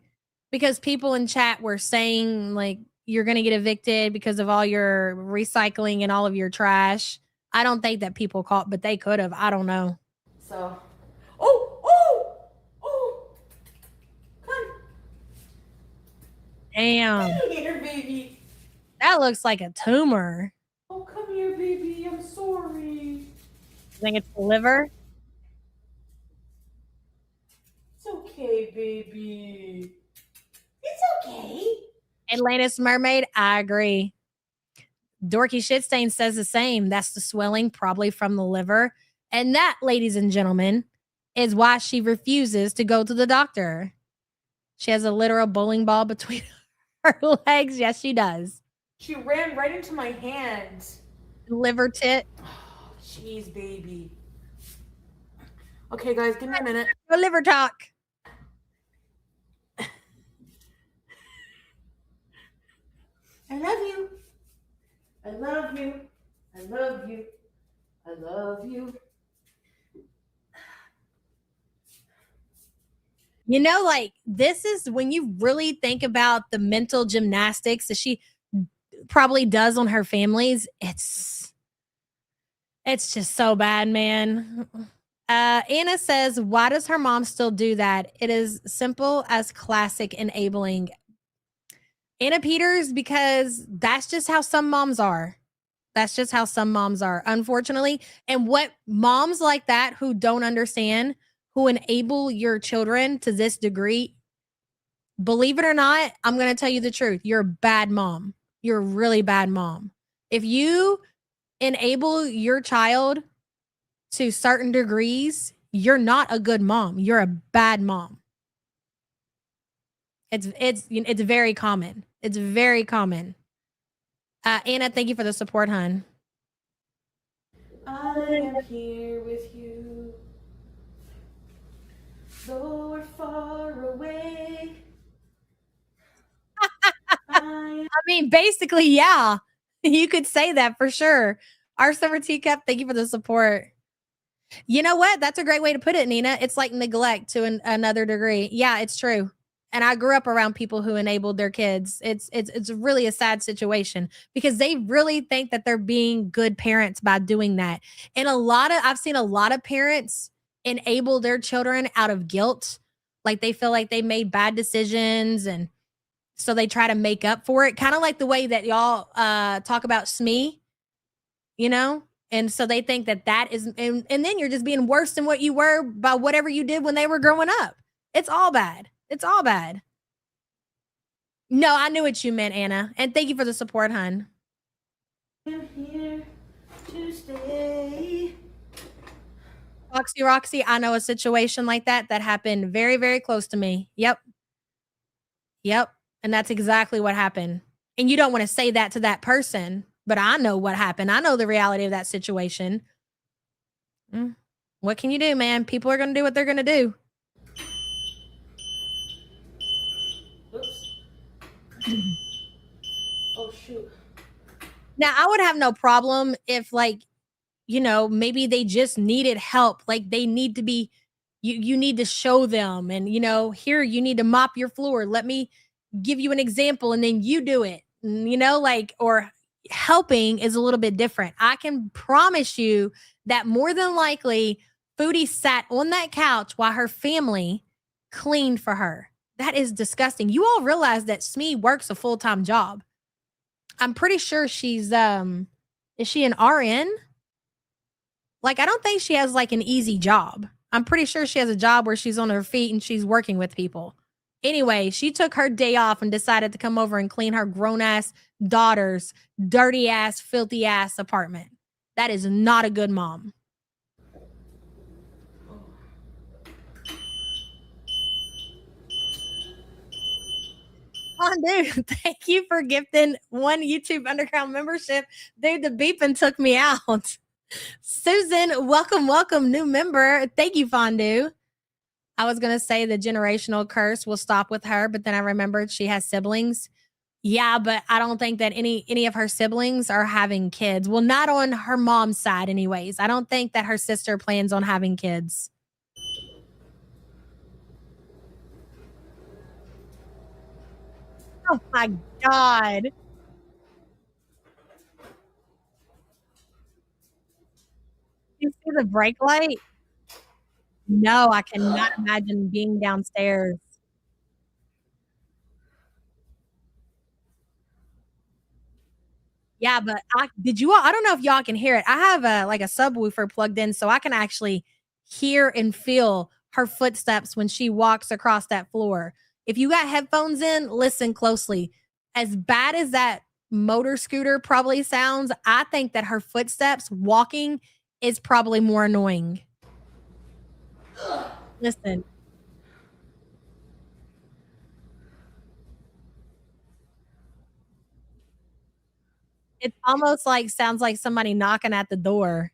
because people in chat were saying like you're gonna get evicted because of all your recycling and all of your trash. I don't think that people called, but they could have. I don't know. So, come Damn, here, baby. that looks like a tumor. Oh, come here, baby. I'm sorry. I think it's the liver. It's okay, baby. It's okay. Atlantis Mermaid, I agree. Dorky Shitstain says the same. That's the swelling, probably from the liver. And that, ladies and gentlemen, is why she refuses to go to the doctor. She has a literal bowling ball between her legs. Yes, she does. She ran right into my hand. Liver tit. Oh, jeez, baby. Okay, guys, give me a minute. No liver talk. I love you. I love you. I love you. I love you. You know, like this is when you really think about the mental gymnastics that she probably does on her families. It's just so bad, man. Anna says, why does her mom still do that? It is simple as classic enabling. Anna Peters, because that's just how some moms are. That's just how some moms are, unfortunately. And what moms like that who don't understand, who enable your children to this degree, believe it or not, I'm going to tell you the truth. You're a bad mom. You're a really bad mom. If you enable your child to certain degrees, you're not a good mom. You're a bad mom. It's very common. It's very common. Anna, thank you for the support, hun. I am here with you, though we're far away. I mean, basically, yeah, you could say that for sure. Our summer teacup, thank you for the support. You know what? That's a great way to put it, Nina. It's like neglect to another degree. Yeah, it's true. And I grew up around people who enabled their kids. It's really a sad situation because they really think that they're being good parents by doing that. And I've seen a lot of parents enable their children out of guilt. Like they feel like they made bad decisions and so they try to make up for it. Kind of like the way that y'all talk about SME, you know? And so they think that is, and then you're just being worse than what you were by whatever you did when they were growing up. It's all bad. It's all bad. No, I knew what you meant, Anna. And thank you for the support, hun. I'm here to stay. Roxy, I know a situation like that happened very, very close to me. Yep. And that's exactly what happened. And you don't want to say that to that person, but I know what happened. I know the reality of that situation. What can you do, man? People are going to do what they're going to do. Oops. Oh, shoot. Now, I would have no problem if, like, you know, maybe they just needed help. Like, they need to be, you need to show them. And, you know, here, you need to mop your floor. Let me give you an example and then you do it. You know, like, or helping is a little bit different. I can promise you that more than likely, Foodie sat on that couch while her family cleaned for her. That is disgusting. You all realize that Smee works a full-time job. I'm pretty sure she's is she an RN? Like, I don't think she has like an easy job. I'm pretty sure she has a job where she's on her feet and she's working with people. Anyway, she took her day off and decided to come over and clean her grown-ass daughter's dirty-ass, filthy-ass apartment. That is not a good mom. Dude, thank you for gifting one YouTube Underground membership. Dude, the beeping took me out. Susan, welcome, new member. Thank you, Fondue. I was going to say the generational curse will stop with her, but then I remembered she has siblings. Yeah, but I don't think that any of her siblings are having kids. Well, not on her mom's side anyways. I don't think that her sister plans on having kids. Oh my God. You see the brake light? No, I cannot imagine being downstairs. Yeah, but I don't know if y'all can hear it. I have a like a subwoofer plugged in so I can actually hear and feel her footsteps when she walks across that floor. If you got headphones in, listen closely. As bad as that motor scooter probably sounds, I think that her footsteps walking is probably more annoying. Listen. It almost like sounds like somebody knocking at the door.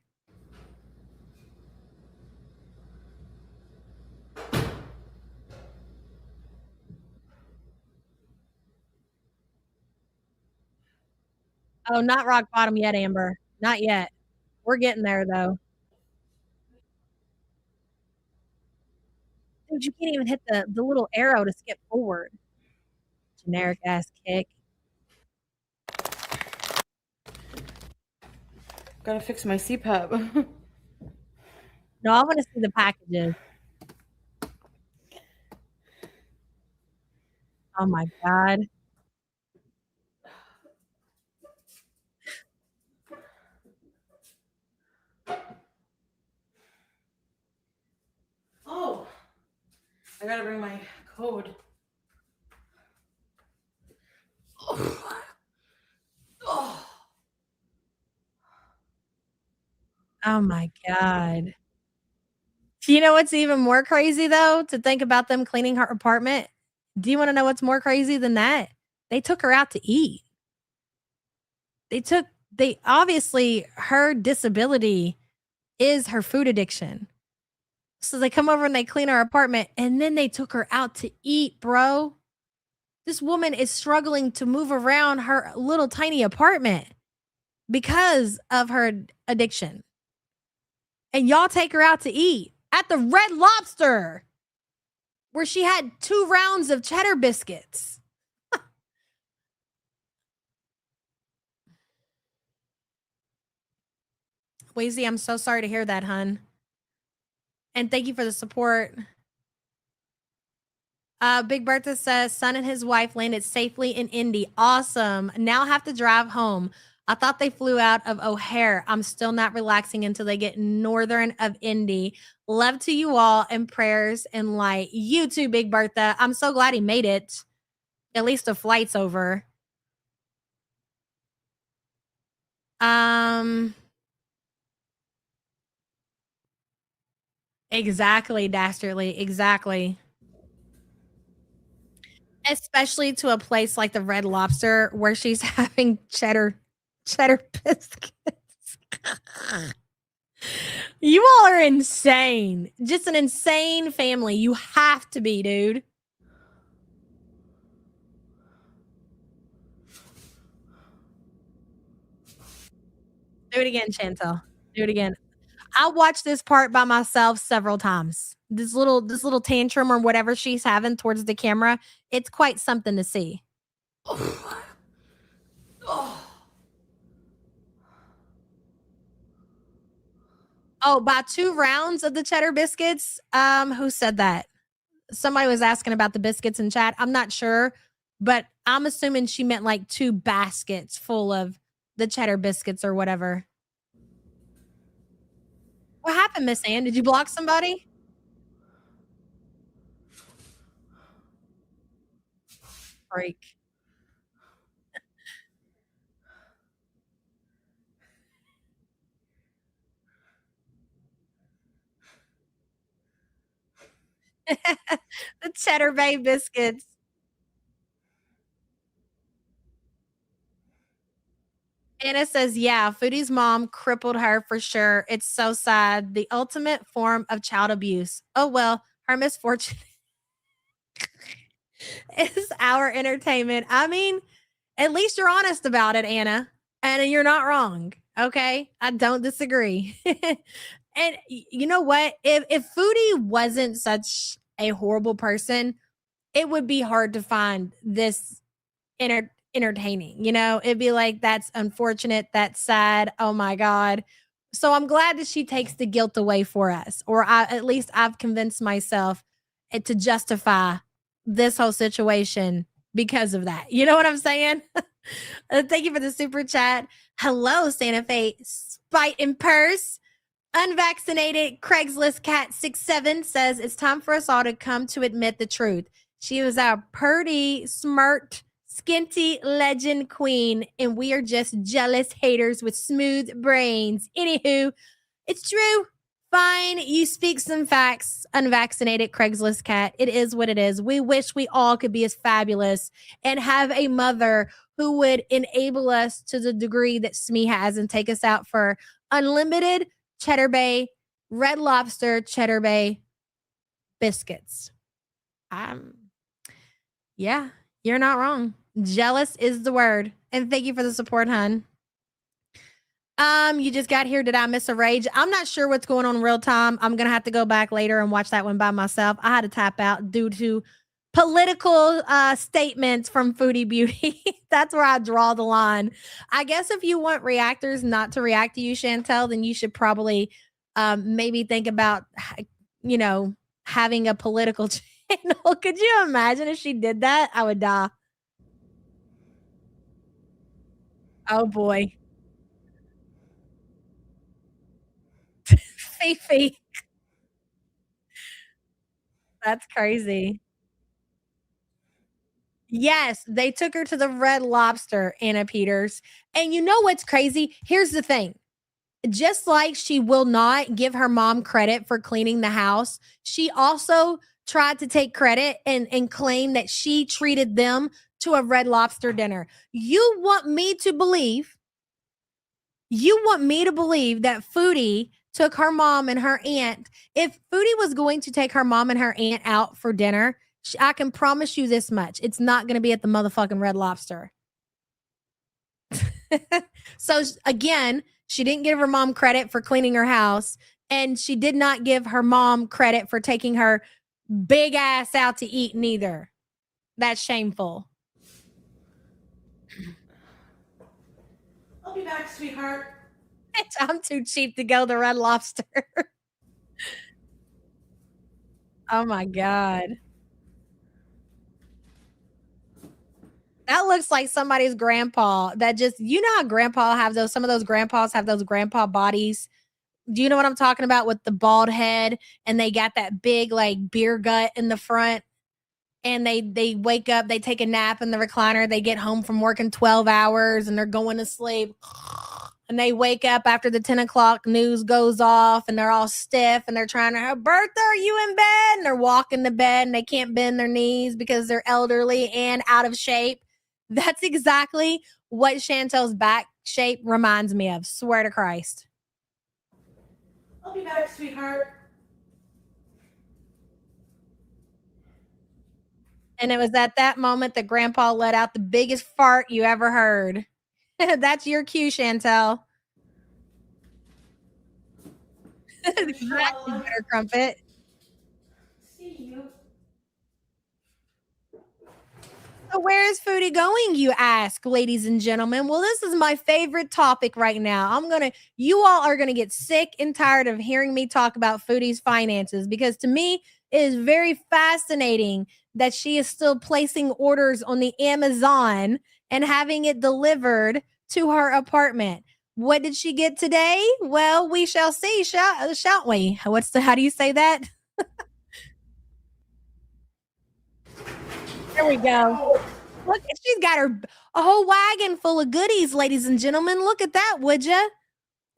Oh, not rock bottom yet, Amber. Not yet. We're getting there though. Dude, you can't even hit the little arrow to skip forward. Generic ass kick. Gotta fix my CPAP. No, I want to see the packages. Oh my God. Oh, I gotta bring my code. Oh my God. You know what's even more crazy though? To think about them cleaning her apartment. Do you want to know what's more crazy than that? They took her out to eat. They obviously her disability is her food addiction. So they come over and they clean her apartment and then they took her out to eat, bro. This woman is struggling to move around her little tiny apartment because of her addiction. And y'all take her out to eat at the Red Lobster, where she had 2 rounds of cheddar biscuits. Wheezy, I'm so sorry to hear that, hun. And thank you for the support. Big Bertha says, son and his wife landed safely in Indy. Awesome. Now have to drive home. I thought they flew out of O'Hare. I'm still not relaxing until they get northern of Indy. Love to you all and prayers and light. You too, Big Bertha. I'm so glad he made it. At least the flight's over. Exactly, Dastardly. Exactly. Especially to a place like the Red Lobster where she's having cheddar biscuits. You all are insane. Just an insane family. You have to be, dude. Do it again, Chantel. Do it again. I watched this part by myself several times. This little tantrum or whatever she's having towards the camera, it's quite something to see. Oh, by 2 rounds of the cheddar biscuits? Who said that? Somebody was asking about the biscuits in chat. I'm not sure, but I'm assuming she meant like 2 baskets full of the cheddar biscuits or whatever. What happened, Miss Ann? Did you block somebody? Freak. The Cheddar Bay biscuits. Anna says, yeah, Foodie's mom crippled her for sure. It's so sad. The ultimate form of child abuse. Oh, well, her misfortune is our entertainment. I mean, at least you're honest about it, Anna. And you're not wrong. Okay. I don't disagree. And you know what? If Foodie wasn't such a horrible person, it would be hard to find this entertaining. You know, it'd be like, that's unfortunate, that's sad. Oh my God. So I'm glad that she takes the guilt away for us, or at least I've convinced myself to justify this whole situation because of that. You know what I'm saying? Thank you for the super chat. Hello, Santa Fe Spite and Purse. Unvaccinated Craigslist Cat 67 says it's time for us all to come to admit the truth. She was our purty, smart, skinty legend queen, and we are just jealous haters with smooth brains. Anywho, it's true. Fine, you speak some facts, unvaccinated Craigslist Cat. It is what it is. We wish we all could be as fabulous and have a mother who would enable us to the degree that Smee has and take us out for unlimited Cheddar Bay, Red Lobster, Cheddar Bay biscuits. Yeah, you're not wrong. Jealous is the word. And thank you for the support, hun. You just got here. Did I miss a rage? I'm not sure what's going on in real time. I'm gonna have to go back later and watch that one by myself. I had to tap out due to political statements from Foodie Beauty. That's where I draw the line. I guess if you want reactors not to react to you, Chantel, then you should probably maybe think about, you know, having a political channel. Could you imagine if she did that? I would die. Oh boy. Fifi. That's crazy. Yes, they took her to the Red Lobster, Anna Peters. And you know what's crazy? Here's the thing. Just like she will not give her mom credit for cleaning the house, she also tried to take credit and claim that she treated them to a Red Lobster dinner. You want me to believe that Foodie took her mom and her aunt. If Foodie was going to take her mom and her aunt out for dinner, I can promise you this much. It's not going to be at the motherfucking Red Lobster. So again, she didn't give her mom credit for cleaning her house, and she did not give her mom credit for taking her big ass out to eat neither. That's shameful. I'll be back, sweetheart. I'm too cheap to go to Red Lobster. Oh my God. That looks like somebody's grandpa that just, you know how grandpa have those, some of those grandpas have those grandpa bodies. Do you know what I'm talking about with the bald head and they got that big like beer gut in the front? And they wake up, they take a nap in the recliner, they get home from working 12 hours and they're going to sleep. And they wake up after the 10 o'clock news goes off and they're all stiff and they're trying to, Bertha, are you in bed? And they're walking to bed and they can't bend their knees because they're elderly and out of shape. That's exactly what Chantel's back shape reminds me of. Swear to Christ. I'll be back, sweetheart. And it was at that moment that Grandpa let out the biggest fart you ever heard. That's your cue, Chantel. Exactly, Better Crumpet. See you. So where is Foodie going, you ask, ladies and gentlemen? Well, this is my favorite topic right now. You all are gonna get sick and tired of hearing me talk about Foodie's finances because to me, it is very fascinating that she is still placing orders on the Amazon and having it delivered to her apartment. What did she get today? Well, we shall see, shan't we? How do you say that? There we go. Look, she's got a whole wagon full of goodies, ladies and gentlemen. Look at that, would ya?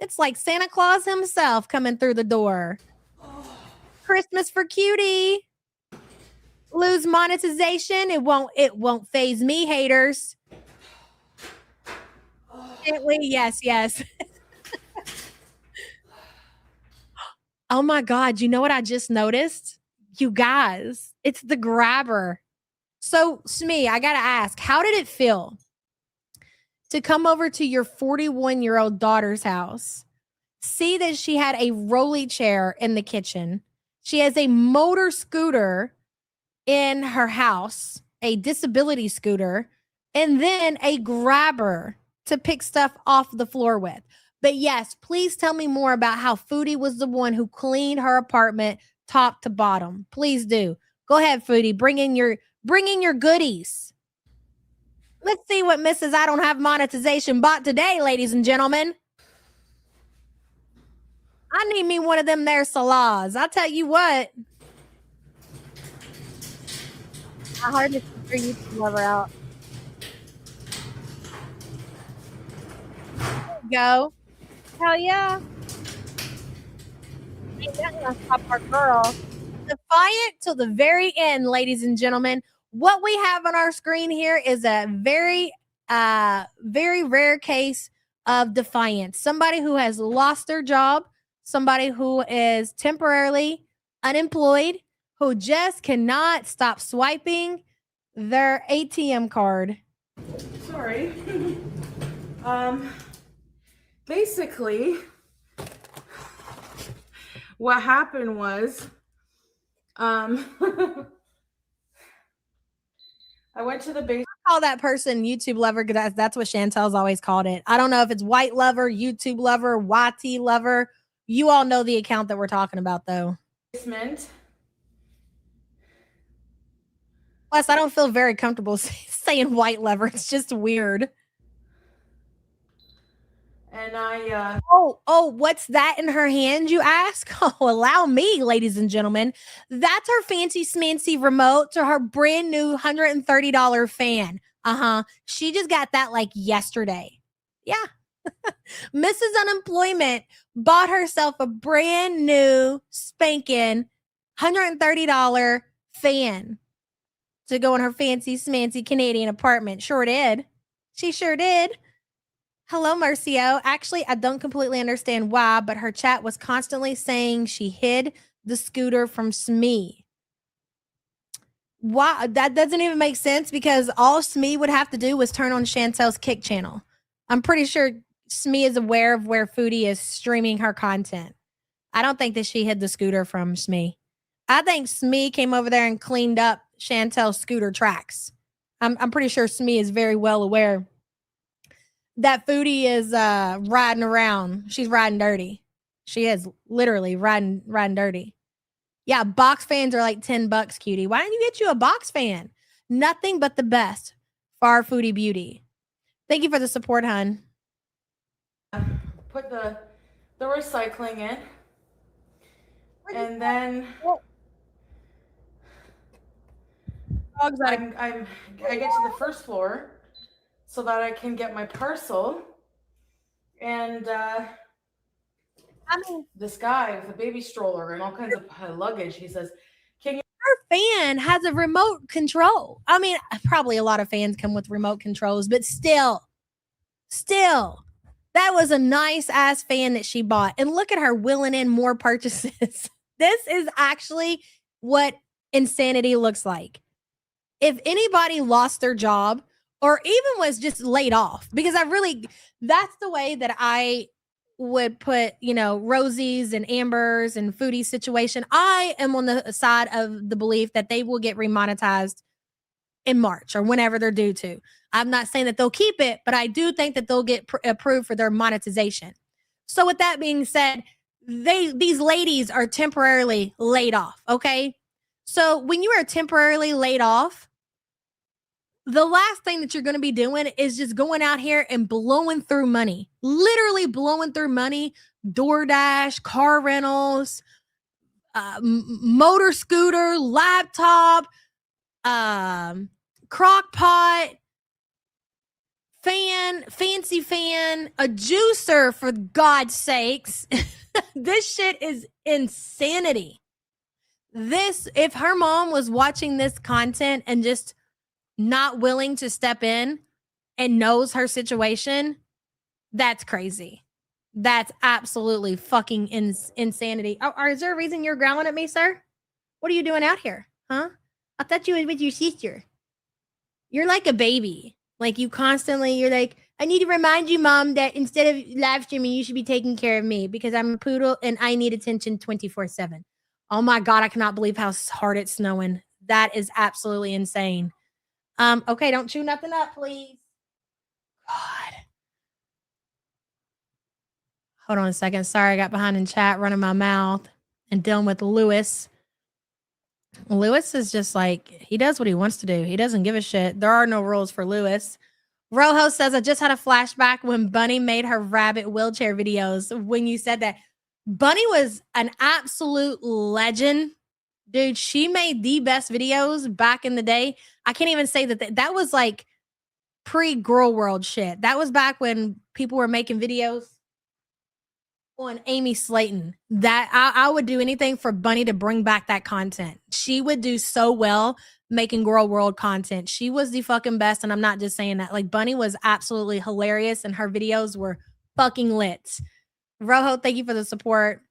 It's like Santa Claus himself coming through the door. Christmas for Cutie. Lose monetization. It won't phase me, haters. Gently, yes. Oh my God, you know what I just noticed? You guys, it's the grabber. So, Smee, I got to ask, how did it feel to come over to your 41-year-old daughter's house, see that she had a rolly chair in the kitchen, she has a motor scooter in her house, a disability scooter, and then a grabber to pick stuff off the floor with? But yes, please tell me more about how Foodie was the one who cleaned her apartment top to bottom. Please do. Go ahead, Foodie. Bring in your goodies. Let's see what Mrs. I don't have monetization bought today, ladies and gentlemen. I need me one of them there salons. I'll tell you what. I hardly figure you can love her out. There you go. Hell yeah. Ain't that gonna stop our girl. Defiant till the very end, ladies and gentlemen. What we have on our screen here is a very rare case of defiance. Somebody who has lost their job, somebody who is temporarily unemployed, who just cannot stop swiping their ATM card. Sorry. Basically, what happened was, I went to the base. Call that person YouTube lover because that's what Chantel's always called it. I don't know if it's white lover, YouTube lover, YT lover. You all know the account that we're talking about, though. Basement. Plus, I don't feel very comfortable saying white lover. It's just weird. And I Oh, what's that in her hand, you ask? Oh, allow me, ladies and gentlemen. That's her fancy smancy remote to her brand new $130 fan. She just got that like yesterday. Yeah. Mrs. Unemployment bought herself a brand new spanking $130 fan to go in her fancy smancy Canadian apartment. Sure did. She sure did. Hello, Marcio. Actually, I don't completely understand why, but her chat was constantly saying she hid the scooter from Smee. Why? That doesn't even make sense because all Smee would have to do was turn on Chantel's Kick channel. I'm pretty sure Smee is aware of where Foodie is streaming her content. I don't think that she hid the scooter from Smee. I think Smee came over there and cleaned up Chantel's scooter tracks. I'm pretty sure Smee is very well aware that Foodie is riding around. She's riding dirty. She is literally riding dirty. Yeah, box fans are like $10, cutie. Why don't you get you a box fan? Nothing but the best for our Foodie beauty. Thank you for the support, hun. put the recycling in. And then I get to the first floor so that I can get my parcel. And this guy with a baby stroller and all kinds of luggage, he says, "Can you?" Her fan has a remote control. I mean, probably a lot of fans come with remote controls, but still, that was a nice ass fan that she bought. And look at her wheeling in more purchases. This is actually what insanity looks like. If anybody lost their job or even was just laid off, because that's the way that I would put, Rosie's and Amber's and Foodie's situation. I am on the side of the belief that they will get remonetized in March or whenever they're due to. I'm not saying that they'll keep it, but I do think that they'll get approved for their monetization. So with that being said, these ladies are temporarily laid off, okay? So when you are temporarily laid off, the last thing that you're going to be doing is just going out here and blowing through money, literally blowing through money, DoorDash, car rentals, motor scooter, laptop, crock pot, fancy fan, a juicer, for God's sakes. This shit is insanity. If her mom was watching this content and just not willing to step in and knows her situation, that's crazy. That's absolutely fucking insanity. Is there a reason you're growling at me, sir? What are you doing out here? Huh? I thought you was with your sister. You're like a baby. Like you're like, I need to remind you, Mom, that instead of live streaming, you should be taking care of me because I'm a poodle and I need attention 24/7. Oh my God, I cannot believe how hard it's snowing. That is absolutely insane. Okay, don't chew nothing up, please. God. Hold on a second. Sorry, I got behind in chat, running my mouth and dealing with Lewis. Lewis is just like, he does what he wants to do. He doesn't give a shit. There are no rules for Lewis. Rojo says, I just had a flashback when Bunny made her rabbit wheelchair videos. When you said that, Bunny was an absolute legend. Dude, she made the best videos back in the day. I can't even say that was like pre-Girl World shit. That was back when people were making videos on Amy Slayton. That I would do anything for Bunny to bring back that content. She would do so well making Girl World content. She was the fucking best, and I'm not just saying that. Like, Bunny was absolutely hilarious, and her videos were fucking lit. Rojo, thank you for the support.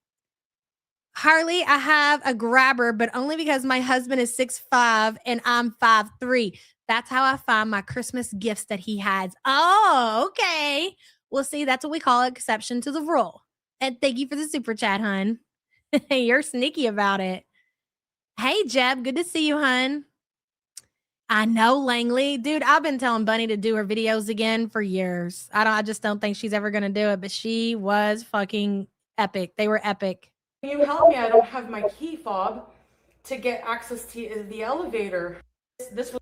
Harley, I have a grabber, but only because my husband is 6'5" and I'm 5'3". That's how I find my Christmas gifts that he has. Oh, okay. Well, see, that's what we call exception to the rule. And thank you for the super chat, hun. You're sneaky about it. Hey, Jeb, good to see you, hun. I know, Langley. Dude, I've been telling Bunny to do her videos again for years. I just don't think she's ever going to do it, but she was fucking epic. They were epic. Can you help me? I don't have my key fob to get access to the elevator. This was...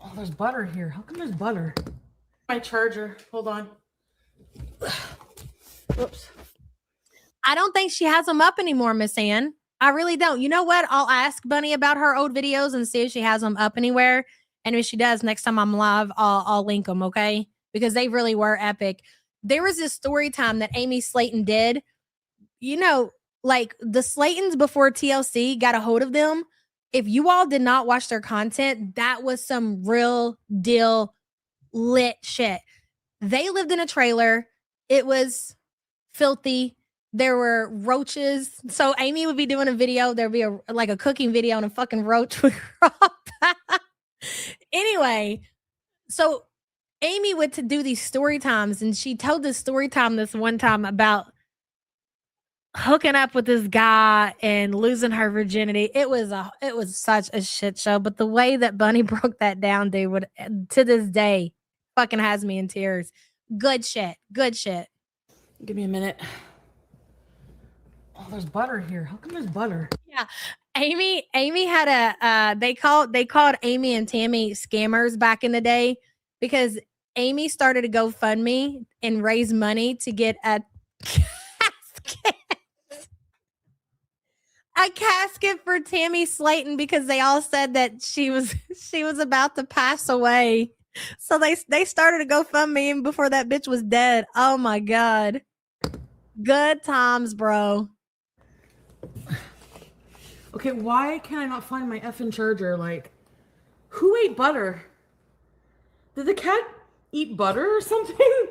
Oh, there's butter here. How come there's butter? My charger. Hold on. Whoops. I don't think she has them up anymore, Miss Ann. I really don't. You know what? I'll ask Bunny about her old videos and see if she has them up anywhere. And if she does, next time I'm live, I'll link them, okay? Because they really were epic. There was this story time that Amy Slayton did. You know, like the Slaytons before TLC got a hold of them. If you all did not watch their content, that was some real deal lit shit. They lived in a trailer. It was filthy. There were roaches. So Amy would be doing a video. There'd be a cooking video and a fucking roach would crop out. Anyway, so Amy would to do these story times, and she told this story time this one time about hooking up with this guy and losing her virginity. It was such a shit show. But the way that Bunny broke that down, dude, would to this day fucking has me in tears. Good shit. Good shit. Give me a minute. Oh, there's butter here. How come there's butter? Yeah. Amy had a they called Amy and Tammy scammers back in the day because Amy started a GoFundMe and raise money to get a casket for Tammy Slayton because they all said that she was about to pass away. So they started a GoFundMe before that bitch was dead. Oh my God. Good times, bro. Okay, why can I not find my effing charger? Like, who ate butter? Did the cat eat butter or something?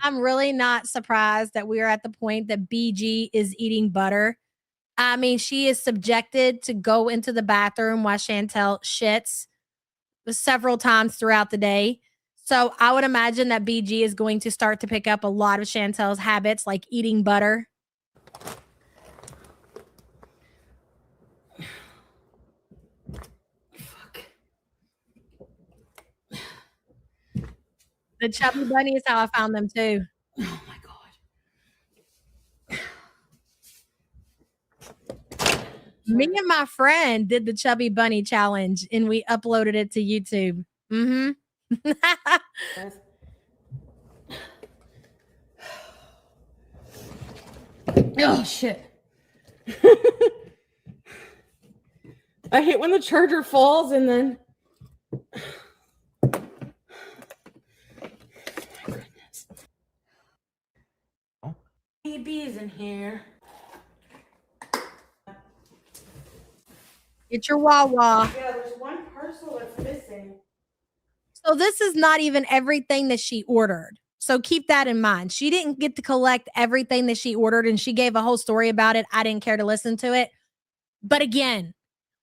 I'm really not surprised that we are at the point that BG is eating butter. I mean, she is subjected to go into the bathroom while Chantel shits several times throughout the day. So I would imagine that BG is going to start to pick up a lot of Chantel's habits, like eating butter. The Chubby Bunny is how I found them too. Oh my God. Me and my friend did the Chubby Bunny challenge and we uploaded it to YouTube. Mm-hmm. Oh shit. I hate when the charger falls and then bees in here. Get your Wawa. Yeah, there's one parcel that's missing. So this is not even everything that she ordered. So keep that in mind. She didn't get to collect everything that she ordered and she gave a whole story about it. I didn't care to listen to it. But again,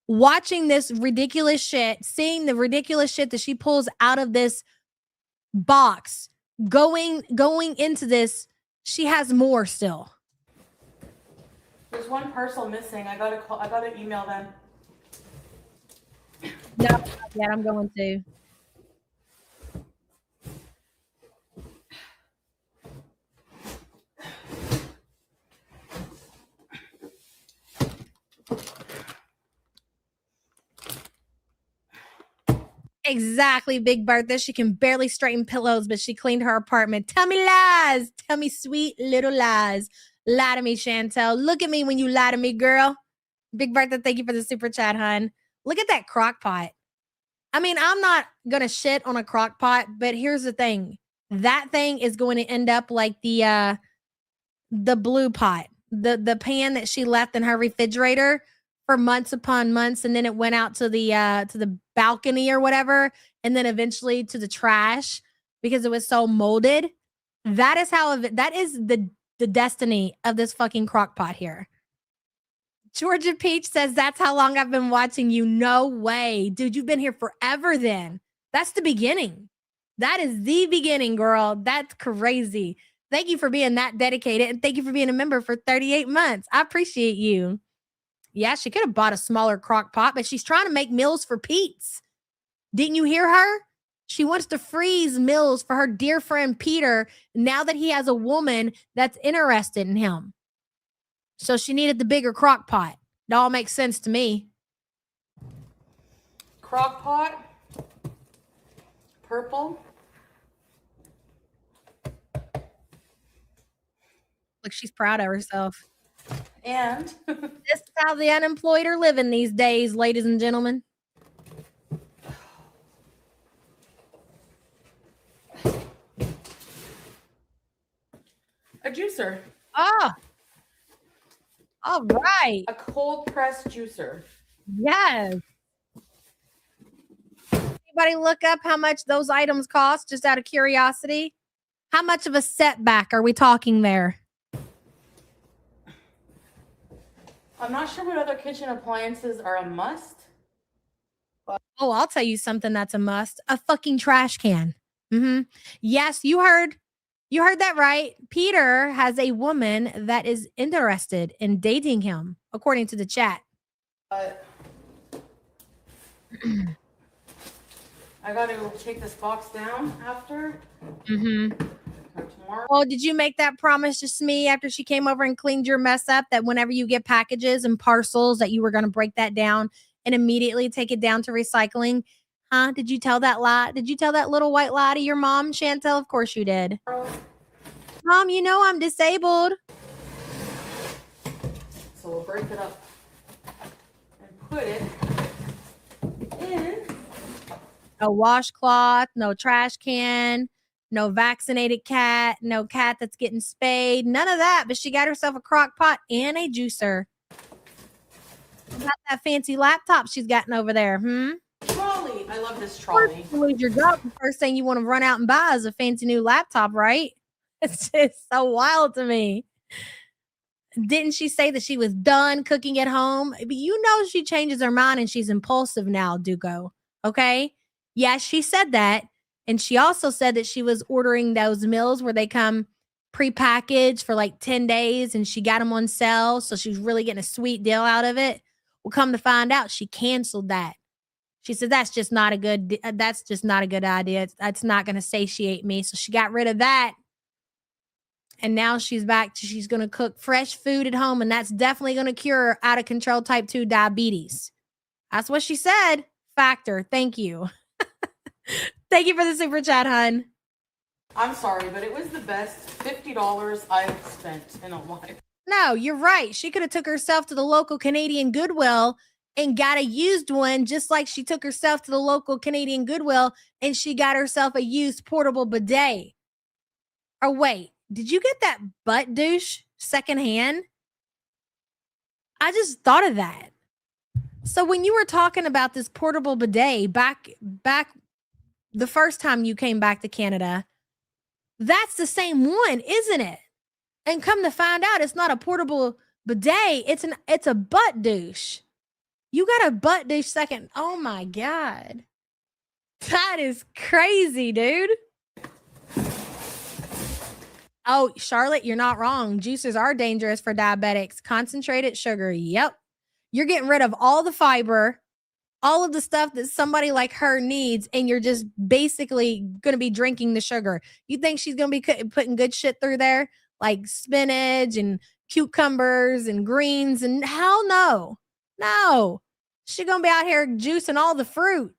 watching this ridiculous shit, seeing the ridiculous shit that she pulls out of this box, going into this, she has more still. There's one parcel missing. I gotta email them. No, not yet. I'm going to. Exactly, Big Bertha. She can barely straighten pillows, but she cleaned her apartment. Tell me lies. Tell me sweet little lies. Lie to me, Chantel. Look at me when you lie to me, girl. Big Bertha, thank you for the super chat, hun. Look at that crock pot. I mean, I'm not going to shit on a crock pot, but here's the thing. That thing is going to end up like the blue pot, the pan that she left in her refrigerator for months upon months, and then it went out to the balcony or whatever, and then eventually to the trash because it was so molded. That is the destiny of this fucking crock pot here. Georgia Peach says, that's how long I've been watching you. No way. Dude, you've been here forever then. That's the beginning. That is the beginning, girl. That's crazy. Thank you for being that dedicated, and thank you for being a member for 38 months. I appreciate you. Yeah, she could have bought a smaller crock pot, but she's trying to make meals for Pete's. Didn't you hear her? She wants to freeze meals for her dear friend Peter now that he has a woman that's interested in him. So she needed the bigger crock pot. It all makes sense to me. Crock pot. Purple. Like she's proud of herself. And This is how the unemployed are living these days, ladies and gentlemen. a juicer. Oh, all right. A cold pressed juicer. Yes. Anybody look up how much those items cost, just out of curiosity? How much of a setback are we talking there? I'm not sure what other kitchen appliances are a must. Oh, I'll tell you something that's a must. A fucking trash can. Yes, you heard that right. Peter has a woman that is interested in dating him, according to the chat. But I got to take this box down after. Tomorrow. Oh, did you make that promise to Smee after she came over and cleaned your mess up that whenever you get packages and parcels that you were going to break that down and immediately take it down to recycling? Huh? Did you tell that lie? Did you tell that little white lie to your mom, Chantel? Of course you did. Mom, you know I'm disabled. So we'll break it up and put it in No washcloth, no trash can, no vaccinated cat, no cat that's getting spayed, none of that. But she got herself a crock pot and a juicer. Got that fancy laptop she's gotten over there. trolley. I love this trolley. You lose your job, the first thing you want to run out and buy is a fancy new laptop, right? It's just so wild to me. Didn't she say that she was done cooking at home? But you know she changes her mind and she's impulsive now, Duco. Okay? Yes, she said that. And she also said that she was ordering those meals where they come prepackaged for like 10 days and she got them on sale. So she's really getting a sweet deal out of it. Well, come to find out, she canceled that. She said, that's just not a good idea. That's not going to satiate me. So she got rid of that. And now she's back to she's going to cook fresh food at home. And that's definitely going to cure out of control type 2 diabetes. That's what she said. Factor. Thank you. Thank you for the super chat, hun. I'm sorry, but it was the best $50 I've spent in a life. No, you're right. She could have took herself to the local Canadian Goodwill and got a used one, just like she took herself to the local Canadian Goodwill and she got herself a used portable bidet. Or wait, did you get that butt douche secondhand? I just thought of that. So when you were talking about this portable bidet back the first time you came back to Canada, that's the same one, isn't it? And come to find out, it's not a portable bidet. It's a butt douche. You got a butt douche second. Oh my God. That is crazy, dude. Oh, Charlotte, you're not wrong. Juices are dangerous for diabetics. Concentrated sugar. Yep. You're getting rid of all the fiber, all of the stuff that somebody like her needs, and you're just basically going to be drinking the sugar. You think she's going to be putting good shit through there? Like spinach and cucumbers and greens, and hell no. No. She's going to be out here juicing all the fruit.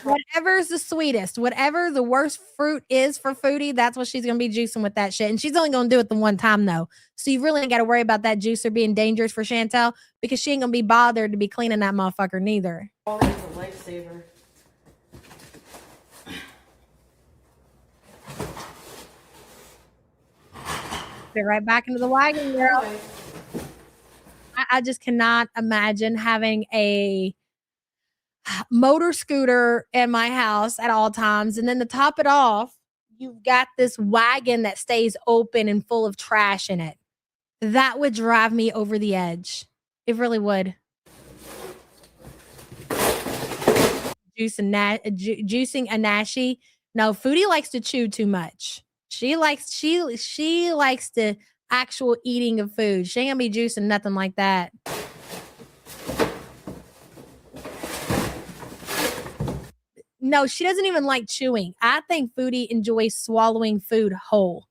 Whatever's the sweetest, whatever the worst fruit is for Foodie, that's what she's going to be juicing with that shit. And she's only going to do it the one time, though. So you really ain't got to worry about that juicer being dangerous for Chantel because she ain't going to be bothered to be cleaning that motherfucker neither. Oh, it's a lifesaver. Get right back into the wagon, girl. I just cannot imagine having a motor scooter in my house at all times. And then to top it off, you've got this wagon that stays open and full of trash in it. That would drive me over the edge. It really would. Juicing a nashi. No, Foodie likes to chew too much. She likes the actual eating of food. She ain't gonna be juicing nothing like that. No, she doesn't even like chewing. I think Foodie enjoys swallowing food whole.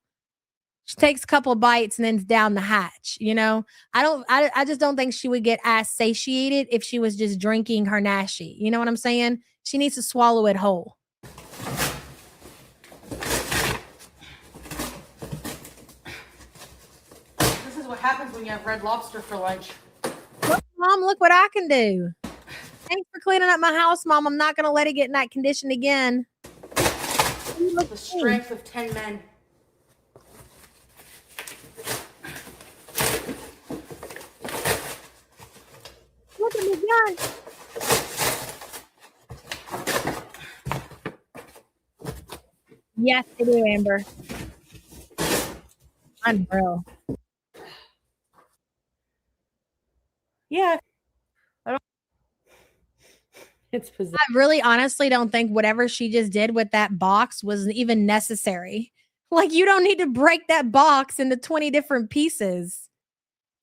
She takes a couple of bites and then it's down the hatch, you know? I just don't think she would get as satiated if she was just drinking her nashi. You know what I'm saying? She needs to swallow it whole. happens when you have Red Lobster for lunch. Look, Mom, look what I can do. Thanks for cleaning up my house, Mom. I'm not going to let it get in that condition again. The strength of 10 men. Look at me gun. Yes, they do, Amber. Unreal. Yeah. It's possessed. I really honestly don't think whatever she just did with that box was even necessary. Like, you don't need to break that box into 20 different pieces.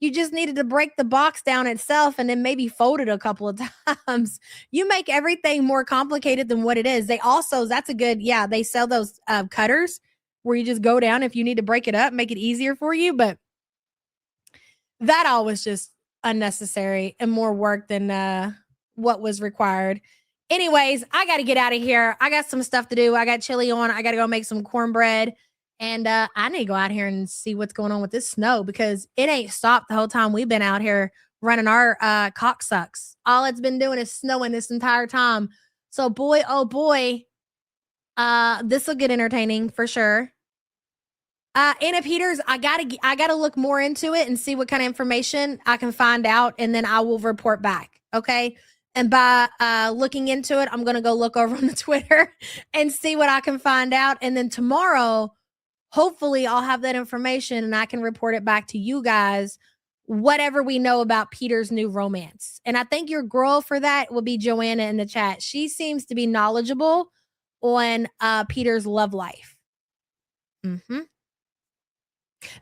You just needed to break the box down itself and then maybe fold it a couple of times. You make everything more complicated than what it is. They also, that's a good, yeah, they sell those cutters where you just go down if you need to break it up, make it easier for you. But that all was just unnecessary and more work than what was required. Anyways, I got to get out of here. I got some stuff to do. I got chili on. I got to go make some cornbread. And I need to go out here and see what's going on with this snow because it ain't stopped the whole time we've been out here running our cocksucks. All it's been doing is snowing this entire time. So boy, oh boy, this will get entertaining for sure. Anna Peters, I gotta look more into it and see what kind of information I can find out, and then I will report back. Okay. And by looking into it, I'm gonna go look over on the Twitter and see what I can find out. And then tomorrow, hopefully I'll have that information and I can report it back to you guys, whatever we know about Peter's new romance. And I think your girl for that will be Joanna in the chat. She seems to be knowledgeable on Peter's love life.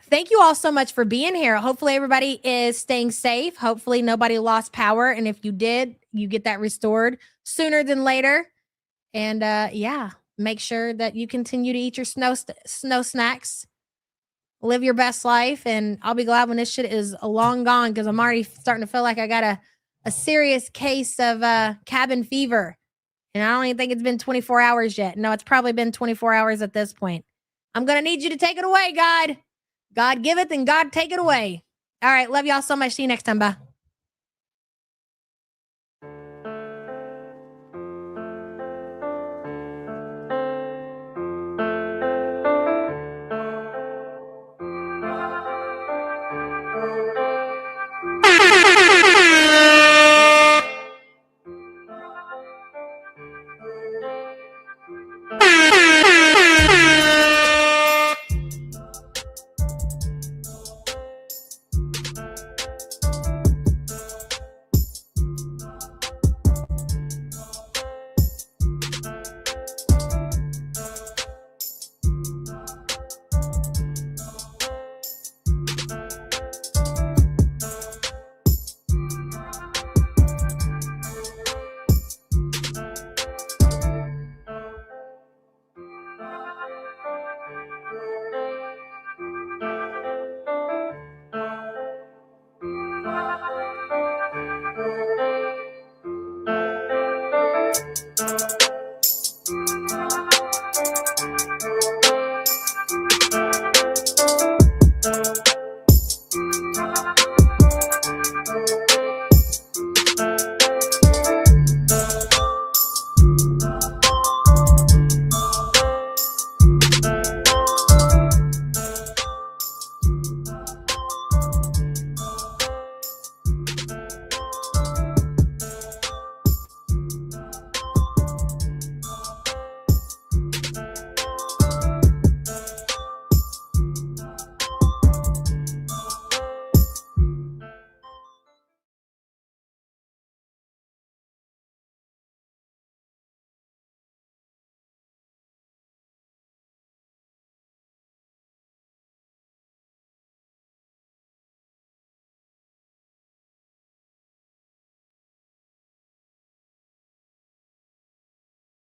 Thank you all so much for being here. Hopefully everybody is staying safe. Hopefully nobody lost power. And if you did, you get that restored sooner than later. And yeah. Make sure that you continue to eat your snow snacks, live your best life, and I'll be glad when this shit is long gone because I'm already starting to feel like I got a serious case of cabin fever, and I don't even think it's been 24 hours yet. No, it's probably been 24 hours at this point. I'm gonna need you to take it away, God. God give it, and God take it away. All right, love y'all so much. See you next time. Bye.